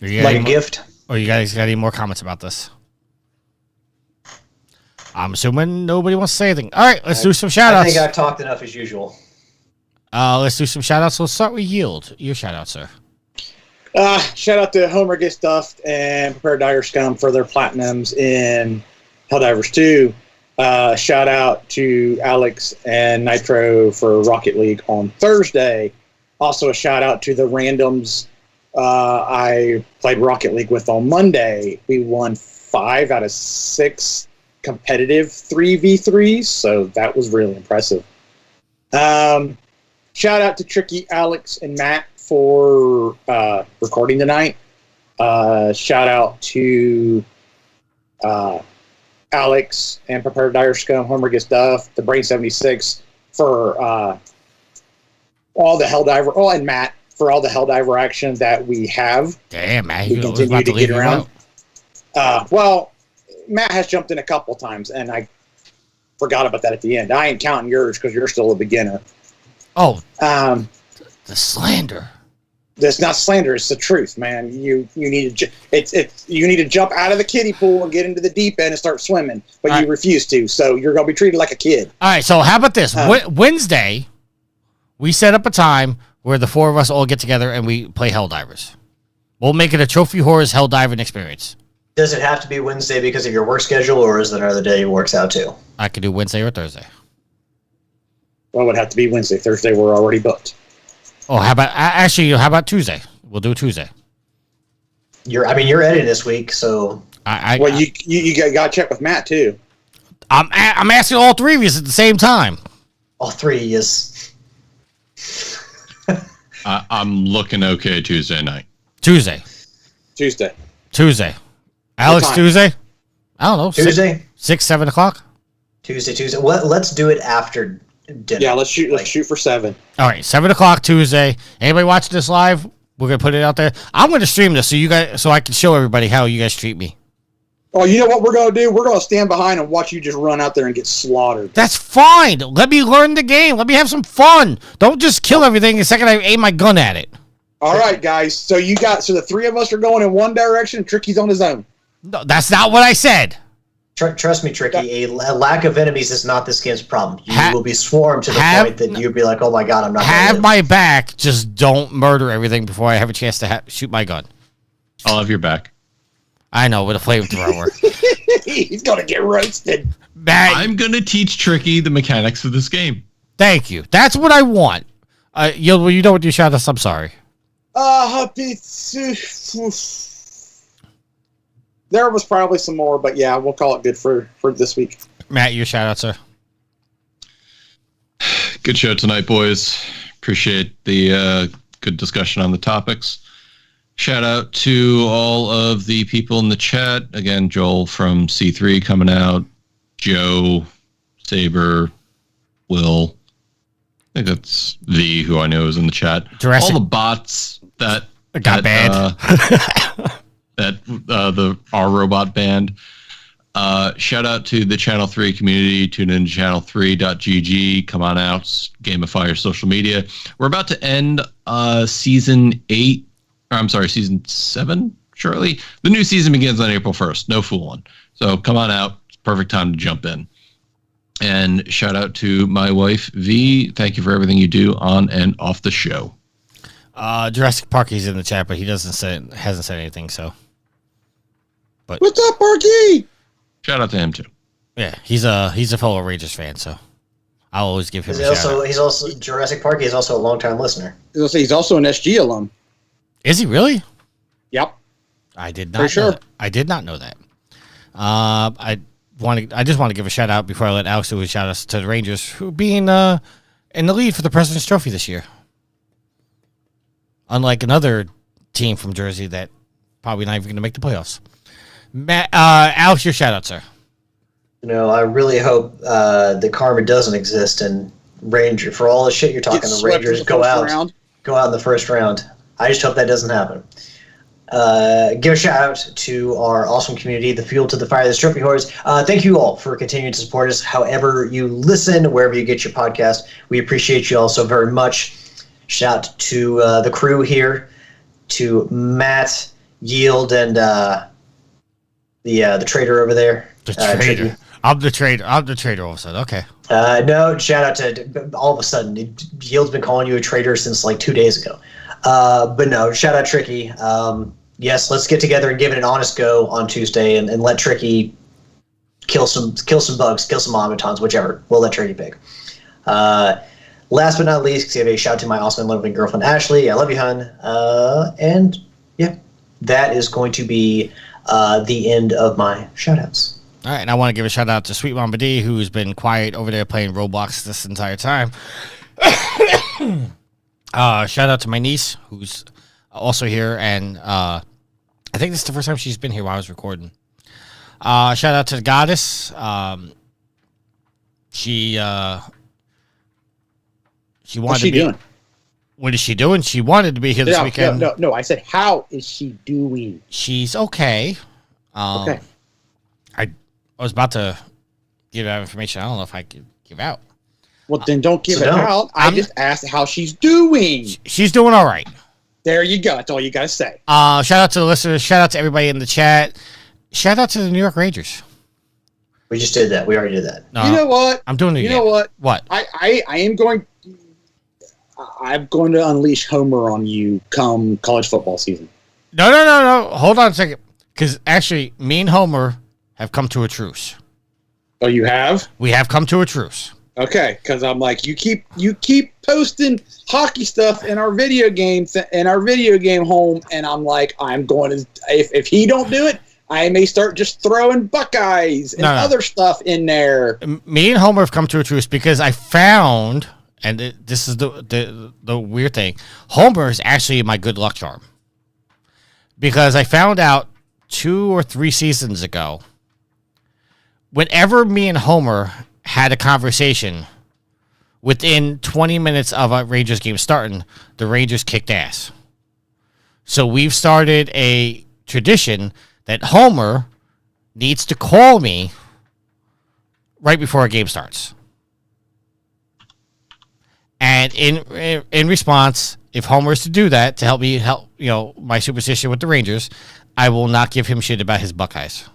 S3: Like a gift.
S2: Or you guys got any more comments about this? I'm assuming nobody wants to say anything. All right, let's do some shout-outs.
S3: I think I've talked enough as usual.
S2: Let's do some shout-outs. Let's start with Yield. Your shout-out, sir.
S4: Shout out to Homer Get Stuffed and Prepared Dire Scum for their platinums in Helldivers 2. Shout out to Alex and Nitro for Rocket League on Thursday. Also a shout out to the randoms I played Rocket League with on Monday. We won 5 out of 6 competitive 3v3s, so that was really impressive. Shout out to Tricky, Alex, and Matt for recording tonight. Shout out to Alex and Prepared Dire Scum, Homer Gets Stuff, the Brain 76 for all the Helldiver, and Matt for all the Helldiver action that we have.
S2: Damn, man.
S4: We continue to get around. Well, Matt has jumped in a couple times, and I forgot about that at the end. I ain't counting yours because you're still a beginner.
S2: Oh, the slander.
S4: That's not slander. It's the truth, man. You need to you need to jump out of the kiddie pool and get into the deep end and start swimming, but you refuse to. So you're gonna be treated like a kid.
S2: All right. So how about this? Wednesday, we set up a time where the 4 of us all get together and we play Helldivers. We'll make it a Trophy Horrors Helldiving experience.
S3: Does it have to be Wednesday because of your work schedule, or is there another day it works out too?
S2: I could do Wednesday or Thursday.
S4: Well, it would have to be Wednesday. Thursday, we're already booked.
S2: Oh, how about Tuesday? We'll do Tuesday.
S3: You're editing this week, so
S4: you got to check with Matt too.
S2: I'm asking all 3 of you at the same time.
S3: All 3 is.
S5: I'm looking okay Tuesday night.
S2: Tuesday. Alex, Tuesday? I don't know.
S3: Tuesday?
S2: 6, 7 o'clock?
S3: Tuesday. Let's do it after dinner.
S4: Yeah, let's shoot for 7.
S2: All right, 7 o'clock Tuesday. Anybody watching this live? We're gonna put it out there. I'm gonna stream this so I can show everybody how you guys treat me.
S4: Oh, you know what we're gonna do? We're gonna stand behind and watch you just run out there and get slaughtered.
S2: That's fine. Let me learn the game. Let me have some fun. Don't just kill everything the second I aim my gun at it.
S4: All right, guys. So the 3 of us are going in one direction. Tricky's on his own.
S2: No, that's not what I said.
S3: Trust me, Tricky. A lack of enemies is not this game's problem. You will be swarmed to the point that you'll be like, "Oh my god, I'm not."
S2: Have my back. Just don't murder everything before I have a chance to shoot my gun.
S5: I'll have your back.
S2: I know, with a flamethrower.
S4: He's gonna get roasted.
S2: Matt,
S5: I'm gonna teach Tricky the mechanics of this game.
S2: thank you. That's what I want. You know what you shot us? I'm sorry.
S4: There was probably some more, but yeah, we'll call it good for this week.
S2: Matt, your shout out, sir.
S5: Good show tonight, boys. Appreciate the good discussion on the topics. Shout out to all of the people in the chat. Again, Joel from C3 coming out. Joe, Saber, Will. I think that's V, who I know is in the chat.
S2: Jurassic-
S5: all the bots that
S2: got banned.
S5: The our robot band. Shout out to the Channel 3 community. Tune in to channel3.gg. Come on out. Gamify your social media. We're about to end season 8. Season 7 shortly. The new season begins on April 1st. No fooling. So come on out. It's perfect time to jump in. And shout out to my wife, V. Thank you for everything you do on and off the show.
S2: Jurassic Park, he's in the chat, but he hasn't said anything, so. But
S4: What's up, Parky?
S5: Shout out to him, too.
S2: yeah, he's a fellow Rangers fan, so I'll always give him a shout out.
S3: He's also Jurassic Park. He's also a longtime listener.
S4: He's also an SG alum.
S2: Is he really?
S4: Yep.
S2: I did not
S4: For
S2: know
S4: sure.
S2: that. I did not know that. I just want to give a shout out before I let Alex do a shout out to the Rangers, who being in the lead for the President's Trophy this year. Unlike another team from Jersey that probably not even going to make the playoffs. Matt, Alex, your shout out, sir.
S3: I really hope the karma doesn't exist and Ranger for all the shit you're talking. The Rangers go out in the first round. I just hope that doesn't happen. Give a shout out to our awesome community, the Fuel to the Fire, the Trophy Hordes. Thank you all for continuing to support us. However you listen, wherever you get your podcast, we appreciate you all so very much. Shout out to the crew here, to Matt, Yield, and the trader over there.
S2: The trader.
S3: Tricky.
S2: I'm the trader all of a sudden. Okay.
S3: No, shout out to all of a sudden. Yield's been calling you a traitor since like 2 days ago. But no, shout out Tricky. Yes, let's get together and give it an honest go on Tuesday and let Tricky kill some bugs, kill some automatons, whichever. We'll let Tricky pick. Last but not least, give a shout out to my awesome and lovely girlfriend Ashley. I love you, hon. And yeah, that is going to be the end of my shout outs.
S2: All right, and I want to give a shout out to Sweet Mama D, who's been quiet over there playing Roblox this entire time. Shout out to my niece, who's also here, and I think this is the first time she's been here while I was recording. Shout out to the Goddess. She wanted
S4: What's she
S2: to be.
S4: doing?
S2: What is she doing? She wanted to be here this weekend.
S4: No. I said, how is she doing?
S2: She's okay.
S4: Okay.
S2: I was about to give out information. I don't know if I could give out.
S4: Well, then don't give
S3: So
S4: it
S3: don't.
S4: out. I just asked how she's doing.
S2: She's doing all right.
S4: There you go. That's all you got to say.
S2: Shout out to the listeners. Shout out to everybody in the chat. Shout out to the New York Rangers.
S3: We just did that. We already did that.
S2: No,
S4: You know what?
S2: I'm doing it
S4: You
S2: again.
S4: know what?
S2: What?
S4: I am going. I'm going to unleash Homer on you come college football season.
S2: No. Hold on a second. Because actually, me and Homer have come to a truce.
S4: Oh, you have?
S2: We have come to a truce.
S4: Okay, because I'm like, you keep posting hockey stuff in our video game home, and I'm like, I'm going to if he don't do it, I may start just throwing Buckeyes and other stuff in there.
S2: Me and Homer have come to a truce because I found, and this is the weird thing, Homer is actually my good luck charm. Because I found out 2 or 3 seasons ago, whenever me and Homer had a conversation, within 20 minutes of a Rangers game starting, the Rangers kicked ass. So we've started a tradition that Homer needs to call me right before a game starts. And in response, if Homer is to do that to help my superstition with the Rangers, I will not give him shit about his Buckeyes.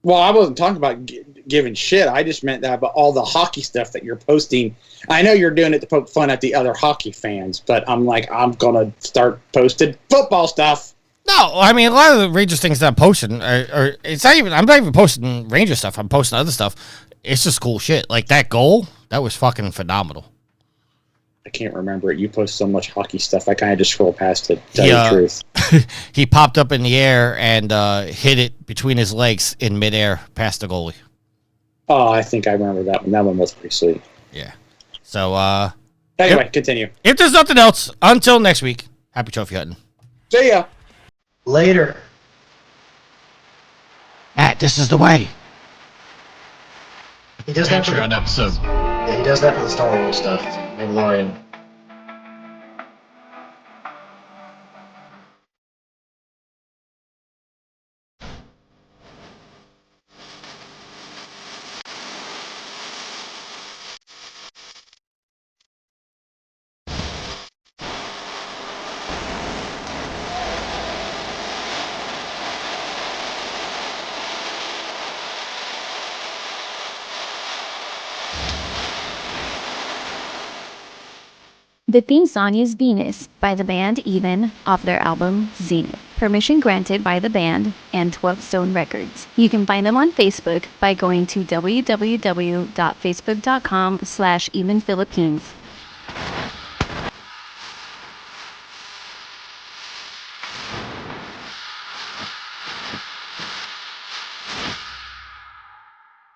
S4: Well, I wasn't talking about giving shit. I just meant that about all the hockey stuff that you're posting. I know you're doing it to poke fun at the other hockey fans, but I'm like, I'm going to start posting football stuff.
S2: No, I mean a lot of the Rangers things that I'm posting are it's not even. I'm not even posting Ranger stuff. I'm posting other stuff. It's just cool shit. Like that goal, that was fucking phenomenal.
S4: I can't remember it. You post so much hockey stuff. I kind of just scroll past it. To tell you the truth.
S2: He popped up in the air and hit it between his legs in midair past the goalie.
S4: Oh, I think I remember that one. That one was pretty sweet.
S2: Yeah. So
S4: anyway, continue.
S2: If there's nothing else, until next week, happy trophy hunting.
S4: See ya.
S3: Later.
S2: This is the way.
S3: He does that for
S5: Patreon episode.
S3: Yeah, he does that for the Star Wars stuff. Mandalorian.
S1: The theme song is Venus by the band Even off their album Zenith. Permission granted by the band and 12 Stone Records. You can find them on Facebook by going to www.facebook.com/evenphilippines.